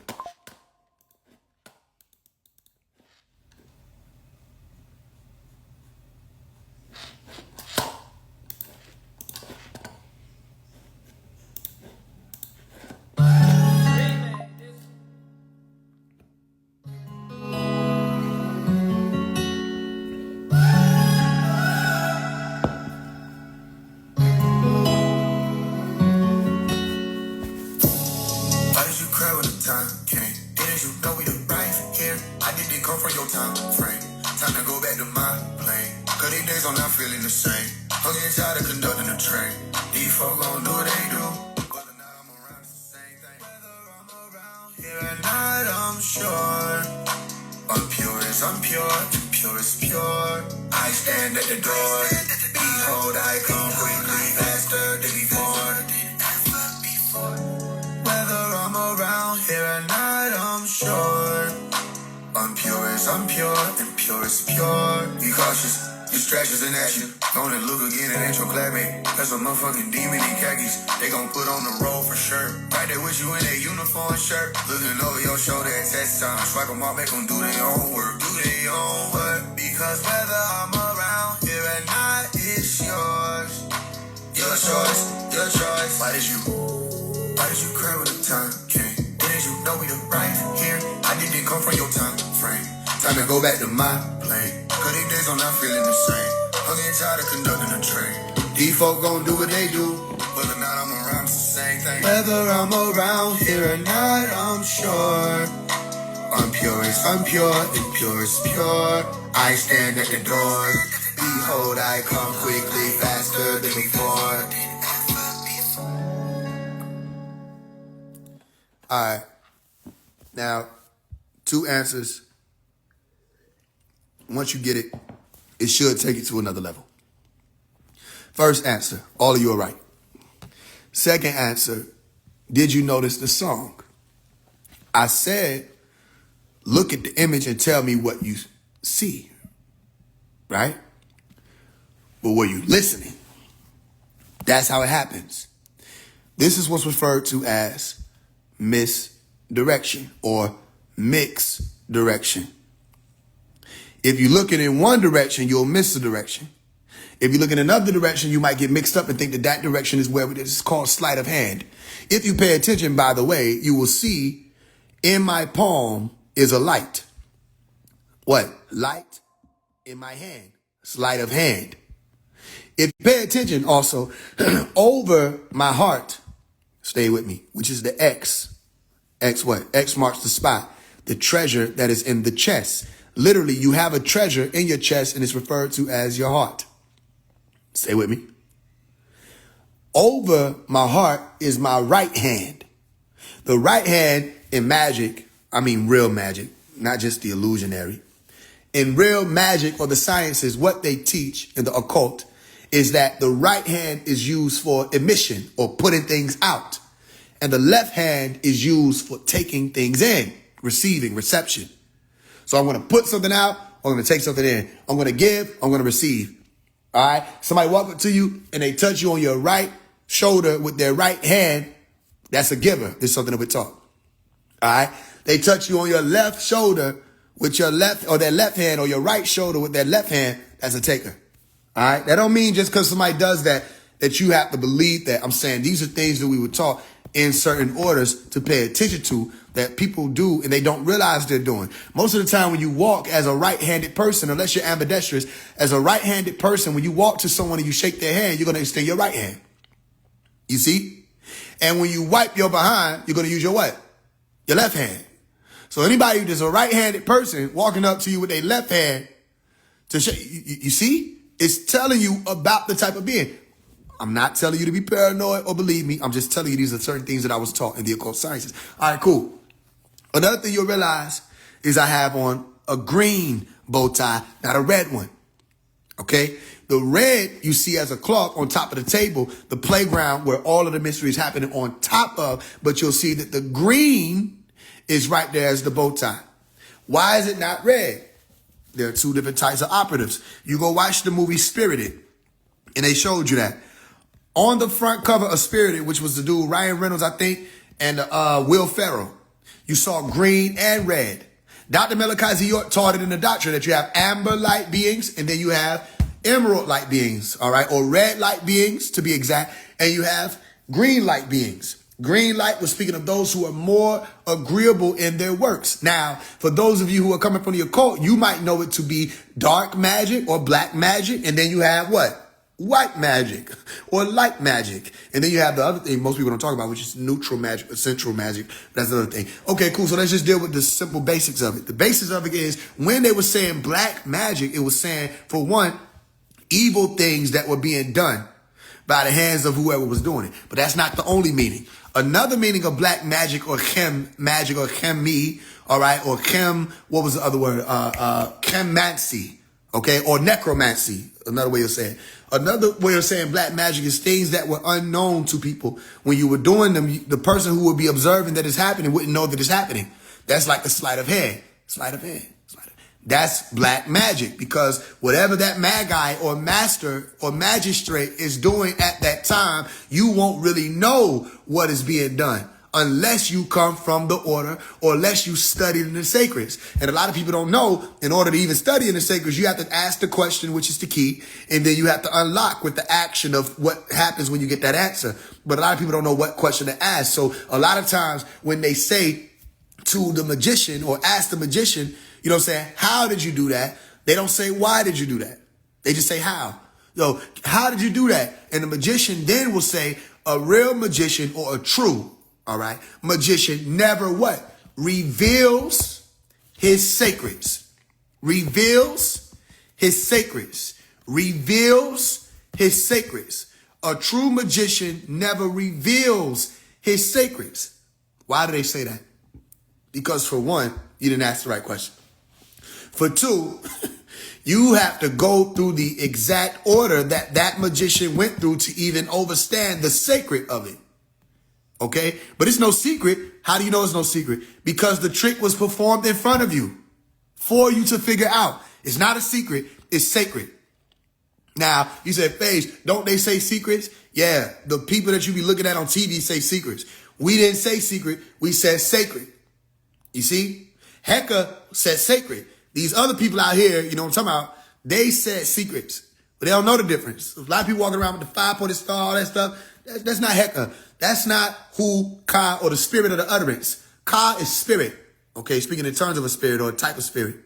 I'm pure, pure is pure. I stand at the door. Behold, I come quickly, faster than before. Whether I'm around here or not, I'm sure. I'm pure, and pure is pure. Be cautious, distractions in action. Gonna look again and ain't your classmate. That's a motherfucking demon in khakis. They gon' put on the roll for sure. Right there with you in that uniform shirt. Looking over your shoulder at test time. Swipe them all, make them do their own work. Do their own work. Because whether I'm around here or not, it's yours. Your choice, your choice. Why did you cry when the time came? Didn't you know we the right here? I didn't come from your time frame. Time to go back to my plane. Cause these days I'm not feeling the same. I'm getting tired of conducting a train. These folk gon' do what they do. Whether or not I'm around, it's the same thing. Whether I'm around here or not, I'm sure. Unpure is unpure, and pure is pure. I stand at the door. Behold, I come quickly, faster than before. Alright. Now, 2 answers. Once you get it, it should take it to another level. First answer, all of you are right. Second answer, did you notice the song? I said, look at the image and tell me what you see, right? But were you listening? That's how it happens. This is what's referred to as misdirection or misdirection. If you're looking in one direction, you'll miss the direction. If you look in another direction, you might get mixed up and think that that direction is where it is. It's called sleight of hand. If you pay attention, by the way, you will see in my palm is a light. What? Light in my hand. Sleight of hand. If you pay attention also, over my heart, stay with me, which is the X. X what? X marks the spot. The treasure that is in the chest. Literally, you have a treasure in your chest and it's referred to as your heart. Stay with me. Over my heart is my right hand. The right hand in magic, I mean real magic, not just the illusionary. In real magic or the sciences, what they teach in the occult is that the right hand is used for emission or putting things out. And the left hand is used for taking things in, receiving, reception. So I'm going to put something out, I'm going to take something in. I'm going to give, I'm going to receive. All right. Somebody walk up to you and they touch you on your right shoulder with their right hand. That's a giver. This is something that we taught. All right. They touch you on your left shoulder with your left or their left hand or your right shoulder with their left hand. That's a taker. All right. That don't mean just because somebody does that, that you have to believe that. I'm saying these are things that we were taught in certain orders to pay attention to that people do and they don't realize they're doing. Most of the time when you walk as a right-handed person, unless you're ambidextrous, as a right-handed person, when you walk to someone and you shake their hand, you're going to extend your right hand. You see? And when you wipe your behind, you're going to use your what? Your left hand. So anybody who's a right-handed person walking up to you with their left hand to shake, you see? It's telling you about the type of being. I'm not telling you to be paranoid or believe me. I'm just telling you these are certain things that I was taught in the occult sciences. All right, cool. Another thing you'll realize is I have on a green bow tie, not a red one. Okay? The red you see as a clock on top of the table, the playground where all of the mystery is happening on top of, but you'll see that the green is right there as the bow tie. Why is it not red? There are 2 different types of operatives. You go watch the movie Spirited, and they showed you that. On the front cover of Spirited, which was the dude Ryan Reynolds, I think, and Will Ferrell, you saw green and red. Dr. Malachi York taught it in the doctrine that you have amber light beings and then you have emerald light beings, all right, or red light beings to be exact, and you have green light beings. Green light was speaking of those who are more agreeable in their works. Now, for those of you who are coming from the occult, you might know it to be dark magic or black magic, and then you have what? White magic or light magic. And then you have the other thing most people don't talk about, which is neutral magic or central magic. That's another thing. Okay, cool. So let's just deal with the simple basics of it. The basics of it is when they were saying black magic, it was saying, for one, evil things that were being done by the hands of whoever was doing it. But that's not the only meaning. Another meaning of black magic or chem magic or chemi, all right, or chem, what was the other word? Chemancy, okay, or necromancy, another way of saying it. Another way of saying black magic is things that were unknown to people. When you were doing them, the person who would be observing that it's happening wouldn't know that it's happening. That's like the sleight of hand. Sleight of hand. That's black magic, because whatever that magi or master or magistrate is doing at that time, you won't really know what is being done unless you come from the order or unless you study in the sacreds. And a lot of people don't know, in order to even study in the sacreds, you have to ask the question, which is the key, and then you have to unlock with the action of what happens when you get that answer. But a lot of people don't know what question to ask. So a lot of times when they say to the magician or ask the magician, you know what I'm saying, how did you do that? They don't say, why did you do that? They just say, how? Yo, how did you do that? And the magician then will say, a real magician or a true, all right, magician never what? Reveals his secrets. Reveals his secrets. Reveals his secrets. A true magician never reveals his secrets. Why do they say that? Because for one, you didn't ask the right question. For two, you have to go through the exact order that that magician went through to even understand the secret of it. Okay? But it's no secret. How do you know it's no secret? Because the trick was performed in front of you for you to figure out. It's not a secret. It's sacred. Now, you said, Phage, don't they say secrets? Yeah, the people that you be looking at on TV say secrets. We didn't say secret. We said sacred. You see? Hecca said sacred. These other people out here, you know what I'm talking about, they said secrets. But they don't know the difference. A lot of people walking around with the 5-pointed star, all that stuff. That's not Hecca. That's not who Ka or the spirit of the utterance. Ka is spirit. Okay, speaking in terms of a spirit or a type of spirit.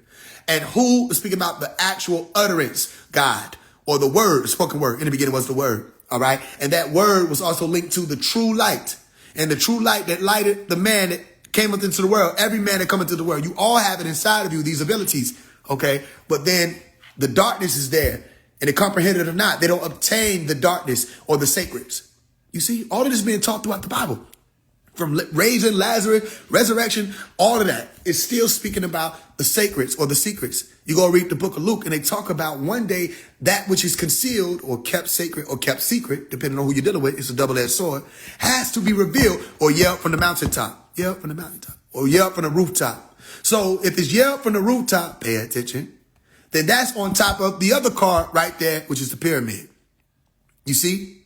And who is speaking about the actual utterance, God, or the word, the spoken word. In the beginning was the word. All right. And that word was also linked to the true light. And the true light that lighted the man that came into the world, every man that come into the world, you all have it inside of you, these abilities, okay? But then the darkness is there, and they comprehend it or not, they don't obtain the darkness or the sacreds. You see, all of this is being taught throughout the Bible. From raising Lazarus, resurrection, all of that is still speaking about the sacreds or the secrets. You go read the book of Luke, and they talk about one day that which is concealed or kept sacred or kept secret, depending on who you're dealing with, it's a double-edged sword, has to be revealed or yelled from the mountaintop. Yell from the mountaintop or yell from the rooftop. So if it's yelled from the rooftop, pay attention, then that's on top of the other card right there, which is the pyramid. You see?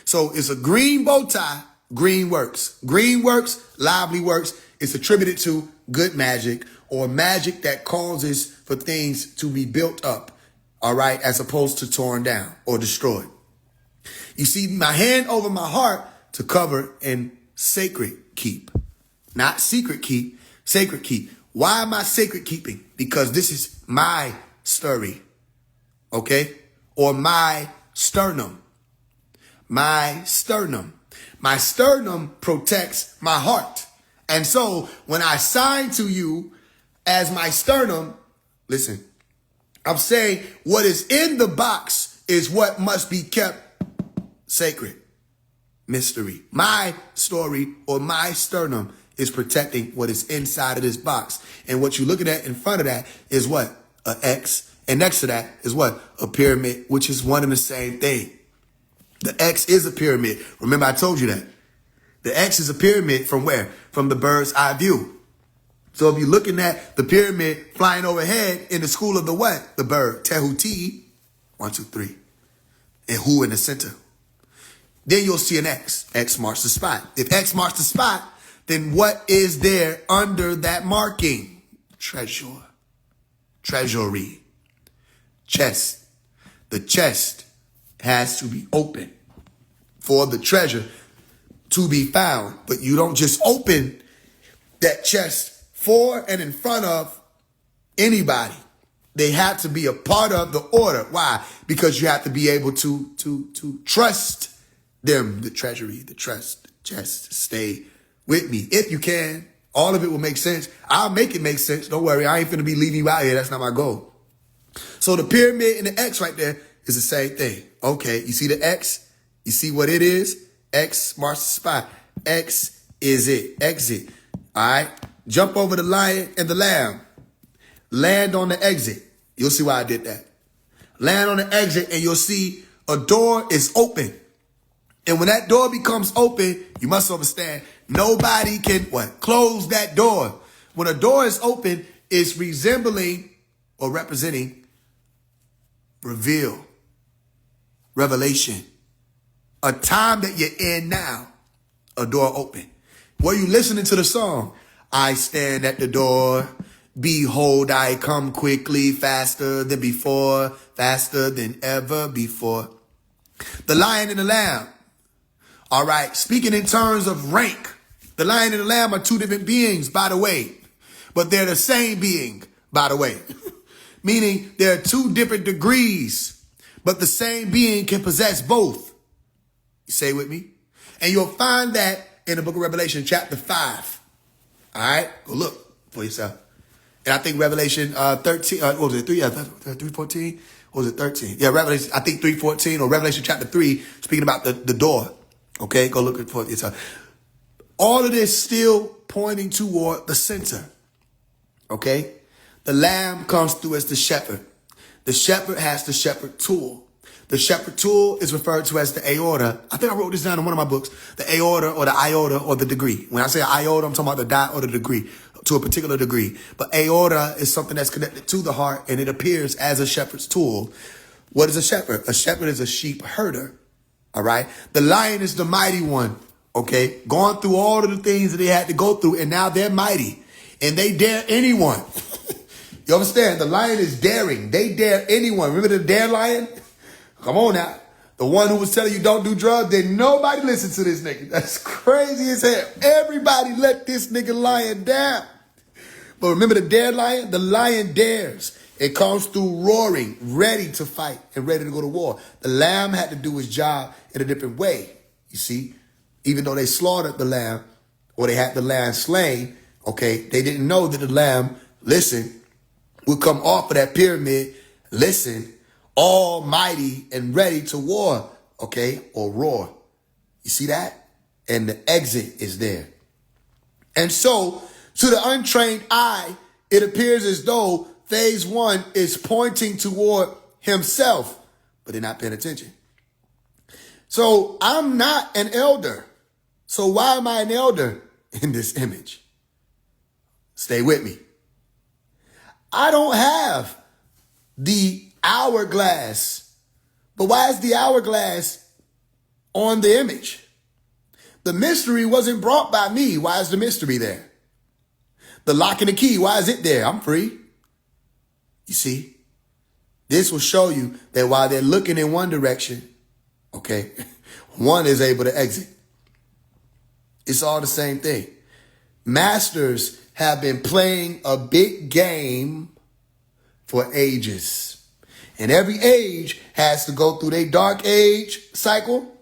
So it's a green bow tie, green works. Green works, lively works. It's attributed to good magic or magic that causes for things to be built up, all right, as opposed to torn down or destroyed. You see, my hand over my heart to cover and sacred keep. Not secret keep, sacred keep. Why am I sacred keeping? Because this is my story, okay? Or my sternum. My sternum. My sternum protects my heart. And so when I sign to you as my sternum, listen, I'm saying what is in the box is what must be kept sacred. Mystery. My story or my sternum is protecting what is inside of this box. And what you're looking at in front of that is what? An X. And next to that is what? A pyramid, which is one and the same thing. The X is a pyramid. Remember, I told you that. The X is a pyramid from where? From the bird's eye view. So if you're looking at the pyramid flying overhead in the school of the what? The bird. Tehuti. 1, 2, 3. And who in the center? Then you'll see an X. X marks the spot. If X marks the spot, then what is there under that marking? Treasure. Treasury. Chest. The chest has to be open for the treasure to be found. But you don't just open that chest for and in front of anybody. They have to be a part of the order. Why? Because you have to be able to trust them, the treasury, the trust, the chest. Stay with me if you can. All of it will make sense. I'll make it make sense. Don't worry. I ain't finna be leaving you out here. That's not my goal. So the pyramid and the X right there is the same thing. Okay, you see the X? You see what it is? X marks the spot. X is it. Exit. All right? Jump over the lion and the lamb. Land on the exit. You'll see why I did that. Land on the exit and you'll see a door is open. And when that door becomes open, you must understand, nobody can, what? Close that door. When a door is open, it's resembling or representing reveal, revelation. A time that you're in now, a door open. Were you listening to the song? I stand at the door. Behold, I come quickly, faster than before, faster than ever before. The lion and the lamb. All right, speaking in terms of rank, the lion and the lamb are two different beings, by the way. But they're the same being, by the way. Meaning there are two different degrees, but the same being can possess both. You say with me? And you'll find that in the book of Revelation, chapter 5. All right? Go look for yourself. And I think Revelation 13, what was it, 3? 3:14? Or was it 13? Yeah, Revelation, I think 3:14 or Revelation chapter 3, speaking about the door. Okay, go look for yourself. All of this still pointing toward the center. Okay? The lamb comes through as the shepherd. The shepherd has the shepherd tool. The shepherd tool is referred to as the aorta. I think I wrote this down in one of my books. The aorta or the iota or the degree. When I say iota, I'm talking about the dot or the degree, to a particular degree. But aorta is something that's connected to the heart, and it appears as a shepherd's tool. What is a shepherd? A shepherd is a sheep herder. All right? The lion is the mighty one. Okay? Going through all of the things that they had to go through, and now they're mighty. And they dare anyone. You understand? The lion is daring. They dare anyone. Remember the dare lion? Come on now. The one who was telling you don't do drugs, then nobody listened to this nigga. That's crazy as hell. Everybody let this nigga lion down. But remember the dare lion? The lion dares. It comes through roaring, ready to fight and ready to go to war. The lamb had to do his job in a different way. You see, even though they slaughtered the lamb or they had the lamb slain, okay, they didn't know that the lamb, listen, would come off of that pyramid, listen, almighty and ready to war, okay, or roar. You see that? And the exit is there. And so, to the untrained eye, it appears as though phase one is pointing toward himself, but they're not paying attention. So, I'm not an elder. So why am I an elder in this image? Stay with me. I don't have the hourglass. But why is the hourglass on the image? The mystery wasn't brought by me. Why is the mystery there? The lock and the key, why is it there? I'm free. You see, this will show you that while they're looking in one direction, okay, one is able to exit. It's all the same thing. Masters have been playing a big game for ages. And every age has to go through their dark age cycle,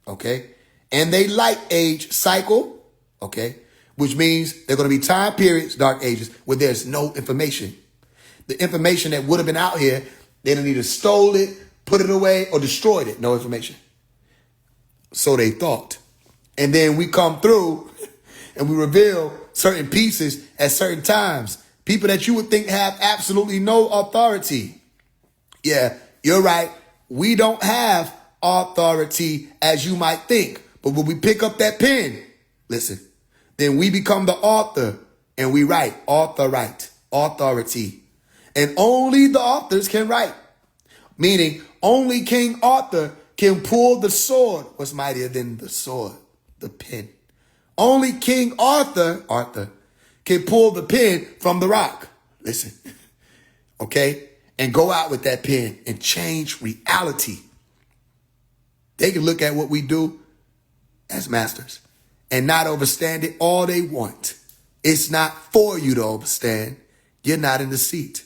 okay, and they light age cycle, okay, which means there are going to be time periods, dark ages, where there's no information. The information that would have been out here, they done either stole it, put it away, or destroyed it. No information. So they thought. And then we come through and we reveal certain pieces at certain times. People that you would think have absolutely no authority. Yeah, you're right. We don't have authority as you might think. But when we pick up that pen, listen, then we become the author and we write, authority. And only the authors can write. Meaning only King Arthur can pull the sword. What's mightier than the sword? The pen. Only King Arthur can pull the pen from the rock. Listen, okay? And go out with that pen and change reality. They can look at what we do as masters and not understand it all they want. It's not for you to understand. You're not in the seat.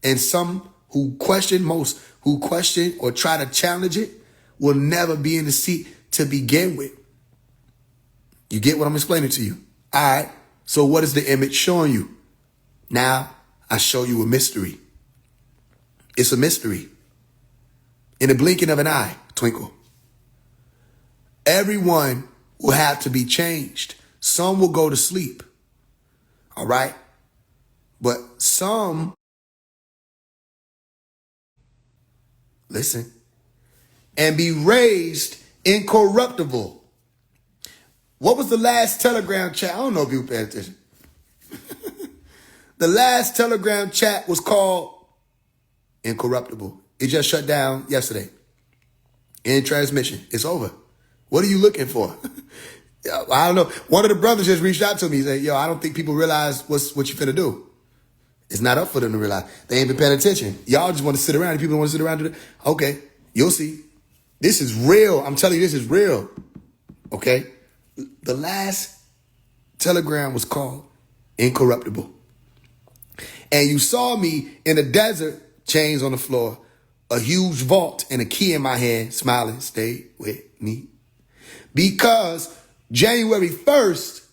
And some who question or try to challenge it will never be in the seat to begin with. You get what I'm explaining to you? All right. So what is the image showing you? Now I show you a mystery. It's a mystery. In the blinking of an eye, twinkle. Everyone will have to be changed. Some will go to sleep. All right. But some, listen, and be raised incorruptible. What was the last Telegram chat? I don't know if you pay attention. The last Telegram chat was called Incorruptible. It just shut down yesterday. In transmission. It's over. What are you looking for? I don't know. One of the brothers just reached out to me and said, yo, I don't think people realize what you finna do. It's not up for them to realize. They ain't been paying attention. Y'all just want to sit around. People want to sit around. Okay, you'll see. This is real. I'm telling you, this is real. Okay? The last telegram was called Incorruptible. and you saw me in the desert, chains on the floor, a huge vault and a key in my hand, smiling, stay with me. Because January 1st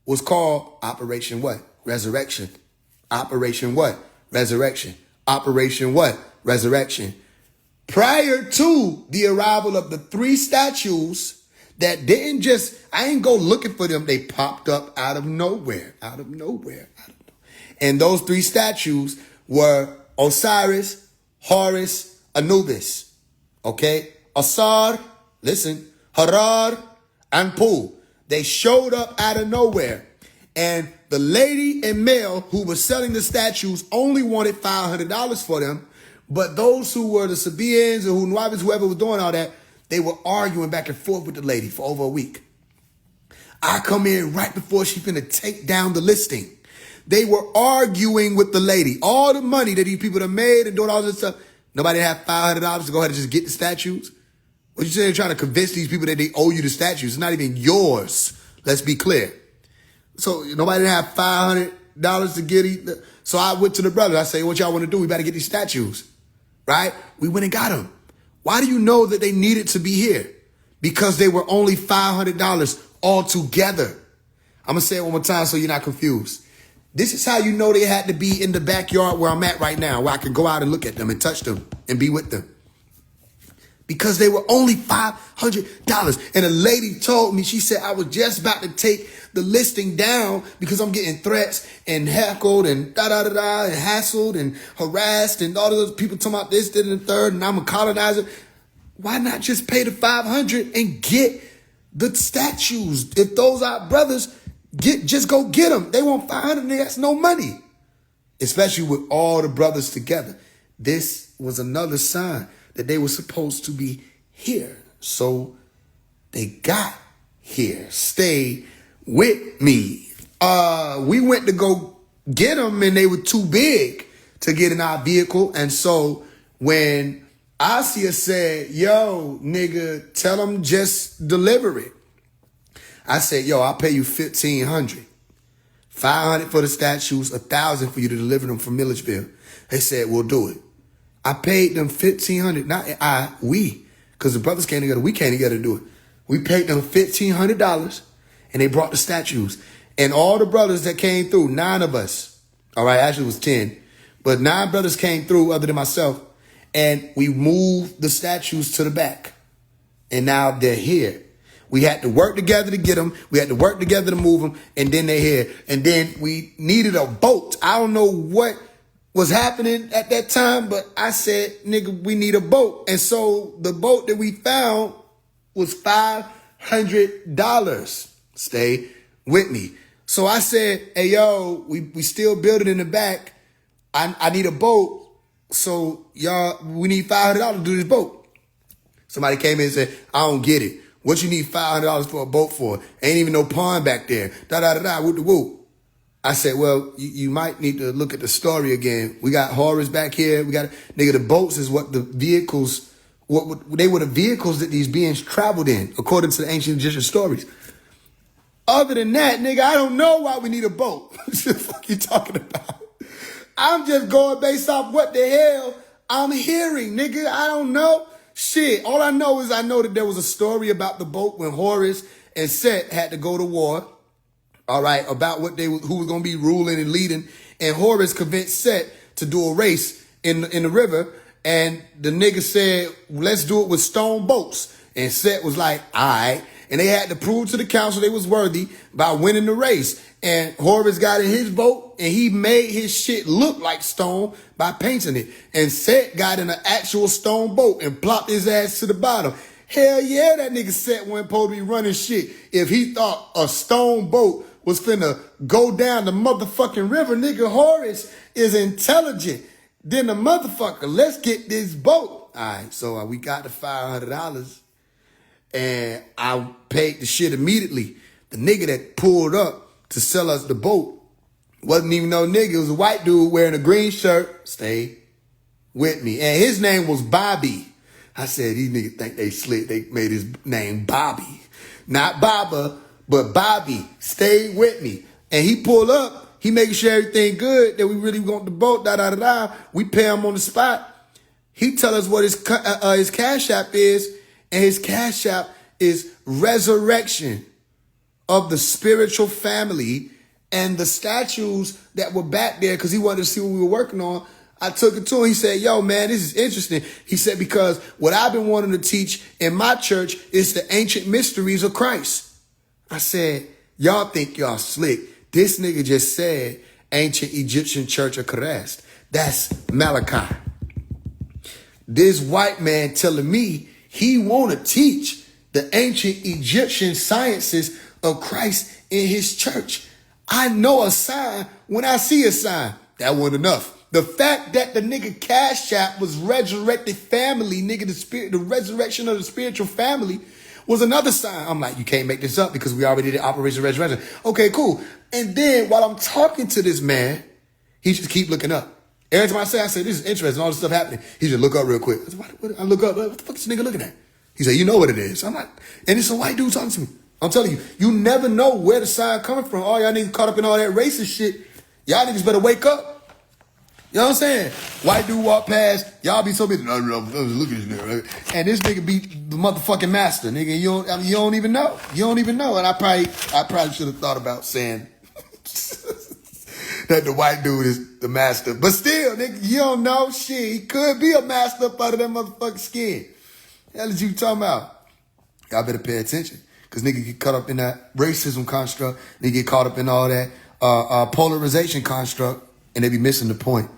was called Operation what? Resurrection. Operation what? Resurrection. Operation what? Resurrection. Prior to the arrival of the 3 statues that didn't just, I ain't go looking for them. They popped up out of nowhere. And those 3 statues were Osiris, Horus, Anubis. Okay? Asar, listen, Harar, and Pu. They showed up out of nowhere. And the lady and male who was selling the statues only wanted $500 for them. But those who were the Sabaeans or whoever was doing all that, they were arguing back and forth with the lady for over a week. I come in right before she finna take down the listing. They were arguing with the lady. All the money that these people have made and doing all this stuff, nobody had $500 to go ahead and just get the statues. What you saying? Trying to convince these people that they owe you the statues. It's not even yours. Let's be clear. So nobody had $500 to get it. So I went to the brothers. I say, what y'all want to do? We better get these statues. Right? We went and got them. Why do you know that they needed to be here? Because they were only $500 altogether. I'm going to say it one more time so you're not confused. This is how you know they had to be in the backyard where I'm at right now, where I can go out and look at them and touch them and be with them. Because they were only $500. And a lady told me, she said, I was just about to take the listing down because I'm getting threats and heckled and and hassled and harassed and all of those people talking about this, that, and the third, and I'm a colonizer. Why not just pay the $500 and get the statues? If those are brothers, just go get them. They want $500, that's no money. Especially with all the brothers together. This was another sign that they were supposed to be here. So they got here. Stay with me. We went to go get them and they were too big to get in our vehicle. And so when Asia said, yo, nigga, tell them just deliver it. I said, yo, I'll pay you $1,500. $500 for the statues, $1,000 for you to deliver them from Milledgeville. They said, we'll do it. I paid them $1,500, not we, because the brothers came together. We came together to do it. We paid them $1,500 and they brought the statues. And all the brothers that came through, 9 of us, all right, actually it was 10, but 9 brothers came through other than myself, and we moved the statues to the back. And now they're here. We had to work together to get them. We had to work together to move them, and then they're here. And then we needed a boat. I don't know what was happening at that time, but I said, nigga, we need a boat. And so the boat that we found was $500. Stay with me. So I said, hey, yo, we still building in the back. I need a boat. So y'all, we need $500 to do this boat. Somebody came in and said, I don't get it. What you need $500 for a boat for? Ain't even no pond back there. Whoop the whoop. I said, well, you might need to look at the story again. We got Horus back here. We got, nigga, the boats is what the vehicles, they were the vehicles that these beings traveled in, according to the ancient Egyptian stories. Other than that, nigga, I don't know why we need a boat. What the fuck you talking about? I'm just going based off what the hell I'm hearing, nigga. I don't know. Shit. All I know is I know that there was a story about the boat when Horus and Set had to go to war. All right, about who was going to be ruling and leading. And Horus convinced Set to do a race in the river. And the nigga said, let's do it with stone boats. And Set was like, all right. And they had to prove to the council they was worthy by winning the race. And Horus got in his boat and he made his shit look like stone by painting it. And Set got in an actual stone boat and plopped his ass to the bottom. Hell yeah, that nigga Set wasn't supposed to be running shit if he thought a stone boat was finna go down the motherfucking river. Nigga, Horus is intelligent than the motherfucker. Let's get this boat. All right, so we got the $500 and I paid the shit immediately. The nigga that pulled up to sell us the boat wasn't even no nigga. It was a white dude wearing a green shirt. Stay with me. And his name was Bobby. I said, these niggas think they slick. They made his name Bobby. Not Baba, but Bobby. Stay with me. And he pulled up he making sure everything good, that we really want the boat, da-da-da-da. We pay him on the spot. He tell us what his Cash App is, and his Cash App is resurrection of the spiritual family and the statues that were back there because he wanted to see what we were working on. I took it to him. He said, yo, man, this is interesting. He said, because what I've been wanting to teach in my church is the ancient mysteries of Christ. I said, y'all think y'all slick. This nigga just said ancient Egyptian church of Christ. That's Malachi. This white man telling me he want to teach the ancient Egyptian sciences of Christ in his church. I know a sign when I see a sign. That wasn't enough. The fact that the nigga Cash App was resurrected family, nigga, the resurrection of the spiritual family was another sign. I'm like, you can't make this up because we already did Operation Resurrection. Okay, cool. And then while I'm talking to this man, he just keep looking up. Every time I say, this is interesting, all this stuff happening. He just look up real quick. I look up, what the fuck is this nigga looking at? He said, you know what it is. I'm like, and it's a white dude talking to me. I'm telling you, you never know where the sign coming from. All y'all niggas caught up in all that racist shit. Y'all niggas better wake up. You know what I'm saying? White dude walk past, y'all be so busy. No, look at this nigga. Right? And this nigga be the motherfucking master, nigga. You don't even know. You don't even know. And I probably should have thought about saying that the white dude is the master. But still, nigga, you don't know shit. He could be a master up out of that motherfucking skin. The hell is you talking about? Y'all better pay attention. Because nigga get caught up in that racism construct. They get caught up in all that polarization construct. And they be missing the point.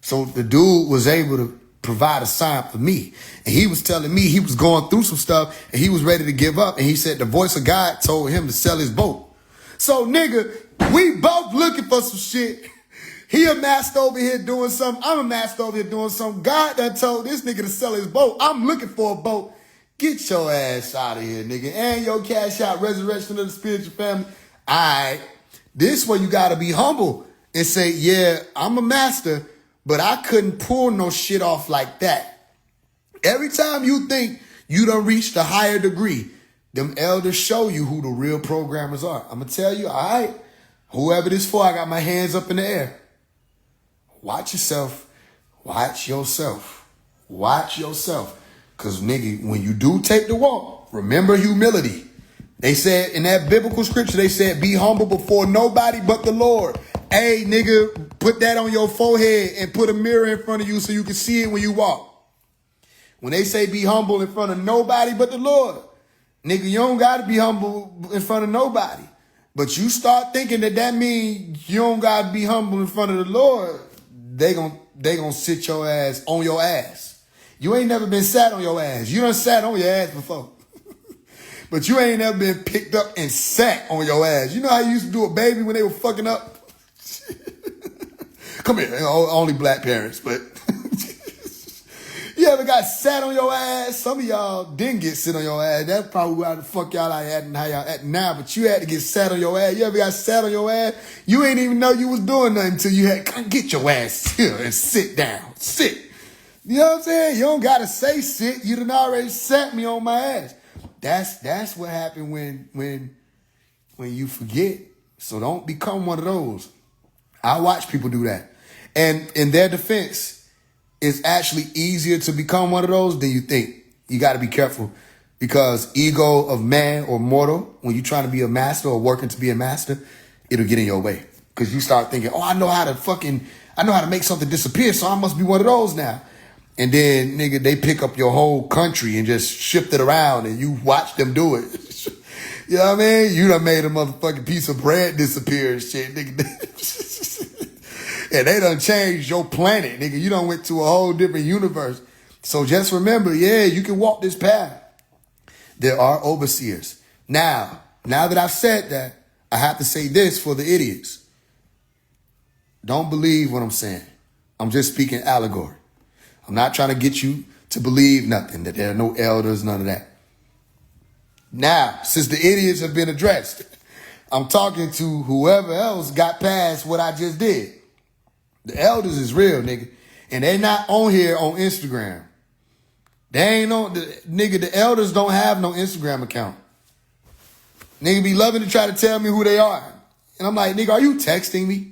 So the dude was able to provide a sign for me. And he was telling me he was going through some stuff and he was ready to give up. And he said the voice of God told him to sell his boat. So nigga, we both looking for some shit. He a master over here doing something. I'm a master over here doing something. God done told this nigga to sell his boat. I'm looking for a boat. Get your ass out of here, nigga. And your Cash Out, resurrection of the spiritual family. All right. This way you got to be humble and say, yeah, I'm a master, but I couldn't pull no shit off like that. Every time you think you done reached a higher degree, them elders show you who the real programmers are. I'm going to tell you, all right, whoever this for, I got my hands up in the air. Watch yourself. Watch yourself. Watch yourself. Because, nigga, when you do take the walk, remember humility. They said in that biblical scripture, they said, be humble before nobody but the Lord. Hey, nigga, put that on your forehead and put a mirror in front of you so you can see it when you walk. When they say be humble in front of nobody but the Lord, nigga, you don't got to be humble in front of nobody. But you start thinking that means you don't got to be humble in front of the Lord, they gonna sit your ass on your ass. You ain't never been sat on your ass. You done sat on your ass before. But you ain't never been picked up and sat on your ass. You know how you used to do a baby when they were fucking up? Come here, only black parents, but you ever got sat on your ass? Some of y'all didn't get sit on your ass. That's probably how the fuck y'all are acting, how y'all acting now, but you had to get sat on your ass. You ever got sat on your ass? You ain't even know you was doing nothing until you had, come get your ass here and sit down. Sit. You know what I'm saying? You don't got to say sit. You done already sat me on my ass. That's what happened when you forget. So don't become one of those. I watch people do that. And in their defense, it's actually easier to become one of those than you think. You got to be careful because ego of man or mortal, when you're trying to be a master or working to be a master, it'll get in your way. Because you start thinking, oh, I know how to make something disappear, so I must be one of those now. And then, nigga, they pick up your whole country and just shift it around and you watch them do it. You know what I mean? You done made a motherfucking piece of bread disappear and shit, nigga. And they done changed your planet, nigga. You done went to a whole different universe. So just remember, yeah, you can walk this path. There are overseers. Now that I've said that, I have to say this for the idiots. Don't believe what I'm saying. I'm just speaking allegory. I'm not trying to get you to believe nothing, that there are no elders, none of that. Now, since the idiots have been addressed, I'm talking to whoever else got past what I just did. The elders is real, nigga. And they not on here on Instagram. They ain't on, the elders don't have no Instagram account. Nigga be loving to try to tell me who they are. And I'm like, nigga, are you texting me?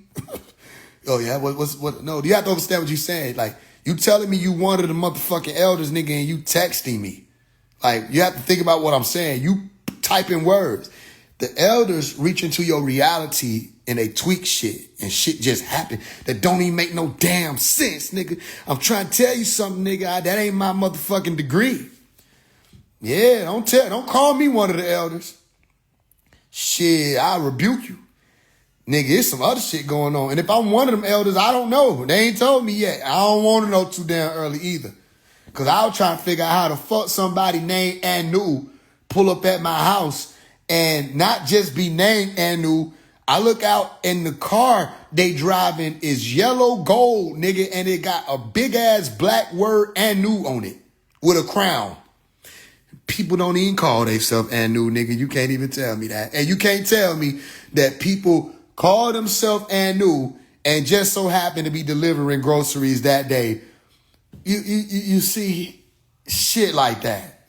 Oh yeah, what? No, you have to understand what you're saying. Like, you telling me you wanted the motherfucking elders, nigga, and you texting me. Like, you have to think about what I'm saying. You typing words. The elders reach into your reality and they tweak shit, and shit just happen that don't even make no damn sense, nigga. I'm trying to tell you something, nigga. That ain't my motherfucking degree. Yeah, don't call me one of the elders. Shit, I rebuke you. Nigga, there's some other shit going on. And if I'm one of them elders, I don't know. They ain't told me yet. I don't want to know too damn early either. Because I was trying to figure out how the fuck somebody named Anu pull up at my house and not just be named Anu. I look out and the car they driving is yellow gold, nigga, and it got a big ass black word Anu on it with a crown. People don't even call themselves Anu, nigga. You can't even tell me that. And you can't tell me that people call themselves Anu and just so happen to be delivering groceries that day. You see shit like that.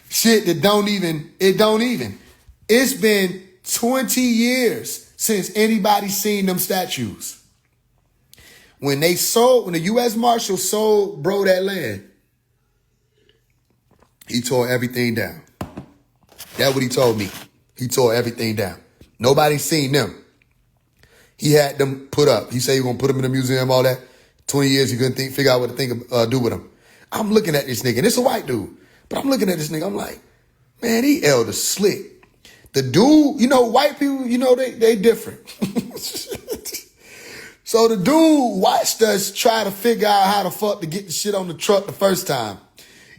Shit that don't even. It's been 20 years since anybody seen them statues. When the U.S. Marshal sold bro that land, he tore everything down. That's what he told me. He tore everything down. Nobody seen them. He had them put up. He said he was going to put them in the museum, all that. 20 years, he couldn't figure out what to do with them. I'm looking at this nigga, and it's a white dude. But I'm looking at this nigga, I'm like, man, he elders slick. The dude, white people, they different. So the dude watched us try to figure out how the fuck to get the shit on the truck the first time.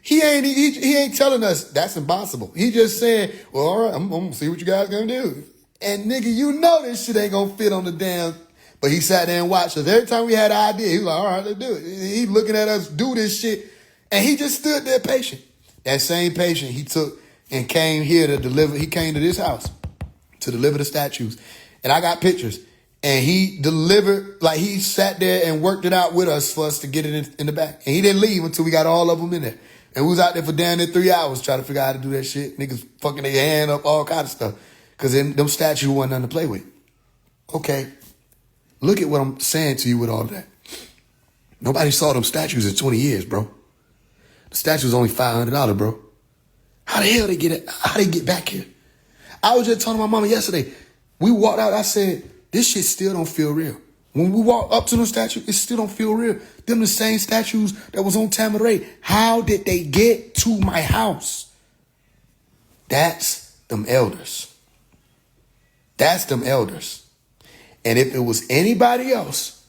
He ain't telling us that's impossible. He just saying, well, all right, I'm gonna see what you guys gonna do. And nigga, this shit ain't gonna fit on the damn. But he sat there and watched us. Every time we had an idea, he was like, all right, let's do it. He looking at us do this shit. And he just stood there patient. That same patient he took and came here to deliver. He came to this house to deliver the statues. And I got pictures. And he delivered, like he sat there and worked it out with us for us to get it in the back. And he didn't leave until we got all of them in there. And we was out there for damn near 3 hours trying to figure out how to do that shit. Niggas fucking their hand up, all kind of stuff. Because them statues wasn't nothing to play with. Okay. Look at what I'm saying to you with all that. Nobody saw them statues in 20 years, bro. The statue was only $500, bro. How the hell they get back here? I was just telling my mama yesterday. We walked out, I said, this shit still don't feel real. When we walk up to the statue, it still don't feel real. Them the same statues that was on Tamaray. How did they get to my house? That's them elders. That's them elders. And if it was anybody else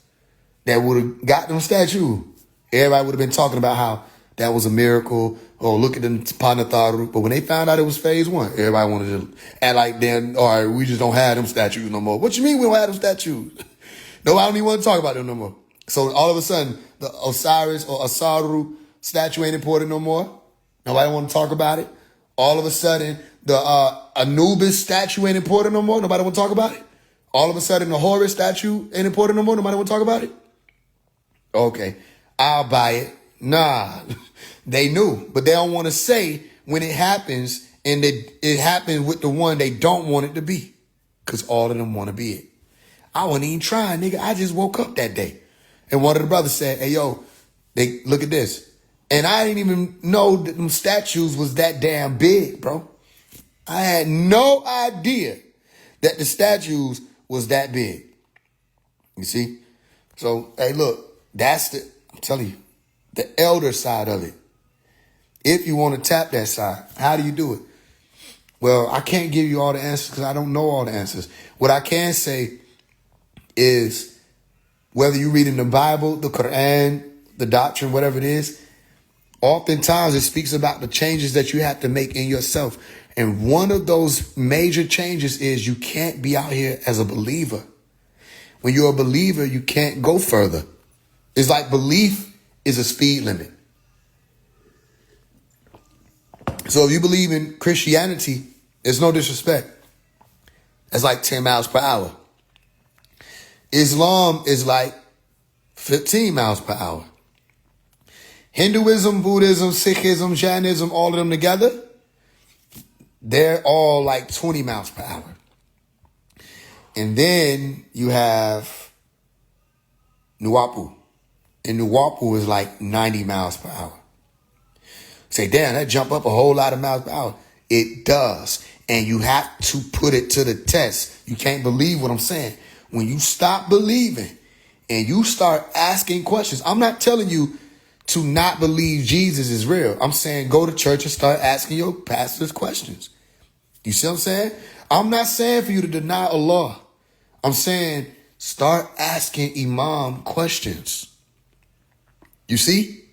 that would have got them statue, everybody would have been talking about how that was a miracle. Oh, look at them Panatharu. But when they found out it was phase 1, everybody wanted to act like then, all right, we just don't have them statues no more. What you mean we don't have them statues? No, I don't even want to talk about them no more. So all of a sudden, the Osiris or Asaru statue ain't important no more. Nobody want to talk about it. All of a sudden, the Anubis statue ain't important no more. Nobody want to talk about it. All of a sudden, the Horus statue ain't important no more. Nobody want to talk about it. Okay, I'll buy it. Nah, they knew, but they don't want to say when it happens, and it happens with the one they don't want it to be, because all of them want to be it. I wasn't even trying, nigga. I just woke up that day, and one of the brothers said, "Hey, yo, they look at this," and I didn't even know that them statues was that damn big, bro. I had no idea that the statues was that big. You see? So, hey, look, I'm telling you, the elder side of it. If you want to tap that side, how do you do it? Well, I can't give you all the answers because I don't know all the answers. What I can say is whether you read in the Bible, the Quran, the doctrine, whatever it is, oftentimes it speaks about the changes that you have to make in yourself. And one of those major changes is you can't be out here as a believer. When you're a believer, you can't go further. It's like belief is a speed limit. So if you believe in Christianity, it's no disrespect. That's like 10 miles per hour. Islam is like 15 miles per hour. Hinduism, Buddhism, Sikhism, Jainism, all of them together, they're all like 20 miles per hour. And then you have Nuwapu. And Nuwapu is like 90 miles per hour. Say, damn, that jump up a whole lot of miles per hour. It does. And you have to put it to the test. You can't believe what I'm saying. When you stop believing and you start asking questions, I'm not telling you to not believe Jesus is real. I'm saying go to church and start asking your pastors questions. You see what I'm saying? I'm not saying for you to deny Allah. I'm saying start asking Imam questions. You see?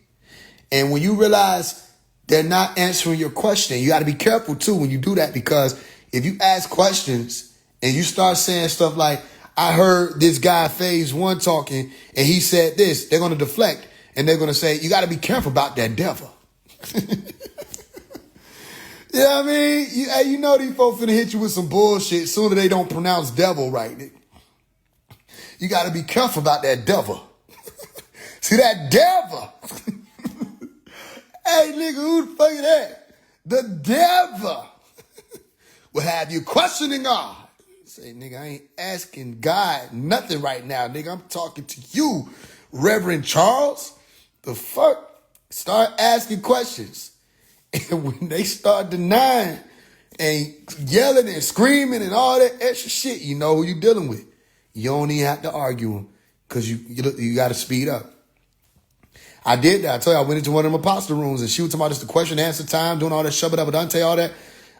And when you realize they're not answering your question, you got to be careful too when you do that, because if you ask questions and you start saying stuff like, I heard this guy phase one talking and he said this, they're going to deflect and they're going to say, you got to be careful about that devil. You know what I mean? You know these folks finna hit you with some bullshit sooner they don't pronounce devil right. You got to be careful about that devil. See that devil? Hey, nigga, who the fuck is that? The devil will have you questioning God. Say, nigga, I ain't asking God nothing right now, nigga. I'm talking to you, Reverend Charles. The fuck? Start asking questions. And when they start denying and yelling and screaming and all that extra shit, you know who you're dealing with. You don't even have to argue them because you got to speed up. I did that. I told you, I went into one of them apostle rooms and she was talking about just the question and answer time, doing all that shabba-dabba-dante, all that.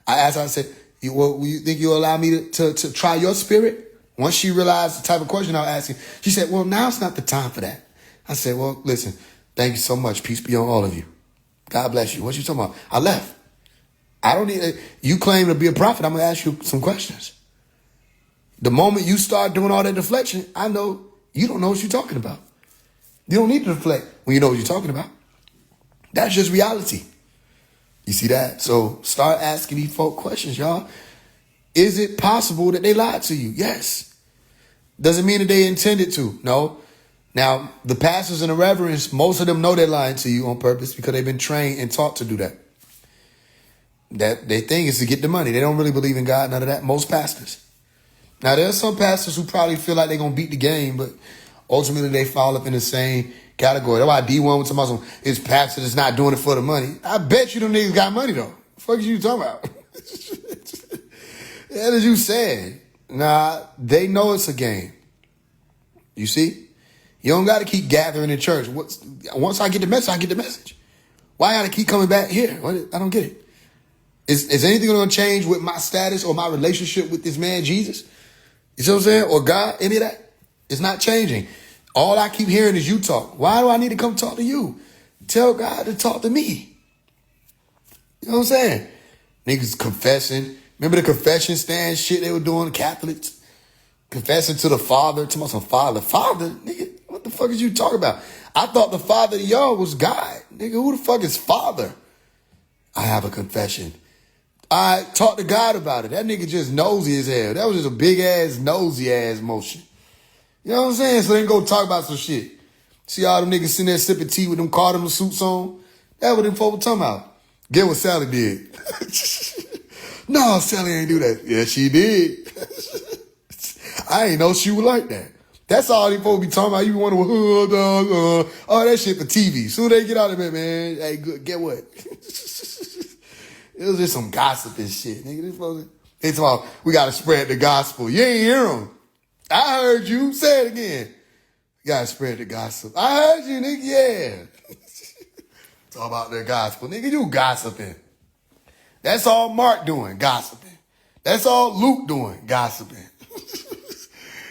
I asked her, I said, you think you'll allow me to try your spirit? Once she realized the type of question I was asking, she said, well, now it's not the time for that. I said, well, listen, thank you so much. Peace be on all of you. God bless you. What you talking about? I left. I don't need you claim to be a prophet. I'm going to ask you some questions. The moment you start doing all that deflection, I know you don't know what you're talking about. You don't need to deflect when you know what you're talking about. That's just reality. You see that? So start asking these folk questions, y'all. Is it possible that they lied to you? Yes. Doesn't mean that they intended to. No. Now, the pastors and the reverends, most of them know they're lying to you on purpose because they've been trained and taught to do that. That their thing is to get the money. They don't really believe in God, none of that. Most pastors. Now, there are some pastors who probably feel like they're going to beat the game, but ultimately they fall up in the same category. That's why D1 was talking about his pastor that's not doing it for the money. I bet you them niggas got money, though. The fuck is you talking about? That is you saying. Nah, they know it's a game. You see? You don't got to keep gathering in church. Once I get the message, I get the message. Why I got to keep coming back here? I don't get it. Is anything going to change with my status or my relationship with this man, Jesus? You see what I'm saying? Or God, any of that? It's not changing. All I keep hearing is you talk. Why do I need to come talk to you? Tell God to talk to me. You know what I'm saying? Niggas confessing. Remember the confession stand shit they were doing, Catholics? Confessing to the Father, to my father. Father? Nigga, what the fuck is you talking about? I thought the Father of y'all was God. Nigga, who the fuck is Father? I have a confession. I talked to God about it. That nigga just nosy as hell. That was just a big ass, nosy ass motion. You know what I'm saying? So they can go talk about some shit. See all them niggas sitting there sipping tea with them cardinal suits on? That's what them folk were talking about. Get what Sally did. No, Sally ain't do that. Yeah, she did. I ain't know she was like that. That's all these folks be talking about. You want to, all that shit for TV. Soon they get out of it, man. Hey, good. Get what? It was just some gossip and shit, nigga. This folks, they talking about, we got to spread the gospel. You ain't hear them. I heard you. Say it again. You got to spread the gospel. I heard you, nigga. Yeah. Talk about the gospel. Nigga, you gossiping. That's all Mark doing, gossiping. That's all Luke doing, gossiping.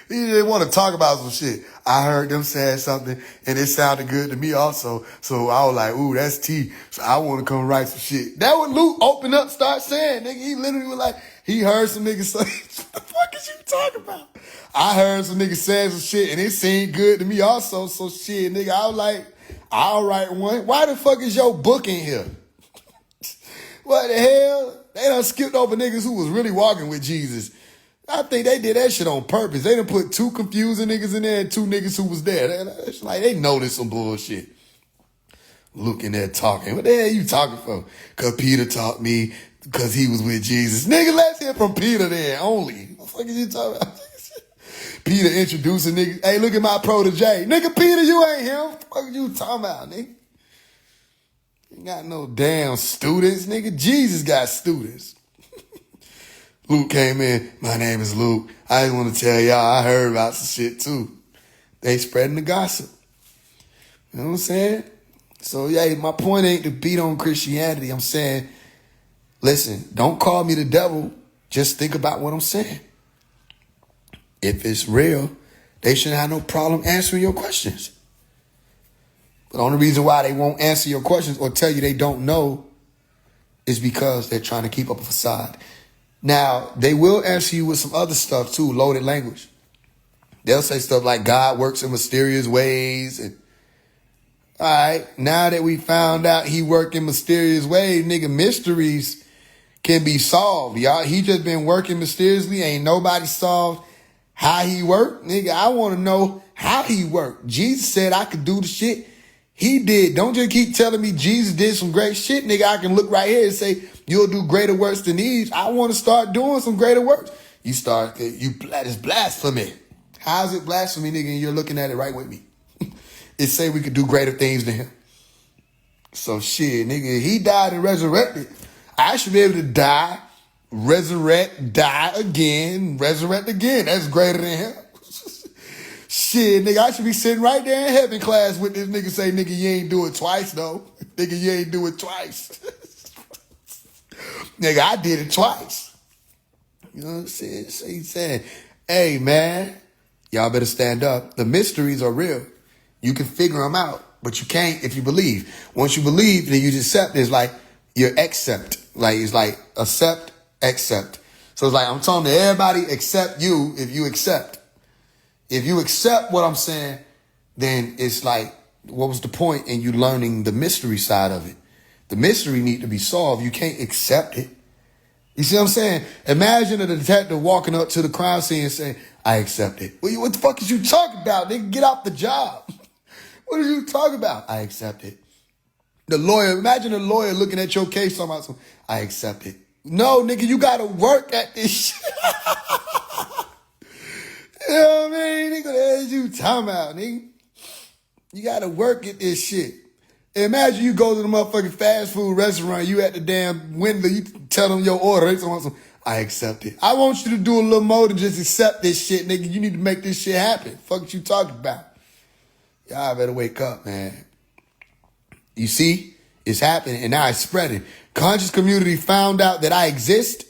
He didn't want to talk about some shit. I heard them saying something, and it sounded good to me also. So I was like, ooh, that's T. So I want to come write some shit. That what Luke opened up, start saying, nigga. He literally was like, he heard some niggas say, what the fuck is you talking about? I heard some niggas saying some shit, and it seemed good to me also. So shit, nigga, I was like, I'll write one. Why the fuck is your book in here? What the hell? They done skipped over niggas who was really walking with Jesus. I think they did that shit on purpose. They done put two confusing niggas in there and two niggas who was there. It's like they know this some bullshit. Luke in there talking. What the hell you talking for? Because Peter taught me because he was with Jesus. Nigga, let's hear from Peter then only. What the fuck is you talking about? Peter introducing niggas. Hey, look at my protege. Nigga, Peter, you ain't him. What the fuck are you talking about, nigga? You got no damn students, nigga. Jesus got students. Luke came in. My name is Luke. I just want to tell y'all I heard about some shit too. They spreading the gossip. You know what I'm saying? So, yeah, my point ain't to beat on Christianity. I'm saying, listen, don't call me the devil. Just think about what I'm saying. If it's real, they shouldn't have no problem answering your questions. But the only reason why they won't answer your questions or tell you they don't know is because they're trying to keep up a facade. Now, they will answer you with some other stuff too, loaded language. They'll say stuff like God works in mysterious ways. And all right, now that we found out he worked in mysterious ways, nigga, mysteries can be solved, y'all. He just been working mysteriously. Ain't nobody solved how he worked. Nigga, I want to know how he worked. Jesus said I could do the shit he did. Don't just keep telling me Jesus did some great shit, nigga. I can look right here and say, you'll do greater works than these. I want to start doing some greater works. It's blasphemy. How's it blasphemy, nigga? And you're looking at it right with me. It say we could do greater things than him. So shit, nigga, he died and resurrected. I should be able to die, resurrect, die again, resurrect again. That's greater than him. Shit, nigga, I should be sitting right there in heaven class with this nigga say, nigga, you ain't do it twice, though. Nigga, you ain't do it twice. Nigga, I did it twice. You know what I'm saying? So he's saying, hey, man, y'all better stand up. The mysteries are real. You can figure them out, but you can't if you believe. Once you believe, then you just accept. It's like you're accept. Like, it's like accept, accept. So it's like I'm telling everybody accept you if you accept. If you accept what I'm saying, then it's like, what was the point in you learning the mystery side of it? The mystery need to be solved. You can't accept it. You see what I'm saying? Imagine a detective walking up to the crime scene and saying, I accept it. Well, what the fuck is you talking about? Nigga, get out the job. What are you talking about? I accept it. The lawyer, imagine a lawyer looking at your case talking about something. I accept it. No, nigga, you got to work at this shit. You know what I mean? Nigga, that's you talking about, nigga. You got to work at this shit. Imagine you go to the motherfucking fast food restaurant, you at the damn window, you tell them your order. They want some, I accept it. I want you to do a little more than just accept this shit, nigga. You need to make this shit happen. Fuck what you talking about. Y'all better wake up, man. You see? It's happening, and now it's spreading. Conscious community found out that I exist.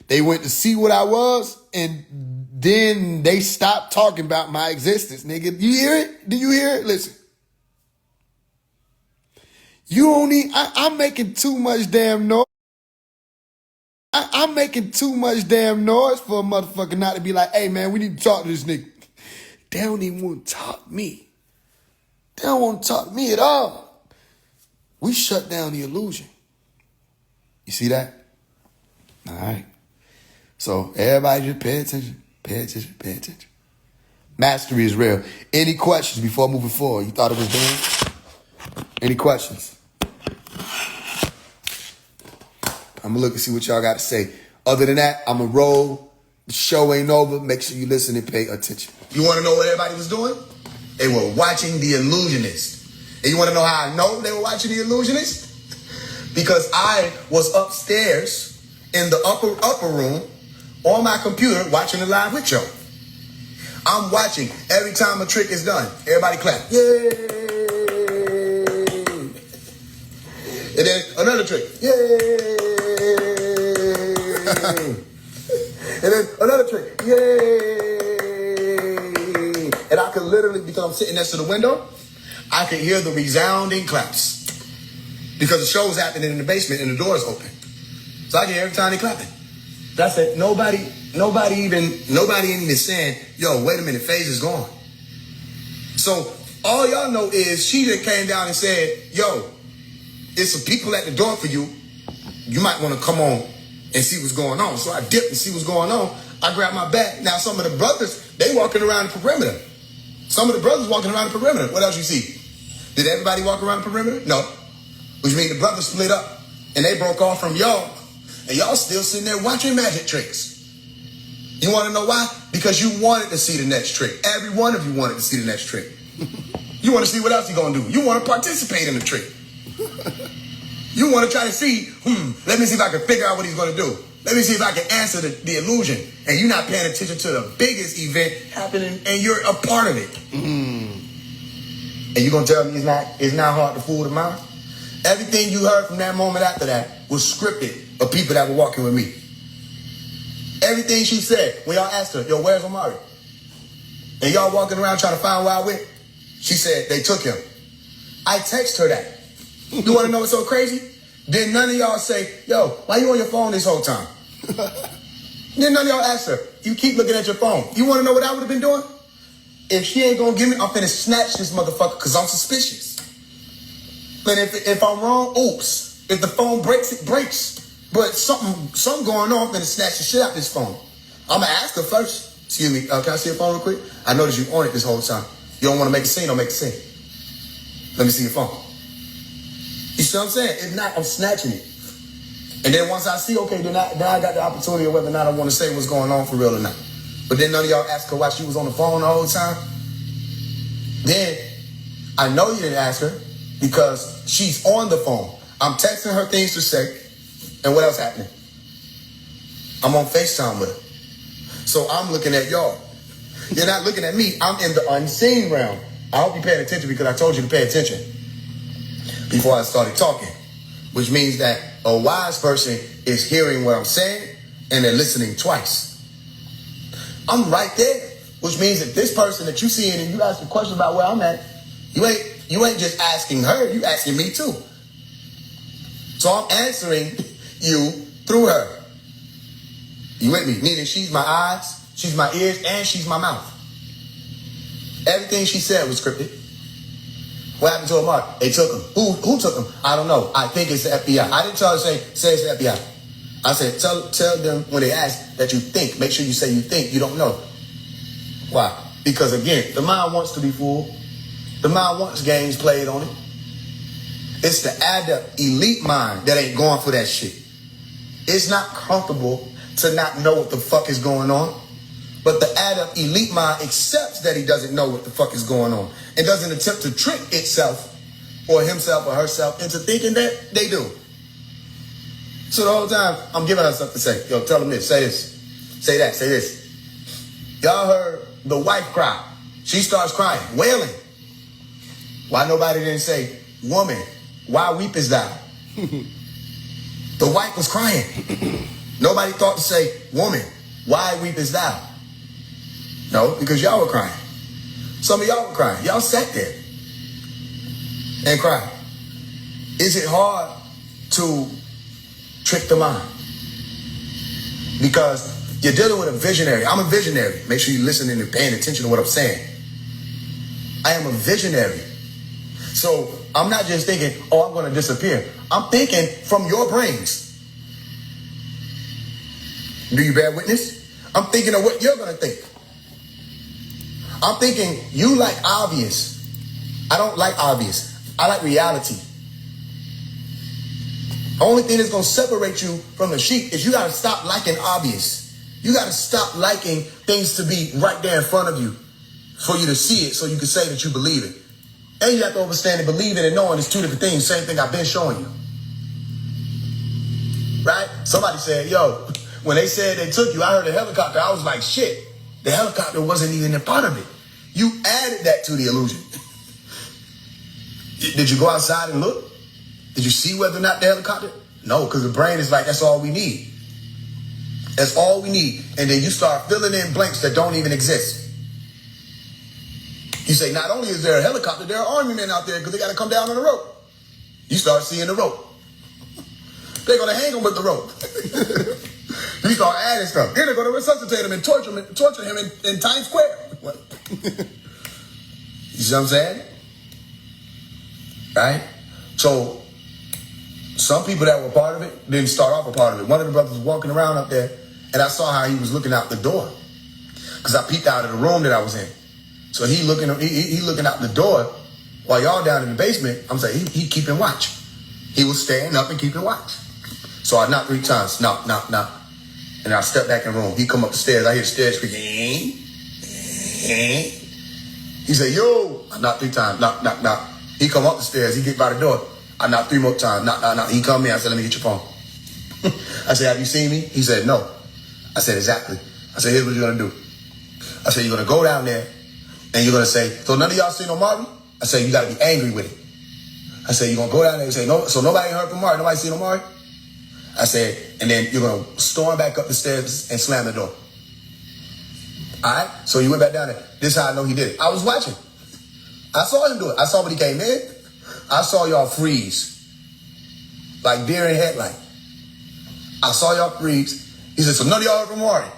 They went to see what I was, and then they stopped talking about my existence, nigga. You hear it? Do you hear it? Listen. You don't need, I'm making too much damn noise. I'm making too much damn noise for a motherfucker not to be like, hey, man, we need to talk to this nigga. They don't even want to talk to me. They don't want to talk to me at all. We shut down the illusion. You see that? All right. So everybody just pay attention. Pay attention. Pay attention. Mastery is real. Any questions before moving forward? You thought it was done? Any questions? I'm going to look and see what y'all got to say. Other than that, I'm going to roll. The show ain't over. Make sure you listen and pay attention. You want to know what everybody was doing? They were watching The Illusionist. And you want to know how I know they were watching The Illusionist? Because I was upstairs in the upper room on my computer watching the live witch show. I'm watching every time a trick is done. Everybody clap. Yay! And then another trick. Yay! And then another trick. Yay! And I could literally, because I'm sitting next to the window, I could hear the resounding claps. Because the show was happening in the basement and the door's open. So I can hear every time they clapping. That's it. Nobody even saying, yo, wait a minute, FaZe is gone. So all y'all know is she just came down and said, yo, there's some people at the door for you. You might want to come on and see what's going on. So I dipped and see what's going on. I grabbed my bag. Now some of the brothers, they walking around the perimeter. Some of the brothers walking around the perimeter. What else you see? Did everybody walk around the perimeter? No. Which means the brothers split up and they broke off from y'all. And y'all still sitting there watching magic tricks. You want to know why? Because you wanted to see the next trick. Every one of you wanted to see the next trick. You want to see what else he's going to do. You want to participate in the trick. You want to try to see, let me see if I can figure out what he's going to do. Let me see if I can answer the illusion. And you're not paying attention to the biggest event happening, and you're a part of it. And you're going to tell me it's not hard to fool the mind? Everything you heard from that moment after that was scripted of people that were walking with me. Everything she said, when y'all asked her, yo, where's Omari? And y'all walking around trying to find where I went, she said, they took him. I text her that. You want to know what's so crazy? Then none of y'all say, yo, why you on your phone this whole time? Then none of y'all ask her, you keep looking at your phone. You want to know what I would have been doing? If she ain't going to give me, I'm finna snatch this motherfucker because I'm suspicious. But if I'm wrong, oops. If the phone breaks, it breaks. But something going on, I'm finna snatch the shit out this phone. I'm going to ask her first. Excuse me, can I see your phone real quick? I noticed you on it this whole time. You don't want to make a scene, don't make a scene. Let me see your phone. You see what I'm saying? If not, I'm snatching it. And then once I see, okay, then I got the opportunity of whether or not I want to say what's going on for real or not. But then none of y'all asked her why she was on the phone the whole time. Then I know you didn't ask her because she's on the phone. I'm texting her things to say. And what else happening? I'm on FaceTime with her. So I'm looking at y'all. You're not looking at me. I'm in the unseen realm. I hope you're paying attention because I told you to pay attention before I started talking, which means that a wise person is hearing what I'm saying and they're listening twice. I'm right there, which means that this person that you see and you ask a question about where I'm at, you ain't just asking her, you asking me too. So I'm answering you through her. You with me? Meaning she's my eyes, she's my ears, and she's my mouth. Everything she said was scripted. What happened to Omar? They took him. Who took him? I don't know. I think it's the FBI. I didn't tell her to say it's the FBI. I said, tell them when they ask that you think. Make sure you say you think. You don't know. Why? Because again, the mind wants to be fooled. The mind wants games played on it. It's the adept elite mind that ain't going for that shit. It's not comfortable to not know what the fuck is going on. But the adept elite mind accepts that he doesn't know what the fuck is going on and doesn't attempt to trick itself or himself or herself into thinking that they do. So the whole time, I'm giving her something to say. Yo, tell them this, say this, say that, say this. Y'all heard the wife cry. She starts crying, wailing. Why nobody didn't say, woman, why weepest thou? The wife was crying. Nobody thought to say, woman, why weepest thou? No, because y'all were crying. Some of y'all were crying. Y'all sat there and cried. Is it hard to trick the mind? Because you're dealing with a visionary. I'm a visionary. Make sure you're listening and paying attention to what I'm saying. I am a visionary. So I'm not just thinking, oh, I'm going to disappear. I'm thinking from your brains. Do you bear witness? I'm thinking of what you're going to think. I'm thinking you like obvious. I don't like obvious. I like reality. The only thing that's going to separate you from the sheep is you got to stop liking obvious. You got to stop liking things to be right there in front of you for you to see it so you can say that you believe it. And you have to understand that believing and knowing is two different things. Same thing I've been showing you. Right? Somebody said, yo, when they said they took you, I heard a helicopter. I was like, shit. The helicopter wasn't even a part of it. You added that to the illusion. Did you go outside and look? Did you see whether or not the helicopter? No, because the brain is like, that's all we need. That's all we need. And then you start filling in blanks that don't even exist. You say, not only is there a helicopter, there are army men out there because they got to come down on the rope. You start seeing the rope. They're going to hang him with the rope. You start adding stuff. Then they're going to resuscitate him and torture him in Times Square. What? You see what I'm saying? Right? So, some people that were part of it didn't start off a part of it. One of the brothers was walking around up there, and I saw how he was looking out the door. Because I peeked out of the room that I was in. So he looking out the door while y'all down in the basement. I'm saying, he keeping watch. He was staying up and keeping watch. So I knocked 3 times. Knock, knock, knock. And I step back in the room. He come up the stairs. I hear the stairs creaking. He said, yo. I knock 3 times. Knock, knock, knock. He come up the stairs. He get by the door. I knock 3 more times. Knock, knock, knock. He come in. I said, let me get your phone. I said, have you seen me? He said, no. I said, exactly. I said, here's what you're going to do. I said, you're going to go down there and you're going to say, so none of y'all seen Omari? I said, you got to be angry with it. I said, you're going to go down there and say, no, so nobody heard from Omari? Nobody seen Omari? I said, and then you're going to storm back up the stairs and slam the door. All right? So you went back down there. This is how I know he did it. I was watching. I saw him do it. I saw when he came in. I saw y'all freeze. Like deer in headlight. I saw y'all freeze. He said, so none of y'all heard from Omari?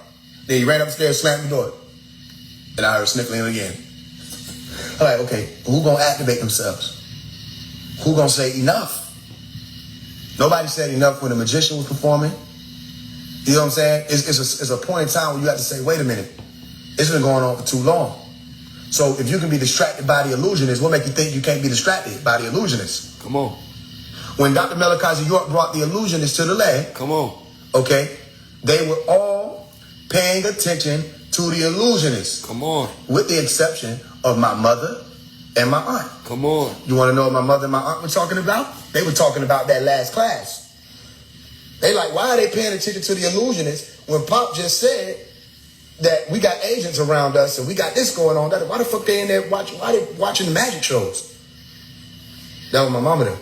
Then he ran upstairs, slammed the door. And I heard sniffling again. I'm like, okay, who gonna activate themselves? Who gonna say enough? Nobody said enough when the magician was performing. You know what I'm saying? It's a point in time where you have to say, wait a minute. It's been going on for too long. So if you can be distracted by the illusionist, what make you think you can't be distracted by the illusionist? Come on. When Dr. Malachi York brought the illusionist to the land, come on. Okay, they were all paying attention to the illusionist. Come on. With the exception of my mother and my aunt. Come on. You want to know what my mother and my aunt were talking about? They were talking about that last class. They like, why are they paying attention to the illusionist when Pop just said that we got agents around us and we got this going on? Why the fuck they in there watching? Why they watching the magic shows? That was my mama there.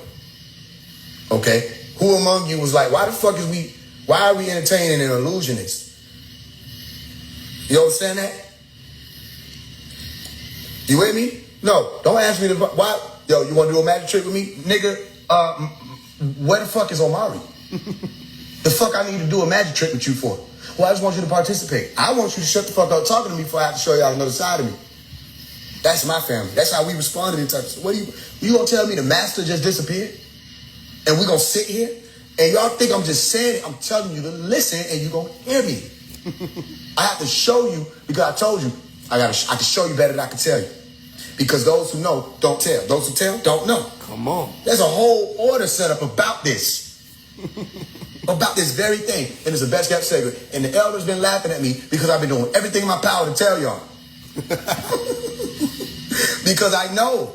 Okay, who among you was like, why are we entertaining an illusionist? You understand that? You with me? No, don't ask me why. Yo, you want to do a magic trick with me? Nigga, where the fuck is Omari? The fuck I need to do a magic trick with you for? Well, I just want you to participate. I want you to shut the fuck up talking to me before I have to show y'all another side of me. That's my family. That's how we responded in touch. What you gonna tell me the master just disappeared? And we gonna sit here? And y'all think I'm just saying it. I'm telling you to listen and you gonna hear me. I have to show you because I told you I can show you better than I can tell you. Because those who know don't tell. Those who tell don't know. Come on. There's a whole order set up about this. About this very thing. And it's the best kept secret. And the elders been laughing at me because I've been doing everything in my power to tell y'all. Because I know.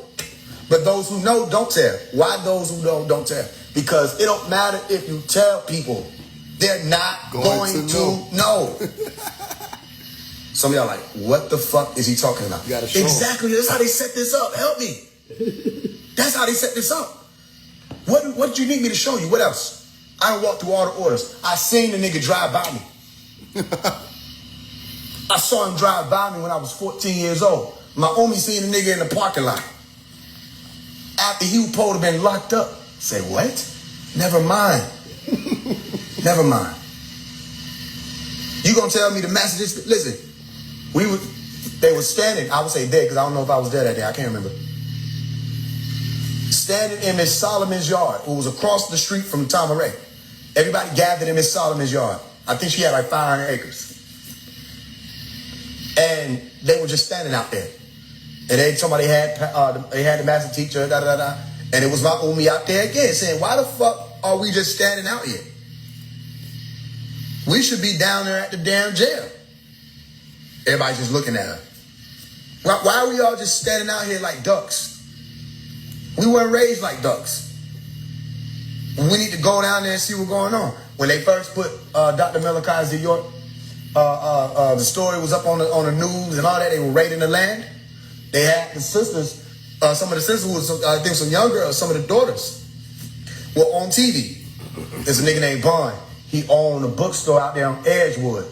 But those who know don't tell. Why those who know don't tell? Because it don't matter if you tell people. They're not going to know. Some of y'all like, what the fuck is he talking about? Exactly. That's how they set this up. Help me. That's how they set this up. What do you need me to show you? What else? I don't walk through all the orders. I seen the nigga drive by me. I saw him drive by me when I was 14 years old. My homie seen the nigga in the parking lot. After he was supposed to have been locked up. Say, what? Never mind. Never mind. You gonna tell me the messages? Listen, they were standing, I would say dead, because I don't know if I was dead that day, I can't remember. Standing in Miss Solomon's yard, who was across the street from Tamaray. Everybody gathered in Miss Solomon's yard. I think she had like 500 acres. And they were just standing out there. And they had the master teacher, and it was my Umi out there again saying, why the fuck are we just standing out here? We should be down there at the damn jail. Everybody's just looking at her. Why are we all just standing out here like ducks? We weren't raised like ducks. We need to go down there and see what's going on. When they first put Dr. Malachi York, the story was up on the news and all that. They were raiding the land. They had the sisters, some of the sisters was, I think some young girls, some of the daughters were on TV. There's a nigga named Bond. He owned a bookstore out there on Edgewood.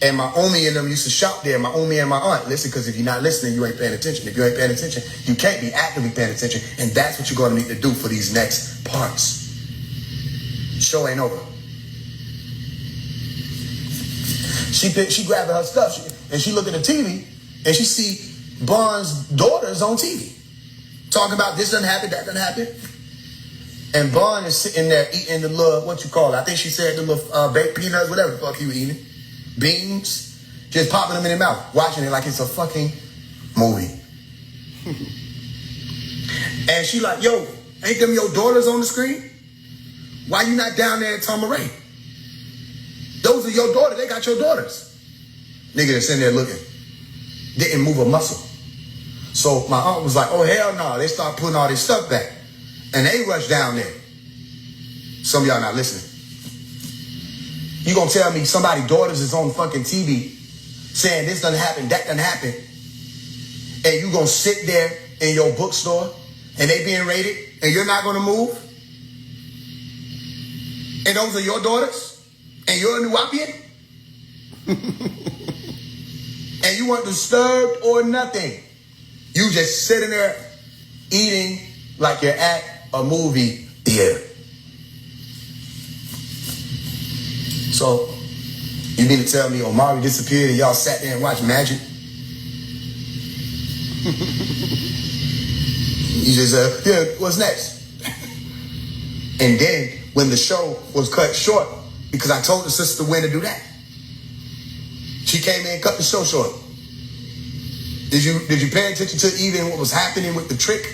And my Omi and them used to shop there, my Omi and my aunt. Listen, because if you're not listening, you ain't paying attention. If you ain't paying attention, you can't be actively paying attention. And that's what you're going to need to do for these next parts. Show ain't over. She grabbed her stuff and she looked at the TV and she see Bond's daughters on TV. Talking about this doesn't happen, that doesn't happen. And Bond is sitting there eating the little, what you call it? I think she said the little baked peanuts, whatever the fuck he was eating. Beans. Just popping them in his mouth. Watching it like it's a fucking movie. And she like, yo, ain't them your daughters on the screen? Why you not down there at Tamaray? Those are your daughters. They got your daughters. Nigga that's in there looking. Didn't move a muscle. So my aunt was like, oh, hell no. They start putting all this stuff back. And they rushed down there. Some of y'all not listening. You gonna tell me somebody's daughters is on fucking TV saying this doesn't happen, that doesn't happen, and you gonna sit there in your bookstore and they being rated and you're not gonna move? And those are your daughters? And you're a Nuwapian? And you weren't disturbed or nothing. You just sitting there eating like you're at a movie theater. So, you mean to tell me Omari disappeared and y'all sat there and watched Magic? You just said, yeah, what's next? And then, when the show was cut short, because I told the sister when to do that, she came in and cut the show short. Did you pay attention to even what was happening with the trick?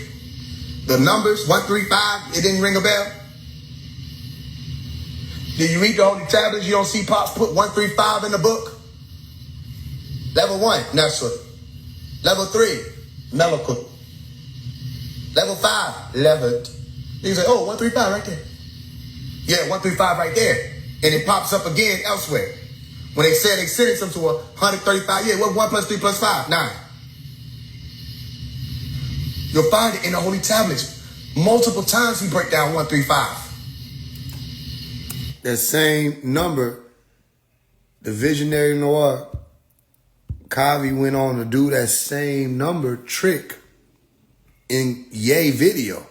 The numbers, 135, it didn't ring a bell? Did you read the Holy Tablets? You don't see Pops put 135 in the book? Level 1, Nestor. Level 3, Melakut. Level 5, Levitt. You say, oh, 135 right there. Yeah, 135 right there. And it pops up again elsewhere. When they said they sentenced him to 135, yeah, what 1 plus 3 plus 5? 9. You'll find it in the Holy Tablets. Multiple times we break down 135. That same number, the visionary Noah, Kavi went on to do that same number trick in Ye video.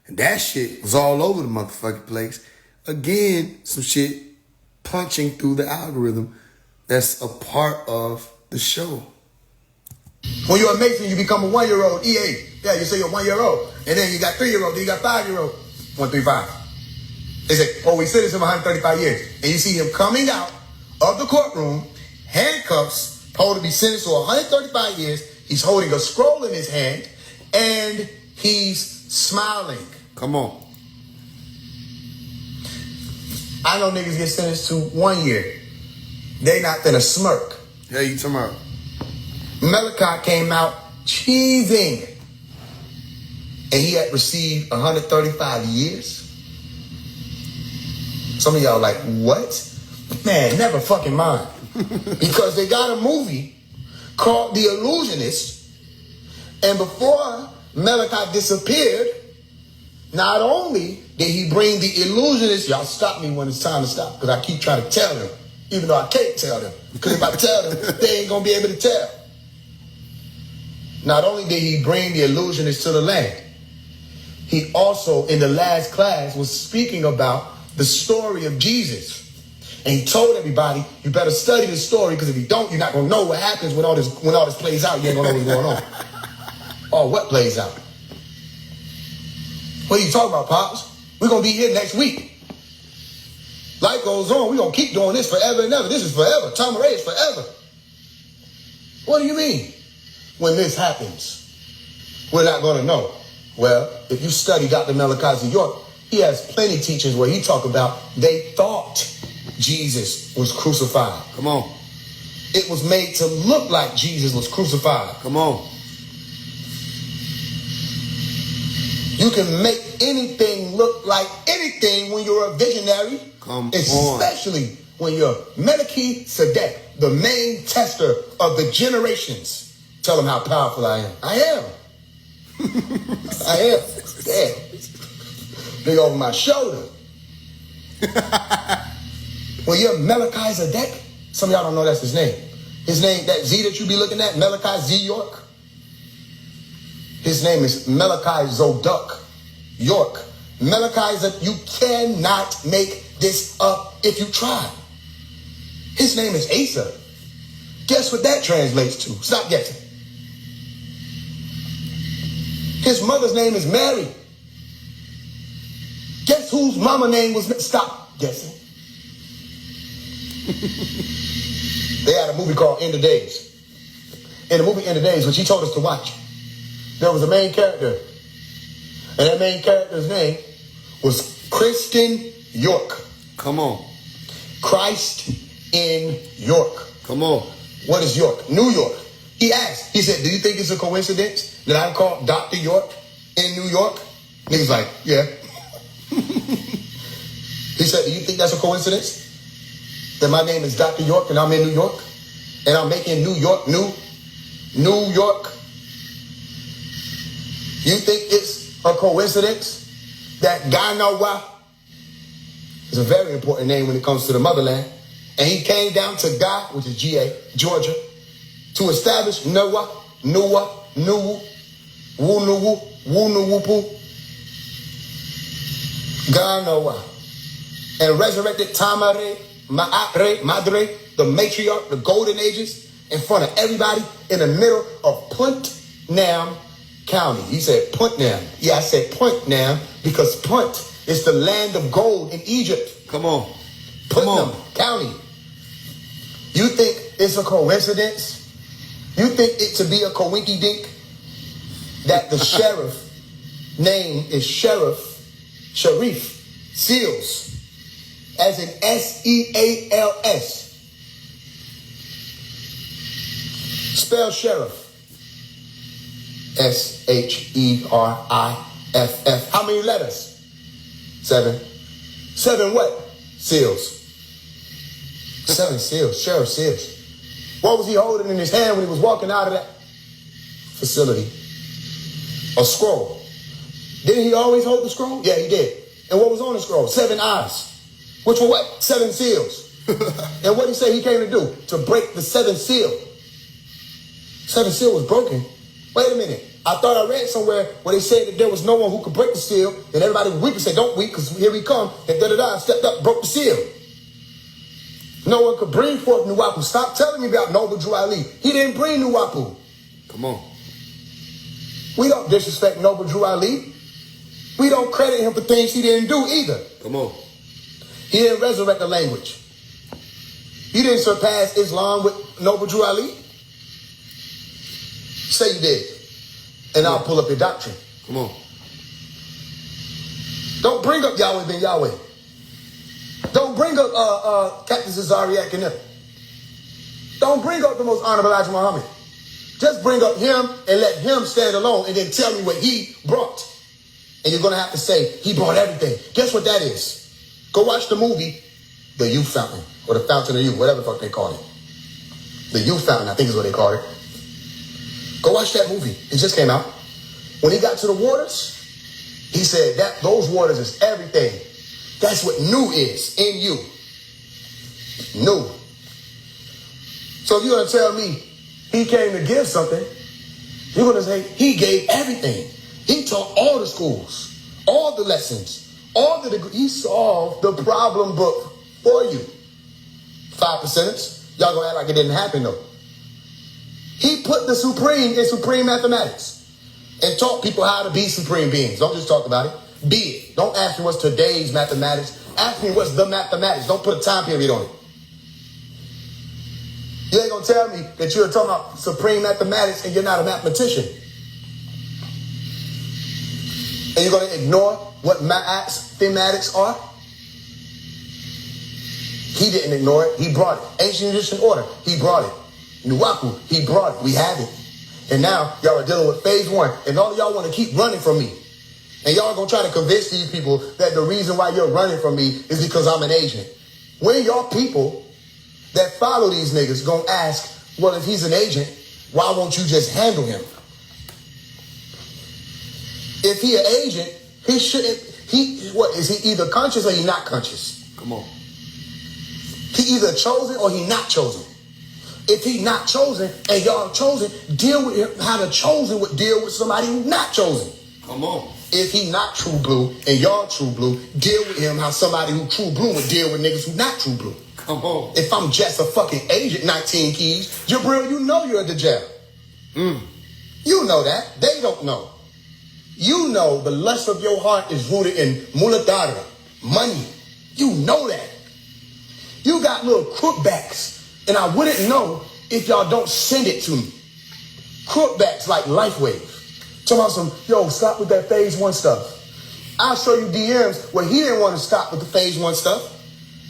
And that shit was all over the motherfucking place. Again, some shit punching through the algorithm that's a part of the show. When you're a Mason, you become a 1-year-old. EA. Yeah, you say you're 1-year-old. And then you got 3-year-old, then you got 5-year-old. 135. They say, oh, we sentenced him 135 years. And you see him coming out of the courtroom, handcuffs, told to be sentenced to 135 years. He's holding a scroll in his hand, and he's smiling. Come on. I know niggas get sentenced to 1 year. They not gonna smirk. Yeah, you talking about? Malachi came out cheesing. And he had received 135 years. Some of y'all like, what? Man, never fucking mind. Because they got a movie called The Illusionist. And before Malachi disappeared, not only did he bring the illusionist, y'all stop me when it's time to stop, because I keep trying to tell them, even though I can't tell them. Because if I tell them, they ain't going to be able to tell. Not only did he bring the illusionist to the land, he also, in the last class, was speaking about the story of Jesus. And he told everybody, you better study the story, because if you don't, you're not going to know what happens when all this plays out. You ain't going to know what's going on. Or what plays out. What are you talking about, Pops? We're going to be here next week. Life goes on. We're going to keep doing this forever and ever. This is forever. Tom Ray is forever. What do you mean? When this happens, we're not going to know. Well, if you study Dr. Malachi York, he has plenty of teachings where he talk about they thought Jesus was crucified. Come on. It was made to look like Jesus was crucified. Come on. You can make anything look like anything when you're a visionary. Especially when you're Melchizedek, the main tester of the generations. Tell them how powerful I am. I am. I am. Yeah. Big over my shoulder. When you're Melchizedek, some of y'all don't know that's his name. His name, that Z that you be looking at, Malachi Z York. His name is Malachi Zoduk York. Malachi, you cannot make this up if you try. His name is Asa. Guess what that translates to? Stop guessing. His mother's name is Mary. Guess whose mama name was... Stop guessing. They had a movie called End of Days. In the movie End of Days, which he told us to watch, there was a main character. And that main character's name was Kristen York. Come on. Christ in York. Come on. What is York? New York. He asked, he said, do you think it's a coincidence that I'm called Dr. York in New York? Niggas like, yeah. He said, do you think that's a coincidence? That my name is Dr. York and I'm in New York? And I'm making New York new? New York? You think it's a coincidence that Ganawa is a very important name when it comes to the motherland, and he came down to Ga, which is G-A, Georgia, to establish Noah, Nuwa, Nuwu, Wunuwu, Wunuwupu, Ganawa, and resurrected Tamare, Maatre, Madre, the matriarch, the golden ages, in front of everybody in the middle of Punt Nam County. He said Punt Nam. Yeah, I said Punt Nam because Punt is the land of gold in Egypt. Come on. Putnam County. You think it's a coincidence? You think it to be a coinky dink that the sheriff name is Sharif Seals, as in S-E-A-L-S. Spell sheriff. S-H-E-R-I-F-F. How many letters? 7. 7 what? Seals. 7 seals. Sheriff Seals. What was he holding in his hand when he was walking out of that facility? A scroll. Didn't he always hold the scroll? Yeah, he did. And what was on the scroll? 7 eyes. Which were what? 7 seals. And what did he say he came to do? To break the 7th seal. 7th seal was broken. Wait a minute. I thought I read somewhere where they said that there was no one who could break the seal, and everybody was weak and said, don't weep, because here we come, and da-da-da, stepped up, broke the seal. No one could bring forth Nuwapu. Stop telling me about Noble Drew Ali. He didn't bring Nuwapu. Come on. We don't disrespect Noble Drew Ali. We don't credit him for things he didn't do either. Come on. He didn't resurrect the language. He didn't surpass Islam with Noble Drew Ali. Say you did. And I'll pull up your doctrine. Come on. Don't bring up Yahweh ben Yahweh. Don't bring up Captain Cesariak and them. Don't bring up the most honorable Elijah Muhammad. Just bring up him and let him stand alone and then tell me what he brought. And you're going to have to say, he brought everything. Guess what that is? Go watch the movie, The Youth Fountain, or The Fountain of Youth, whatever the fuck they call it. The Youth Fountain, I think is what they call it. Go watch that movie. It just came out. When he got to the waters, he said that those waters is everything. That's what new is in you. New. So if you're going to tell me he came to give something, you're going to say he gave everything. He taught all the schools, all the lessons, all the degrees. He solved the problem book for you. 5%ers. Y'all going to act like it didn't happen though. He put the supreme in supreme mathematics and taught people how to be supreme beings. Don't just talk about it. Be it. Don't ask me what's today's mathematics. Ask me what's the mathematics. Don't put a time period on it. You ain't going to tell me that you're talking about supreme mathematics and you're not a mathematician. And you're going to ignore what thematics are? He didn't ignore it. He brought it. Ancient Egyptian order. He brought it. Nuwapu, he brought it. We have it. And now y'all are dealing with phase 1. And all of y'all want to keep running from me. And y'all going to try to convince these people that the reason why you're running from me is because I'm an agent. When y'all people that follow these niggas going to ask, well, if he's an agent, why won't you just handle him? If he an agent, he shouldn't, what, is he either conscious or he not conscious? Come on. He either chosen or he not chosen. If he not chosen and y'all chosen, deal with him how the chosen would deal with somebody who not chosen. Come on. If he not true blue and y'all true blue, deal with him how somebody who true blue would deal with niggas who not true blue. Come on. If I'm just a fucking agent, 19 keys, Jabril, you know you're a Dajjal. You know that. They don't know. You know the lust of your heart is rooted in muladara, money. You know that. You got little crookbacks. And I wouldn't know if y'all don't send it to me. Crookbacks like LifeWave. Talking about some, yo, stop with that phase 1 stuff. I'll show you DMs where he didn't want to stop with the phase 1 stuff.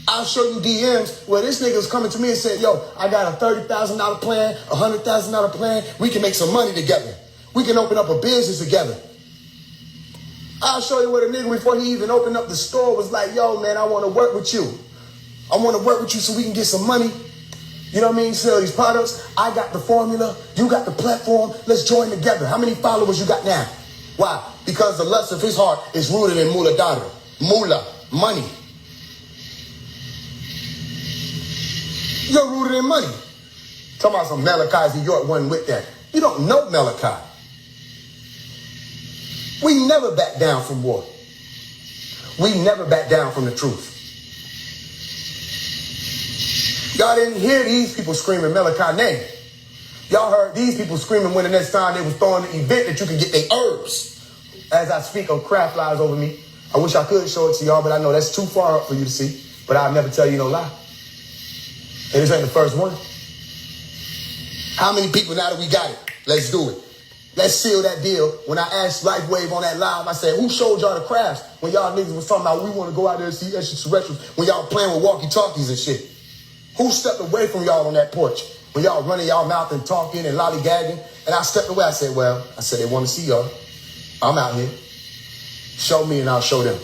I'll show you DMs where this nigga's coming to me and said, yo, I got a $30,000 plan, a $100,000 plan. We can make some money together. We can open up a business together. I'll show you what a nigga before he even opened up the store was like, yo, man, I want to work with you. I want to work with you so we can get some money. You know what I mean? Sell these products. I got the formula. You got the platform. Let's join together. How many followers you got now? Why? Because the lust of his heart is rooted in mula dada. Mula, money. You're rooted in money. Talking about some Malachi Z. York wasn't with that. You don't know Malachi. We never back down from war. We never back down from the truth. Y'all didn't hear these people screaming Malachi name. Y'all heard these people screaming when the next time they was throwing an event that you can get their herbs. As I speak of crap flies over me. I wish I could show it to y'all, but I know that's too far up for you to see. But I'll never tell you no lie. And this ain't the first one. How many people now that we got it? Let's do it. Let's seal that deal. When I asked LifeWave on that live, I said, who showed y'all the crafts when y'all niggas was talking about we want to go out there and see extraterrestrials when y'all playing with walkie-talkies and shit? Who stepped away from y'all on that porch when y'all running y'all mouth and talking and lollygagging? And I stepped away. I said, they want to see y'all. I'm out here. Show me and I'll show them.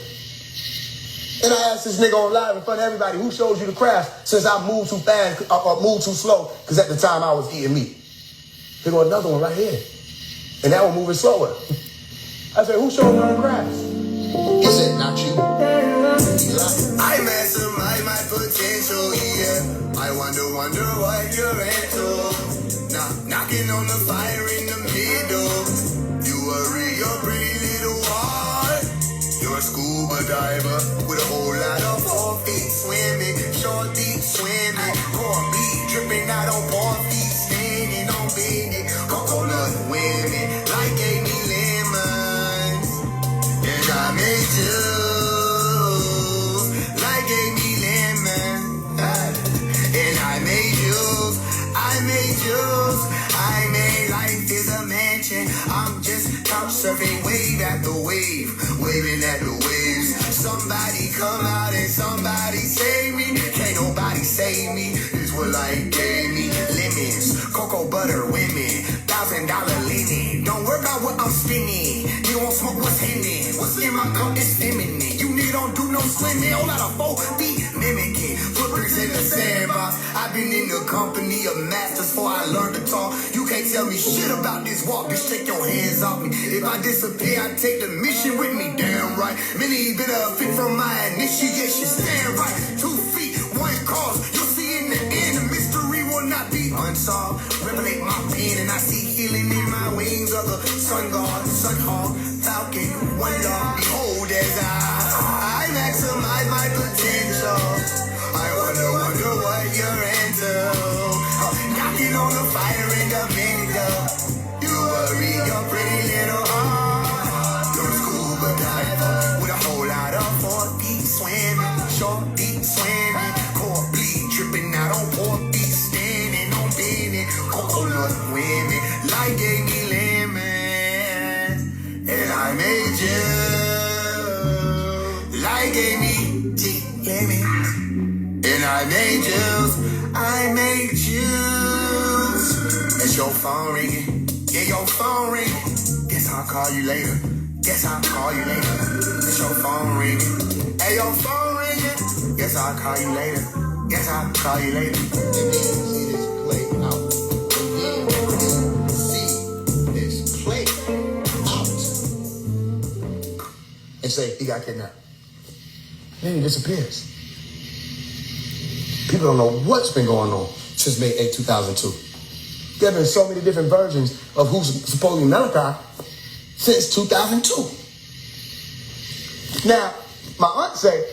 And I asked this nigga on live in front of everybody, who shows you the crafts since I moved too fast or moved too slow? Because at the time I was eating meat. Here go another one right here. And that one moving slower. I said, who showed you the crafts? He said, not you. I maximize my potential, yeah. I wonder what you're into. Knocking on the fire in the middle. You worry your pretty little heart. You're a scuba diver with a whole lot of 4 feet swimming, short deep swimming, core beat dripping out on 4 feet, standing on bending, coconut women like gave me lemons, and I made juice like gave me lemon, and I made juice, I made life is a mansion. I'm just couch surfing wave after wave, waving at the waves. Somebody come out and somebody save me. Can't nobody save me. This what life gave me. Lemons, cocoa butter, women, $1,000 linen. Don't worry about what I'm spinning. You won't smoke what's hidden. What's in my cup is feminine. You nigga don't do no swimming. Whole lot of 4 feet mimicking. Footprints in the sandbox. I've been in the company of masters before I learned to talk. You can't tell me shit about this walk. Just take your hands off me. If I disappear, I take the mission with me. Damn right. Many been a fit from my initiation. Stand right. 2 feet, 1 cause. You'll see in the end, the mystery will not be unsolved. Revelate my pain and I see healing in my wings of the sun god, sun hawk, falcon, one love. Behold as I maximize my potential. I wonder what you're into. Knocking on the fire in the window. You worry your pretty little heart. You're a scuba diver with a whole lot of 4 feet swimming, short deep swimming, core bleed dripping out on 4 feet, standing on bending, coconut women like gave me lemon, and I made you like gave me lemon. And I made juice. It's your phone ringing. Yeah, your phone ringing. Guess I'll call you later. It's your phone ringing. Hey, your phone ringing. Guess I'll call you later. And then see this play out. And say, he got kidnapped. Then he disappears. People don't know what's been going on since May 8, 2002. There have been so many different versions of who's supposedly Malachi since 2002. Now, my aunt said,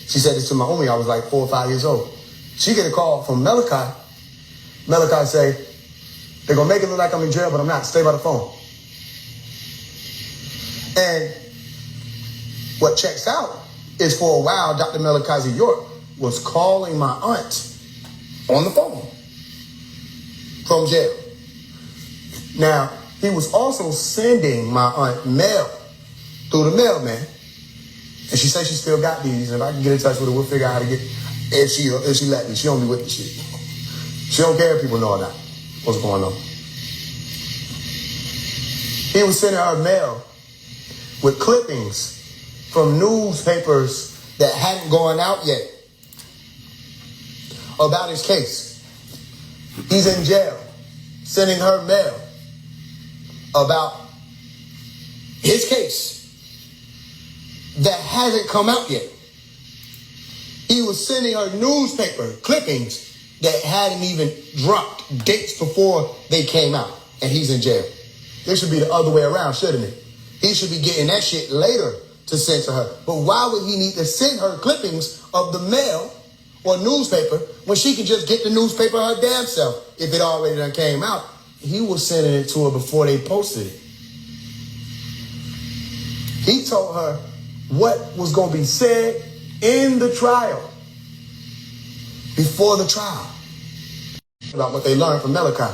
she said this to my homie, I was like 4 or 5 years old. She get a call from Malachi. Malachi say, they're going to make it look like I'm in jail, but I'm not. Stay by the phone. And what checks out is for a while, Dr. Malachi Z. York was calling my aunt on the phone from jail. Now, he was also sending my aunt mail through the mailman And she says she still got these. And if I can get in touch with her, we'll figure out how to get, if she let me. She don't be with the shit. She don't care if people know or not what's going on. He was sending her mail with clippings from newspapers that hadn't gone out yet about his case. He's in jail, sending her mail about his case that hasn't come out yet. He was sending her newspaper clippings that hadn't even dropped dates before they came out, and he's in jail. It should be the other way around, shouldn't it? He should be getting that shit later to send to her. But why would he need to send her clippings of the mail or newspaper when she can just get the newspaper her damn self if it already done came out? He was sending it to her before they posted it. He told her what was going to be said in the trial, before the trial, about what they learned from Malachi.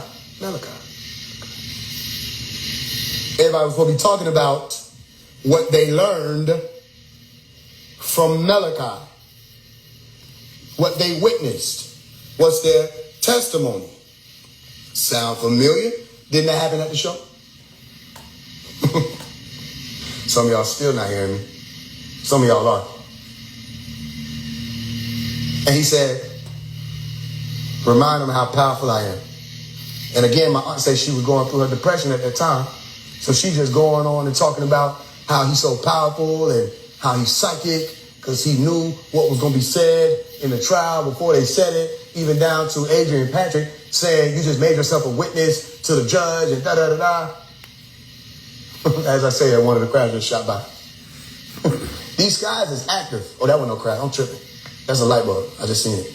Everybody was going to be talking about what they learned from Malachi, what they witnessed, what's their testimony. Sound familiar? Didn't that happen at the show? Some of y'all still not hearing me. Some of y'all are. And he said, remind them how powerful I am. And again, my aunt said she was going through her depression at that time. So she just going on and talking about how he's so powerful and how he's psychic because he knew what was going to be said in the trial before they said it, even down to Adrian Patrick saying you just made yourself a witness to the judge and da-da-da-da. As I say, one of the crowds just shot by. These guys is active. Oh, that wasn't no crowd. I'm tripping. That's a light bulb. I just seen it.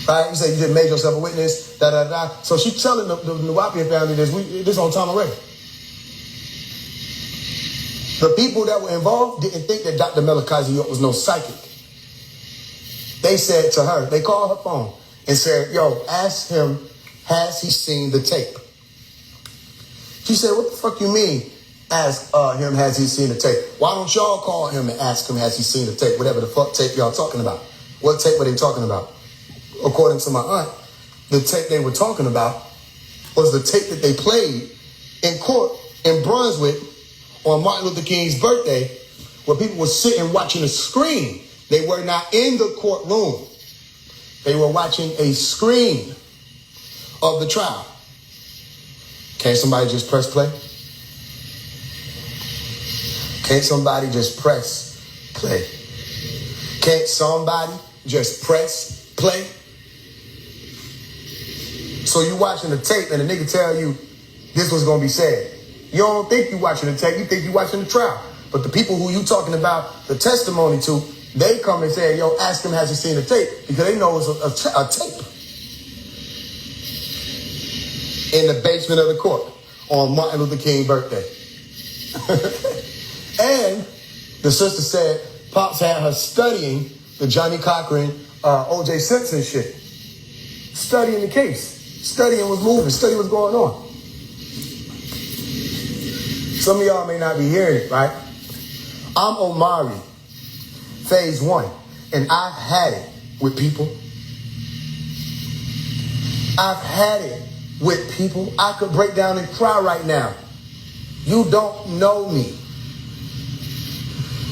Right? You say you just made yourself a witness, da-da-da. So she's telling the Nwapia family this on time already. The people that were involved didn't think that Dr. Malachi York was no psychic. They said to her, they called her phone and said, yo, ask him, has he seen the tape? She said, what the fuck you mean? Ask him, has he seen the tape? Why don't y'all call him and ask him, has he seen the tape? Whatever the fuck tape y'all talking about. What tape were they talking about? According to my aunt, the tape they were talking about was the tape that they played in court in Brunswick on Martin Luther King's birthday, where people were sitting watching a screen. They were not in the courtroom. They were watching a screen of the trial. Can't somebody just press play? Can't somebody just press play? Can't somebody just press play? So you watching the tape and the nigga tell you this was going to be said. You don't think you watching the tape, you think you watching the trial. But the people who you talking about the testimony to, they come and say, yo, ask him, has he seen the tape? Because they know it's a tape in the basement of the court on Martin Luther King's birthday. And the sister said Pops had her studying the Johnny Cochran, O.J. Simpson shit. Studying the case. Studying what's moving. Studying what's going on. Some of y'all may not be hearing it, right? I'm Omari, phase 1, and I've had it with people. I've had it with people. I could break down and cry right now. You don't know me.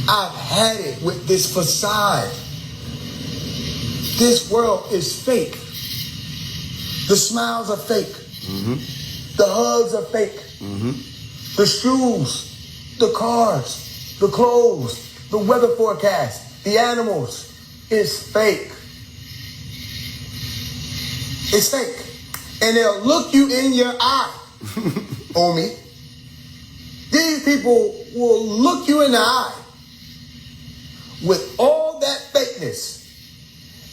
I've had it with this facade. This world is fake. The smiles are fake. Mm-hmm. The hugs are fake. Mm-hmm. The shoes, the cars, the clothes, the weather forecast, the animals. It's fake. It's fake. And they'll look you in your eye, Omi. These people will look you in the eye with all that fakeness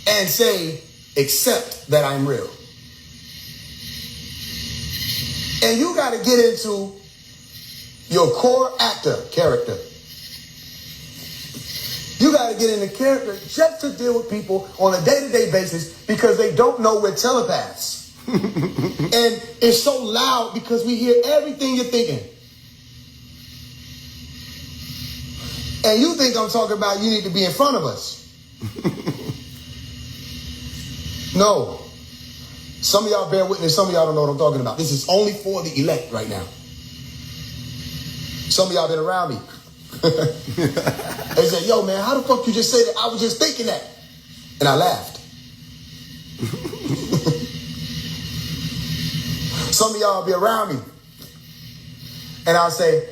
and say, accept that I'm real. And you got to get into your core character. You got to get into character just to deal with people on a day-to-day basis because they don't know we're telepaths. And it's so loud because we hear everything you're thinking. And you think I'm talking about you need to be in front of us. No. Some of y'all bear witness, some of y'all don't know what I'm talking about. This is only for the elect right now. Some of y'all been around me. They said, yo, man, how the fuck you just say that? I was just thinking that. And I laughed. Some of y'all be around me. And I'll say,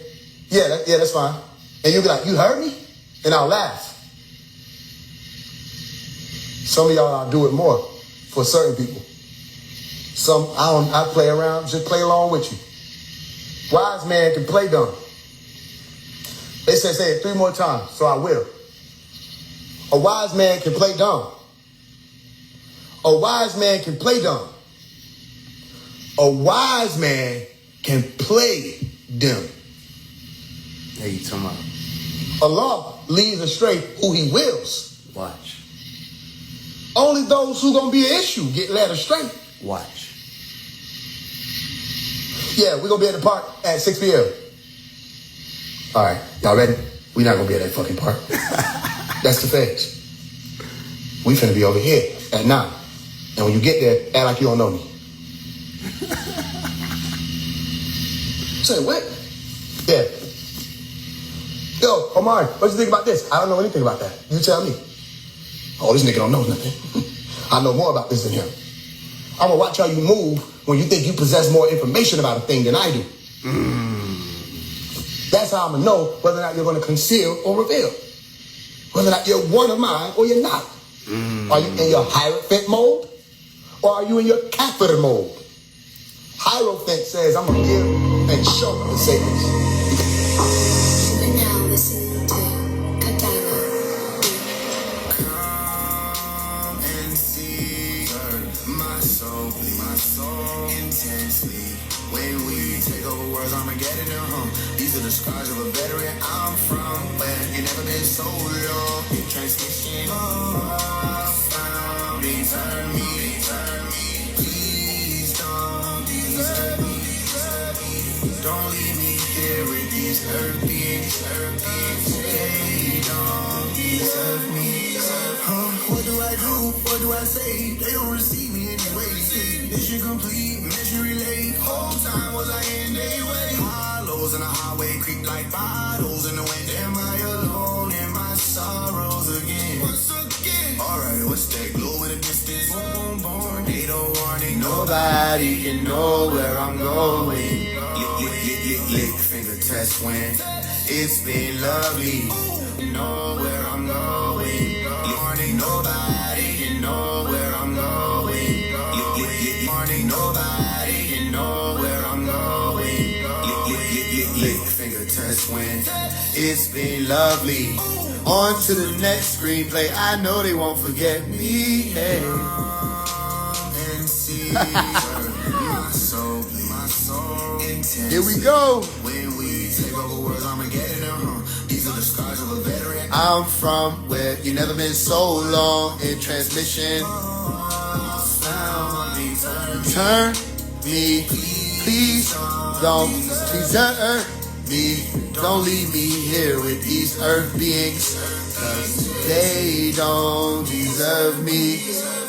yeah, that's fine. And you'll be like, you heard me? And I'll laugh. Some of y'all, I'll do it more for certain people. Some, I play around, just play along with you. Wise man can play dumb. They said, say it 3 more times, so I will. A wise man can play dumb. A wise man can play dumb. A wise man can play dumb. Hey, you talking about? Allah leads astray who he wills. Watch. Only those who gonna be an issue get led astray. Watch. Yeah, we're gonna be at the park at 6 p.m. All right, y'all ready? We're not gonna be at that fucking park. That's the feds. We finna be over here at 9. And when you get there, act like you don't know me. Say what? Yeah. Yo, Omar, what you think about this? I don't know anything about that. You tell me. Oh, this nigga don't know nothing. I know more about this than him. I'm gonna watch how you move when you think you possess more information about a thing than I do. That's how I'm gonna know whether or not you're gonna conceal or reveal. Whether or not you're one of mine or you're not. Are you in your Hierophant mode? Or are you in your Catheter mode? Hierophant says, I'm gonna give and show the Satans. And now listen to Katana. Come and see my soul intensely. When we take over worlds, Armageddon and home. These are the scars of a veteran I'm from. Where you never been so long. In transmission, return me. Please don't desert me. Don't leave me here with these earth beings. They don't deserve me. What do I do? What do I say? They don't receive me anyway. Mission complete, mission relay. Whole time was I in their way. Hollows in the highway creep like bottles in the wind. Am I alone in my sorrows again? Alright, what's that glow in the distance? Boom, boom, boom. They don't warning. Nobody can know where I'm going. Lick, finger test when it's been lovely. Know where I'm going. Warning, nobody can know where I'm going. Warning, nobody can know where I'm going. Lick, finger test when it's been lovely. On to the next screenplay. I know they won't forget me. Hey. And see my soul intensely. Here we go. When we take over worlds, Armageddon and home. These are the scars of a veteran I'm from where you never been so long in transmission. Turn me, please don't desert me. Don't leave me here with these earth beings, 'cause they don't deserve me.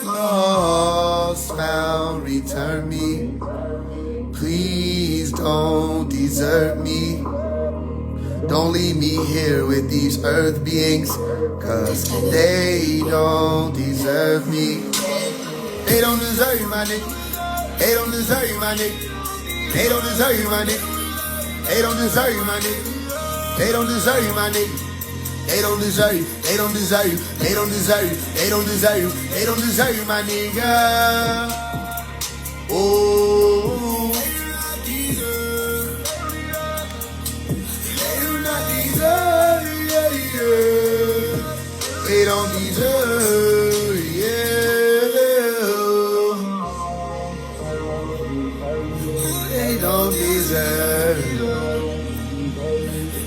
Lost, found, return me. Please don't desert me. Don't leave me here with these earth beings, 'cause they don't deserve me. They don't deserve you, my nigga. They don't deserve you, my nigga. They don't deserve you, my nigga. They don't deserve you, my nigga. They don't deserve you, my nigga. They don't deserve you. They don't deserve you. They don't deserve you. They don't deserve you. They don't deserve you, my nigga. Oh. They do not deserve. They don't deserve. They don't deserve.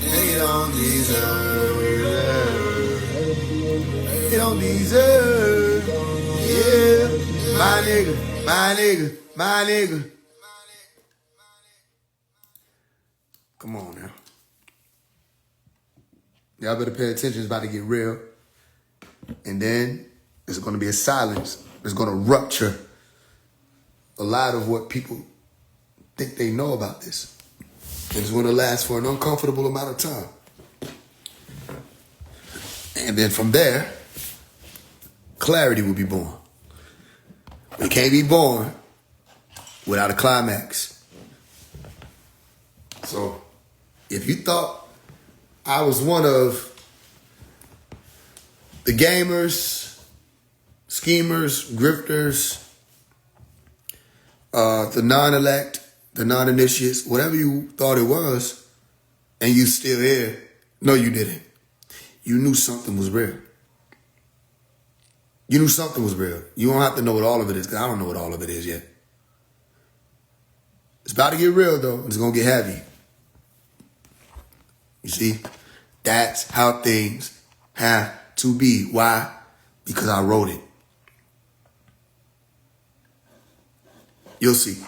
They don't deserve. They don't deserve. Yeah, my nigga, my nigga, my nigga. Come on now. Y'all better pay attention. It's about to get real. And then there's going to be a silence. It's going to rupture a lot of what people think they know about this. And it's going to last for an uncomfortable amount of time. And then from there, clarity will be born. It can't be born without a climax. So if you thought I was one of the gamers, schemers, grifters, the non-elect, the non-initiates, whatever you thought it was, and you still here, no, you didn't. You knew something was real. You knew something was real. You don't have to know what all of it is, because I don't know what all of it is yet. It's about to get real, though. It's going to get heavy. You see? That's how things have to be. Why? Because I wrote it. You'll see.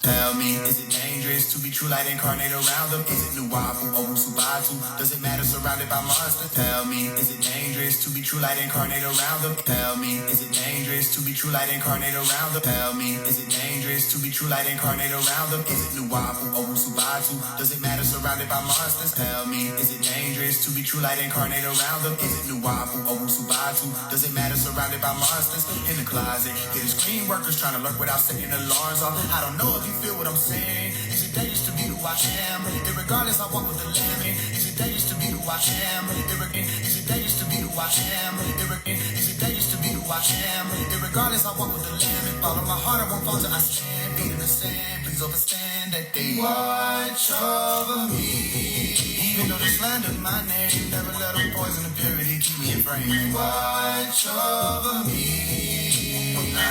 Tell me, is it dangerous to be true light incarnate around them? Is it Nuwapu or Wusubatu? Does it matter surrounded by monsters? Tell me, is it dangerous to be true light incarnate around them? Tell me, is it dangerous to be true light incarnate around them? Tell me, is it dangerous to be true light incarnate around them? Is it Nuwapu or Wusubatu? Does it matter surrounded by monsters? Tell me, is it dangerous to be true light incarnate around them? Is it Nuwapu or Wusubatu? Does it matter surrounded by monsters? In the closet, hear the screen workers trying to lurk without setting alarms off. I don't know if you feel what I'm saying. Is it dangerous to be who I am? Irregardless, I walk with the lamb. Is it dangerous to be who I am? Is it dangerous to be who I am? Is it dangerous to be who I am? Irregardless, I walk with the lamb and follow my heart. I won't falter. I stand, feet in the sand. Please understand that they watch over me. Even though they slander my name, never let them poison the purity. Keep me in frame. Watch over me.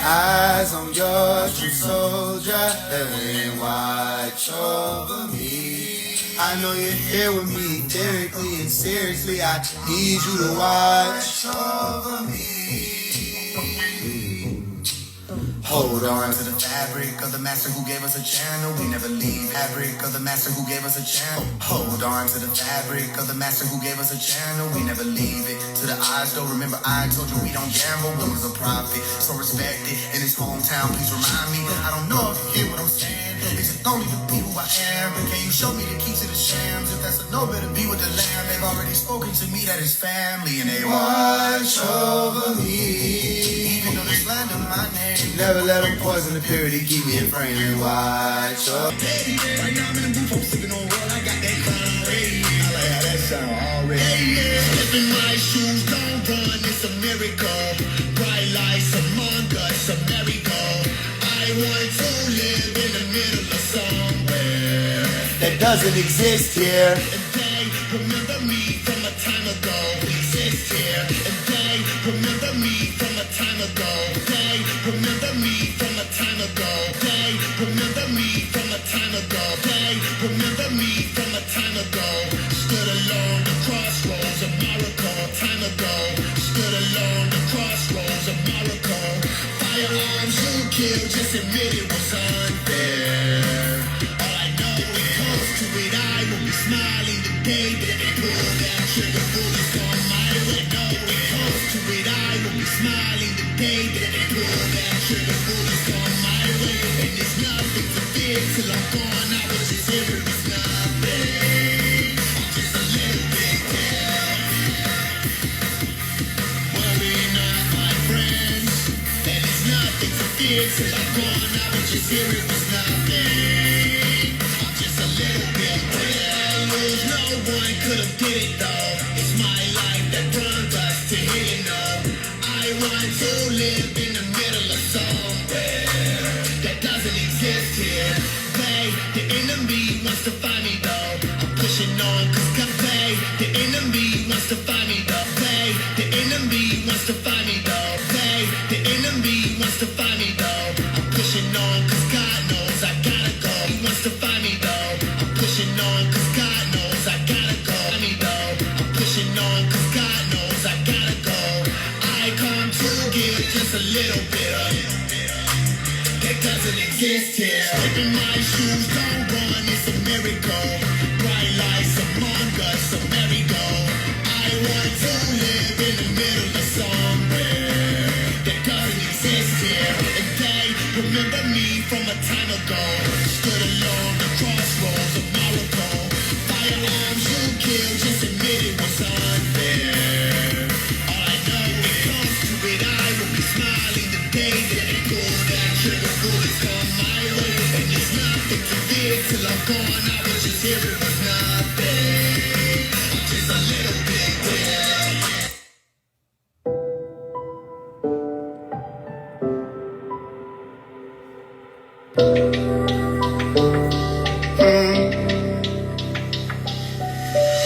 Eyes on your true soldier, and watch over me. I know you're here with me, lyrically and seriously. I need you to watch over me. Hold on to the fabric of the master who gave us a channel. We never leave. Fabric of the master who gave us a channel. Hold on to the fabric of the master who gave us a channel. We never leave it. To the eyes though, remember I told you we don't gamble. Will is a prophet, so respect it. In his hometown, please remind me. I don't know if you hear what I'm saying. Is it only to be who I am? Can you show me the key to the shams? If that's a no, better be with the lamb. They've already spoken to me that is family, and they watch over me. Even though they slander my name, never let them poison the purity. Keep me in frame and watch over. Right now I'm in the booth, I'm sipping on roll. I got that clown rage. I like how that sound already. Hey, yeah. Step in my shoes, don't run, it's a miracle. Bright lights among us, a miracle. I want to live in the middle of somewhere that doesn't exist here. And they remember me from a time ago. Exist here. And they remember me from a time ago. They remember me from a time ago. They remember me from a time ago. They remember me from a time ago. Stood along the crossroads of miracle. Time ago. Stood along the crossroads of miracle. Firearms you killed, just admit it was unfair. All I know when it comes to it, I will be smiling the day that they pull that trigger. Bullets on my way. No, when it comes to it, I will be smiling the day that they pull that trigger. Bullets on my way. And there's nothing to fear till I'm gone. I was just here, it was nothing. I'm just a little bit down. Worry not, my friends. And there's nothing to fear till I'm gone. I was just here, it was nothing. I'm just a little bit down. No one could have did it though. It's my life that brought us to here, you know. I want to live in the middle of somewhere that doesn't exist here. The enemy wants to find me though. I'm pushing on cause they, the enemy wants to find me though. The enemy wants to find me though. The enemy wants to find me though. I'm pushing on cause God knows I gotta go. He wants to find me though. I'm pushing on cause God knows I gotta go. Me though. I'm pushing on cause God knows I gotta go. I come to give just a little bit of. They doesn't exist here. Slipping my shoes, don't run, it's a miracle. Bright lights among us, a merry-go. I want to live in the middle of somewhere that doesn't exist here. And they remember me from a time ago. Stood along the crossroads of Morocco. Firearms you killed, just admit it was unfair. All I know when it comes to it, I will be smiling the day that they pull that trigger. Bullets come my way, and there's nothing to fear till I'm gone. I was just here, it was nothing. I'm just a little bit dead.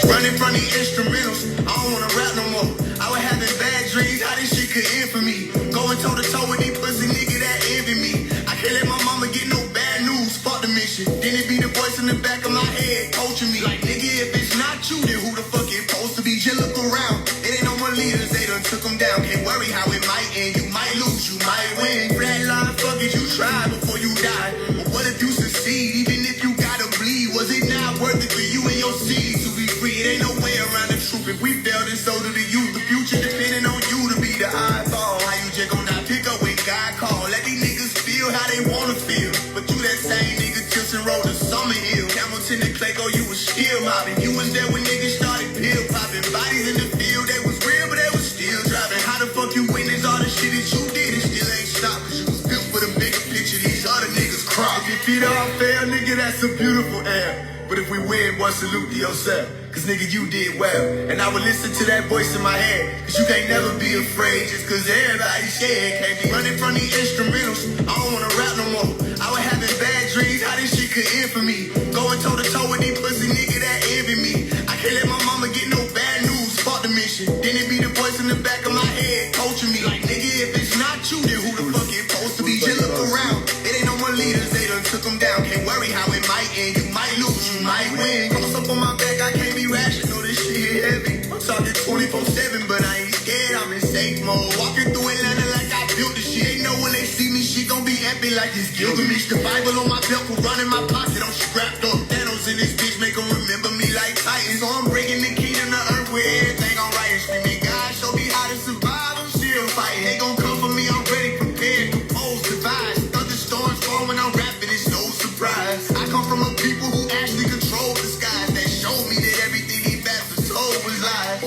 Running from the instrumentals, I don't wanna rap no more. I was having bad dreams, how this shit could end for me. Going toe to toe with these pussy niggas that envy me. I can't let my mama get no bad news, fuck the mission. Then it be the voice in the back of my head coaching me. Like, nigga, if it's not you, then who the fuck it supposed to be? Just look around, it ain't no more leaders, they done took them down. Can't worry how it might end, you might lose, you might win. Flatline, fuck it, you try before you die. But what if you succeed, even if you gotta bleed? Was it not worth it for you and your seed to be free? It ain't no way around the truth. If we failed, and so do the youth. The future depending on you to be the eyeball. How you just gon' not pick up when God call? Let these niggas feel how they wanna feel. But you that same nigga Tilson Road to Summer Hill. Hamilton and Clayco, you was still mobbing. You was there when niggas started pill popping. Bodies in the field, they was real, but they was still driving. How the fuck you witness all the shit that you did? It still ain't stopped. Cause you was built for the bigger picture. These other niggas crop. If your feet all fail, nigga, that's a beautiful air. But if we win, boy, salute to yourself. Cause nigga, you did well. And I would listen to that voice in my head. Cause you can't never be afraid just cause everybody's scared. Can't be running from the instrumentals. I don't wanna rap no more. I was having bad dreams, how this shit could end for me. Going toe to toe with these pussy niggas that envy me. I can't let my mama get no bad news, fuck the mission. Then it be the voice in the back of my head coaching me. Like, nigga, if it's not you, then who the fuck it supposed to be? Just look around, it ain't no more leaders, they done took them down. Can't worry how it might end, you might lose, you might win. Cross up on my back, I can't be rational, this shit heavy. I'm talking 24/7, but I ain't scared, I'm in safe mode. Walking through Atlanta like I built the shit. They know when they see me, shit gon' be epic like this Gilgamesh. The Bible on my belt, will run in my pocket, I'm strapped up. Thanos in this bitch, make them remember me like Titans. So I'm bringing the kingdom to earth with everything I'm writing. Screaming, God, show me how to survive, I'm still fighting. They gon' come for me, I'm ready, prepared, composed, devised. Thunderstorms fall when I'm rapping, it's no surprise. I come from a people who actually control the skies. That showed me that everything these bastards told was lies.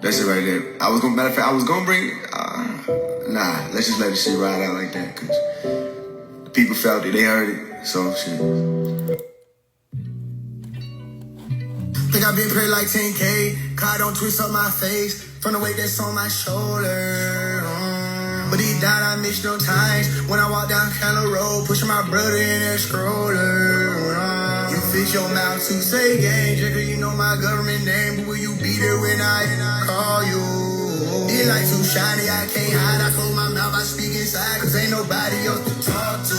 That's it right there. Matter of fact, I was gonna bring, nah, let's just let the shit ride out like that. Cause the people felt it, they heard it, so shit. Think I've been paid like 10K. Car don't twist up my face from the weight that's on my shoulder. But deep down I missed no times when I walk down Cannon Road, pushing my brother in that stroller. You fix your mouth to say gang, Jigger, you know my government name, but will you be there when I call you? It like too shiny, I can't hide. I close my mouth, I speak inside, cause ain't nobody else to talk to.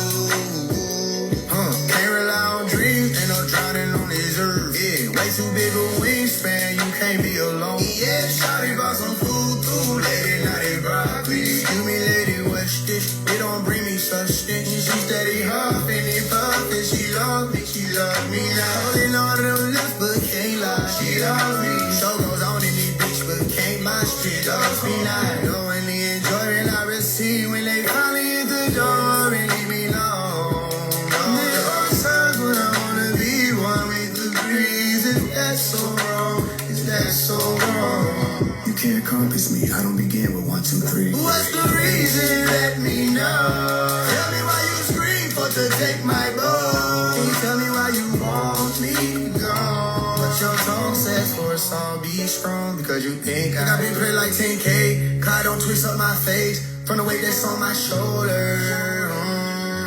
Can't rely on dreams, ain't no drowning on this earth. Yeah, way too big a wingspan, you can't be alone. Yeah, shawty bought some food through late night at broccoli. Give me lady West dish, it don't bring me such things. She steady huffing and puffing, she love me now. Holding all to the left, but can't lie, she loves me. Show goes on in this bitch, but can't my shit loves me now. Knowing the enjoyment I receive when they finally hit the door and leave me alone. There are times when I wanna be one with the breeze. Is that so wrong? Is that so wrong? You can't compass me, I don't begin with 1, 2, 3. What's the reason? Let me know. Tell me why you scream for to take my bow. Can you tell me why you want me gone? What your tongue says for a song, be strong. Because you think I've been paid like 10K. Car don't twist up my face from the weight that's on my shoulder.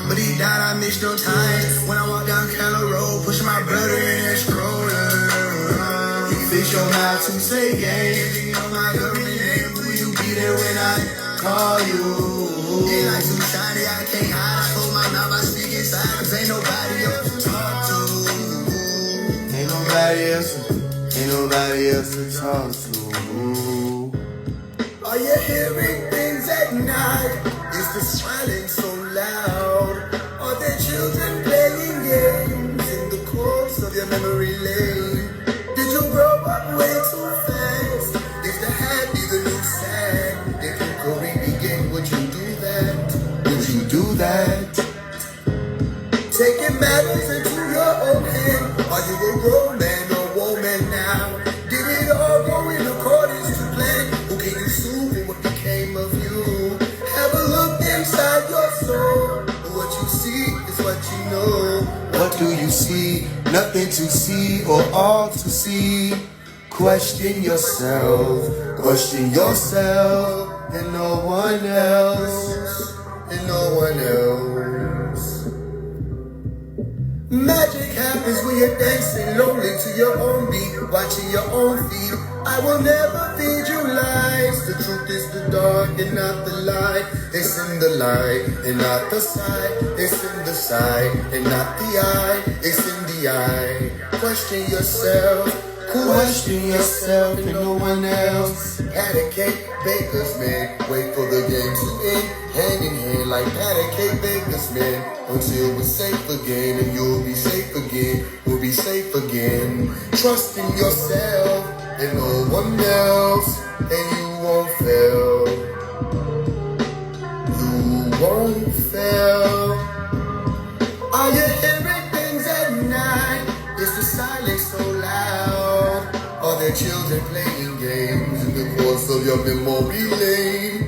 But deep down I missed no times when I walk down Cannon Road, pushing my brother in that stroller. You fix your mouth to say gang, you know my government name, will you be there when I call you? It like too shiny, I can't hide. I close my mouth, I speak inside, cause ain't nobody else to talk to. Ain't nobody else to talk to. Are you hearing things at night? It's the strength silence so loud? Are there children playing games in the course of your memory lane? Did you grow up way too fast? Is the happy the new sad? If you could re-begin, would you do that? Would you do that? Taking matters into your own hand. Are you a grown man or woman now? Did it all go in accordance to plan? Who can you sue for what became of you? Have a look inside your soul. What you see is what you know. What do you see? Nothing to see or all to see. Question yourself and no one else, and no one else. Magic happens when you're dancing lonely to your own beat, watching your own feet. I will never feed you lies. The truth is the dark and not the light. It's in the light and not the side. It's in the side and not the eye. It's in the eye. Question yourself and no one else. Patty cake, baker's man. Wait for the game to end. Hand in hand like patty cake, baker's man. Until we're safe again and you'll be safe again. We'll be safe again. Trust in yourself and no one else. And you won't fail. You won't fail. Are you hearing things at night? Is the silence so loud? Are there children playing games in the course of your memory lane?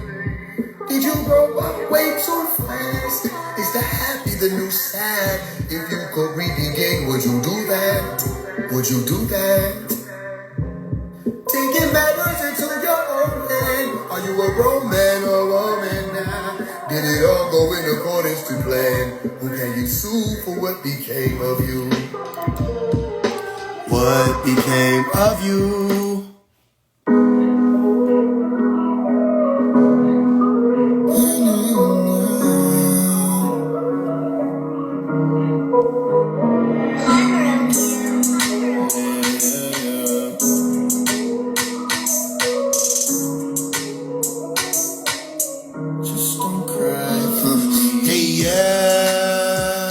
Did you grow up way too fast? Is the happy the new sad? If you could re-begin, would you do that? Would you do that? Taking matters into your own hand. Are you a grown man or woman now? Did it all go in accordance to plan? Who can you sue for what became of you? What became of you? Just don't cry for me. Hey, yeah.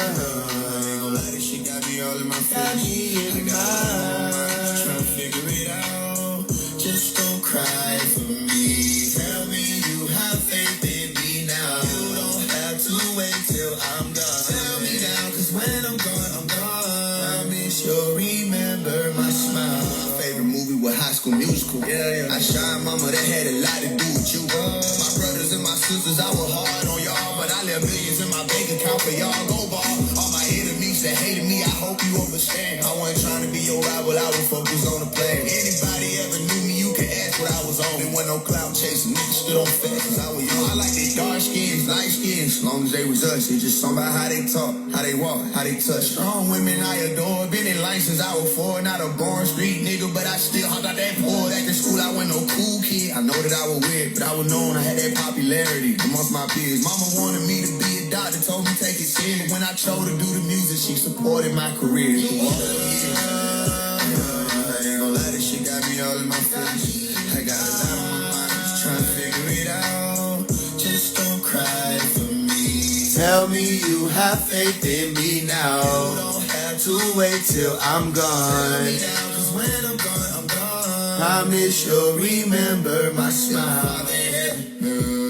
I ain't gonna lie, this shit got me all in my face. I got trying to figure it out. Just don't cry for me. Tell me you have faith in me now. You don't have to wait till I'm gone. Tell me now, cause when I'm gone, I'm gone. I miss you'll remember my smile. My favorite movie was High School Musical. Yeah. I shine, mama, that had a lot to do with you. My brothers and my sisters, I was hard on y'all, but I left millions in my bank account for y'all. Go ball. All my enemies that hated me, I hope you understand. I wasn't trying to be your rival, I was focused on the plan. Anybody ever knew me, you can ask what I was on. There wasn't no clout chasing, niggas stood on fast cause I was young. I like they dark skins, light skins, as long as they was us. It's just something about how they talk, how they walk, how they touch. Strong women I adore, been in life since I was 4. Not a born street nigga, but I still hung out that poor. After school I wasn't no cool kid. I know that I was weird, but I was known I had that popularity amongst my peers. Mama wanted me to be a doctor, told me take it serious. When I chose to do the music, she supported my career. I ain't gonna lie, this shit got me all in my face. I got a lot on my mind, just trying to figure it out. Just don't cry for me. Tell me you have faith in me now. You don't have to wait till I'm gone. Tell me now, cause when I'm gone, I'm gone. Promise you'll remember my smile.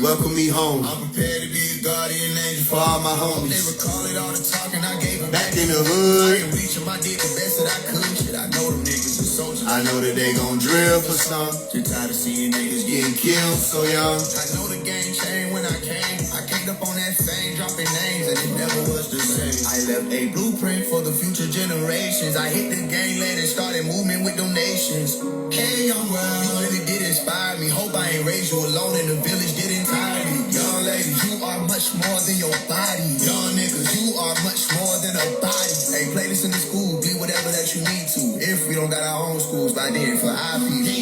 Welcome me home. I'm prepared to be a guardian angel for all my homies. They recall it all the talking I gave them back in the hood. I ain't reaching, I did the best that I could. Shit, I know them niggas are soldiers. I know that they gon' drill for some. Just tired of seeing niggas getting killed so young. I know the game changed when I came. I came up on that fame, dropping names, and it never was the same. I left a blueprint for the future generations. I hit the game late and started moving with donations. Hey, young world, you really did inspire me. Hope I ain't raised you alone in the village, didn't tire me. Young lady, you are much more than your body. Young niggas, you are much more than a body. Hey, play this in the school, be whatever that you need to. If we don't got our own schools by then for our people. I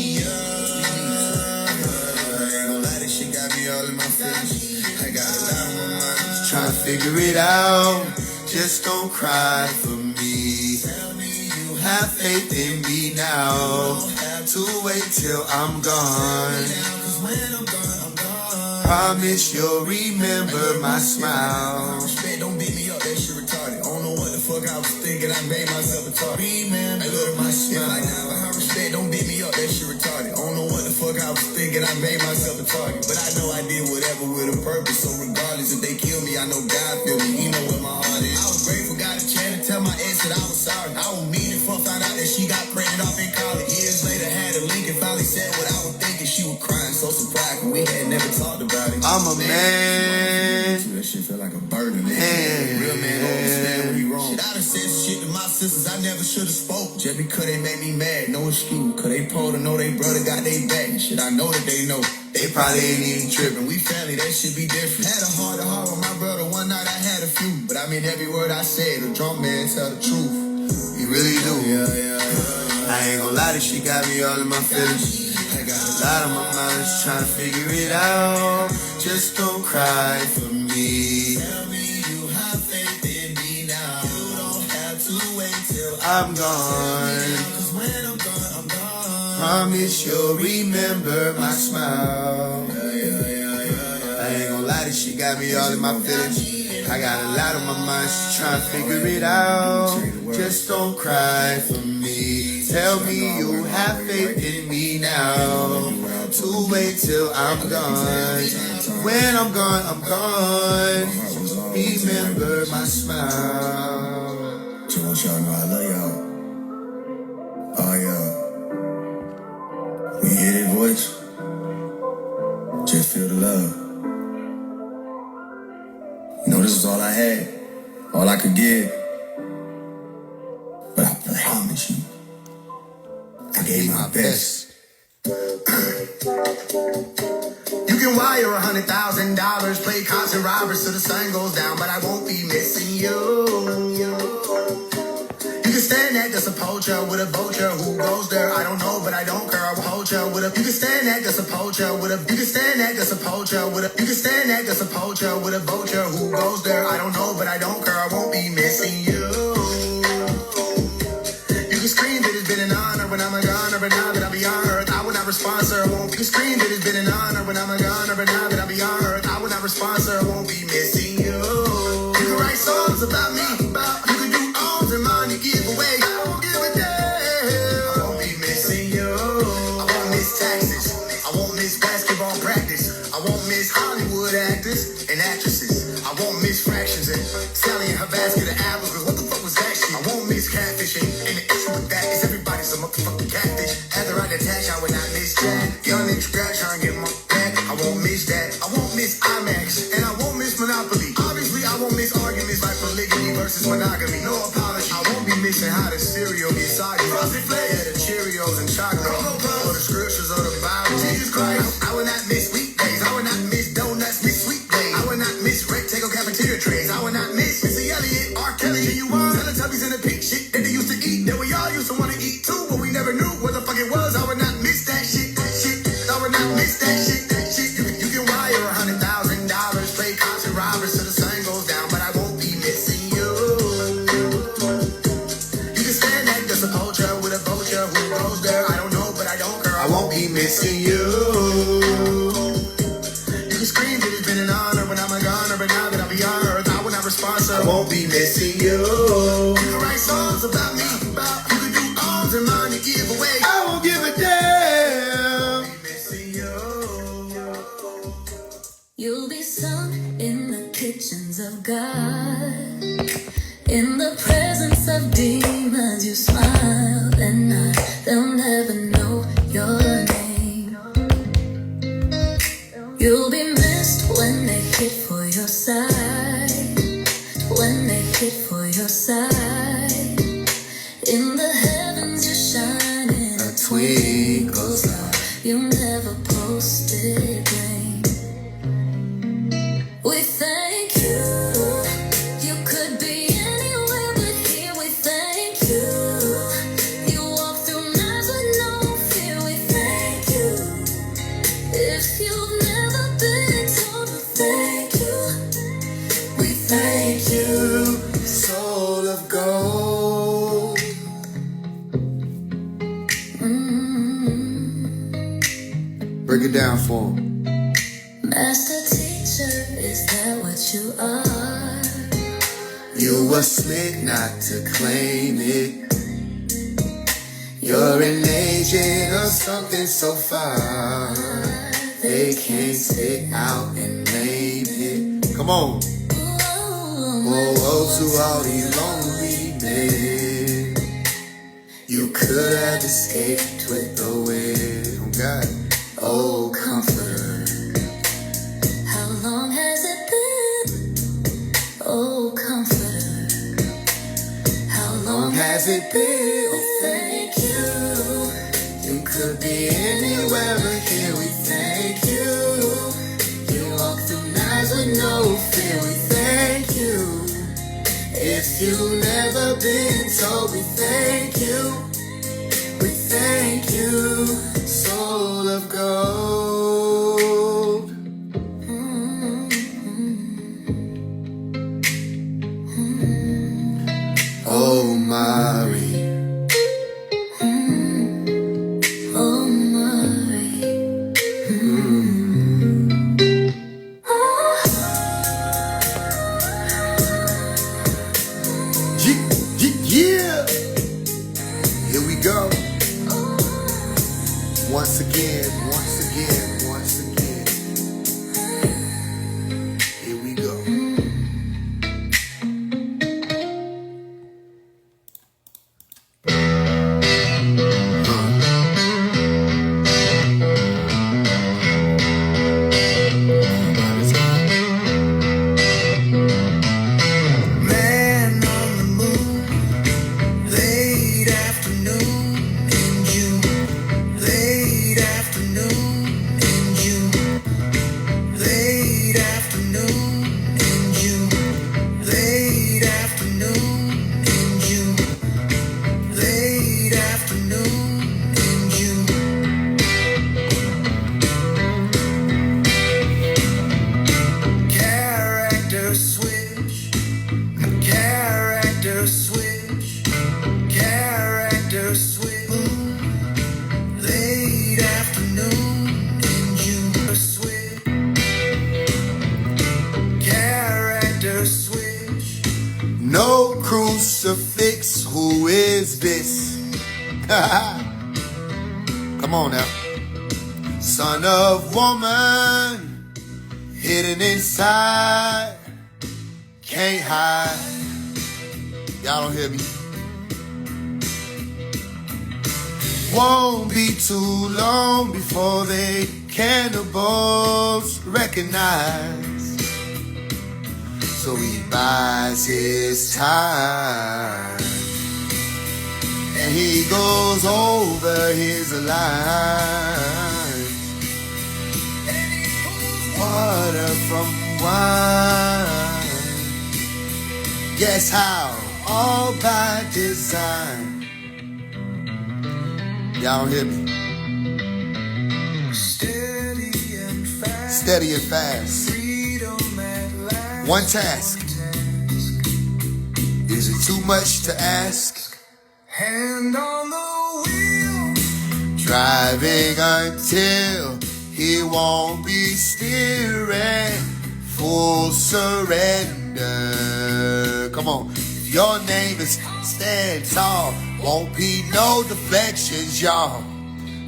ain't gonna lie, this shit got me all in my face. I got a lot on my mind, just trying to figure it out. Just don't cry for me. Tell me you have faith in me now. You don't have to wait till I'm gone. Cause when I'm gone, I'm gone. Promise you'll remember my smile. Respect, don't beat me up, that shit retarded. I don't know what the fuck I was thinking, I made myself a target. Remember my smile. If I never have respect, don't beat me up, that shit retarded. I don't know what the fuck I was thinking, I made myself a target. But I know I did whatever with a purpose, so regardless if they kill me, I know God feel me, he know where my heart is. I was grateful, got a chance to tell my ex that I was sorry. I was mean and fuck, found out that she got pregnant off in college. Years later, had a link and finally said what I was thinking. She was crying, so surprised, we had never talked about it. I'm a man. That shit felt like a burden, man. Real man don't understand when he wrong. Shit, I done said shit to my sisters I never should have spoke. Just because they made me mad, no excuse. Cause they told to know they brother got they back. Shit, I know that they know. They probably ain't even tripping. We family, that shit be different. Had a heart to heart with my brother. One night I had a few. But I mean every word I said, the drunk man tell the truth. You really do. Yeah. I ain't gonna lie, that she got me all in my feelings. I got a lot on my mind, just trying to figure it out. Just don't cry for me. Tell me you have faith in me now. You don't have to wait till I'm gone. Cause when I'm gone, I'm gone. Promise you'll remember my smile. Yeah. I ain't gonna lie, that she got me all in my feelings. I got a lot on my mind, just trying to figure it out. Just don't cry for me. Tell me you have faith in me now. To wait till I'm gone. When I'm gone, I'm gone. Remember my smile. Just want y'all to know I love y'all. Oh yeah. When you hear that voice, just feel the love. You know, this was all I had, all I could give. But I promise you, I gave my best. You can wire $100,000, play cops and robbers till the sun goes down, but I won't be missing you. You can stand at the sepulchre with a vulture who goes there. I don't know, but I don't care. I will hold you with a. You can stand at the sepulchre with a. You can stand at the sepulchre with a. You can stand at the sepulchre with a vulture who goes there. I don't know, but I don't care. I won't be missing you. You can scream that it's been an honor when I'm a goner, but now that I be on earth, I will not respond, sir. I won't. You can scream that it's been an honor when I'm a goner, but now that I be on earth, I will not respond, sir. I won't be missing you. You can write songs about me, about you can do alms and money give away. I won't give a damn. I won't be missing you. I won't miss taxes. I won't miss basketball practice. I won't miss Hollywood actors and actresses. I won't miss fractions and Sally and her basket of apples. Cause what the fuck was that shit? I won't miss catfishing. And the issue with that is everybody's a motherfucking catfish. After I detach, I would not miss that. Young nigga scratch, trying to get my back. I won't miss that. I won't miss IMAX. And I won't miss Monopoly. Obviously, I won't miss arguments like polygamy versus monogamy. No apology. I won't be missing how the cereal gets soggy. Frosted Flakes, yeah, the Cheerios and chocolate. Or the scriptures of the Bible. Jesus Christ. I will not miss weekdays. I will not miss donuts, miss sweet days. I will not miss rectangle cafeteria trays. I will not miss Missy Elliott, R. Kelly, G.U.1. Teletubbies and the pink shit that they used to eat. That we all used to want to eat too, but we never knew what the fuck it was. I would not miss that shit. I would not miss that shit. You can wire $100,000, play cops and robbers till the sun goes down, but I won't be missing you. You can stand at the sepulchre with a vulture who goes there. I don't know, but I don't care. I won't be missing you. You can scream that it's been an honor when I'm a goner, but now that I be on earth, I will not respond, so I won't be missing you. You can write songs about me, about you can do alms and money give away. I won't give a damn. You'll be sung in the kitchens of God. In the presence of demons, you smile at night. They'll never know your name. You'll be missed when they hit for your side. When they hit for your side. In the heavens, you're shining a twinkle star. You never posted blame. We thank you. You could be anywhere but here. We thank you. You walk through nights with no fear. We thank you. If you've never been told, we thank you. We thank you. Soul of gold. Mm-hmm. Break it down for him. Master were slick not to claim it. You're an agent of something so far they can't stick out and name it. Come on. Oh, to all these lonely men, you could have escaped with the wind. Oh God. Oh, comforter, How long has it been? Oh, comforter, how long has it been? Oh, thank you. You could be anywhere, but here we thank you. You walk through nights with no fear. We thank you. If you've never been told, we thank you. We thank you. Soul of gold. Oh, Mari. Oh, Mari. Yeah. Here we go. Once again. Here we go. Man on the moon, late afternoon in June, late afternoon in June, late afternoon in June, late afternoon in June, late afternoon in June. Character switch, character switch, character switch. Late afternoon in June, switch, character switch. No crucifix, who is this? Come on now. Son of woman, hidden inside, can't hide. Y'all don't hear me. Won't be too long before they cannibals recognize. So he buys his time, and he goes over his line. Water from wine. Guess how? All by design. Y'all don't hear me. Steady and fast. Steady and fast. Freedom at last. One task. Is it too much to ask? Hand on the wheel. Driving until he won't be steering. Full surrender. Come on. If your name is Stand Tall, won't be no deflections, y'all.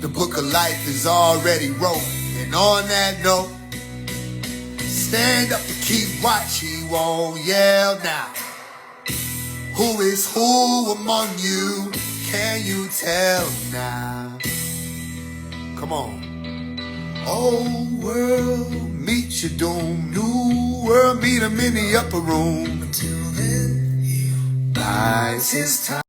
The book of life is already wrote. And on that note, stand up and keep watch. He won't yell now. Who is who among you? Can you tell now? Come on. Old world, meet your doom. New world, meet him in the upper room. Until then, Buys his time.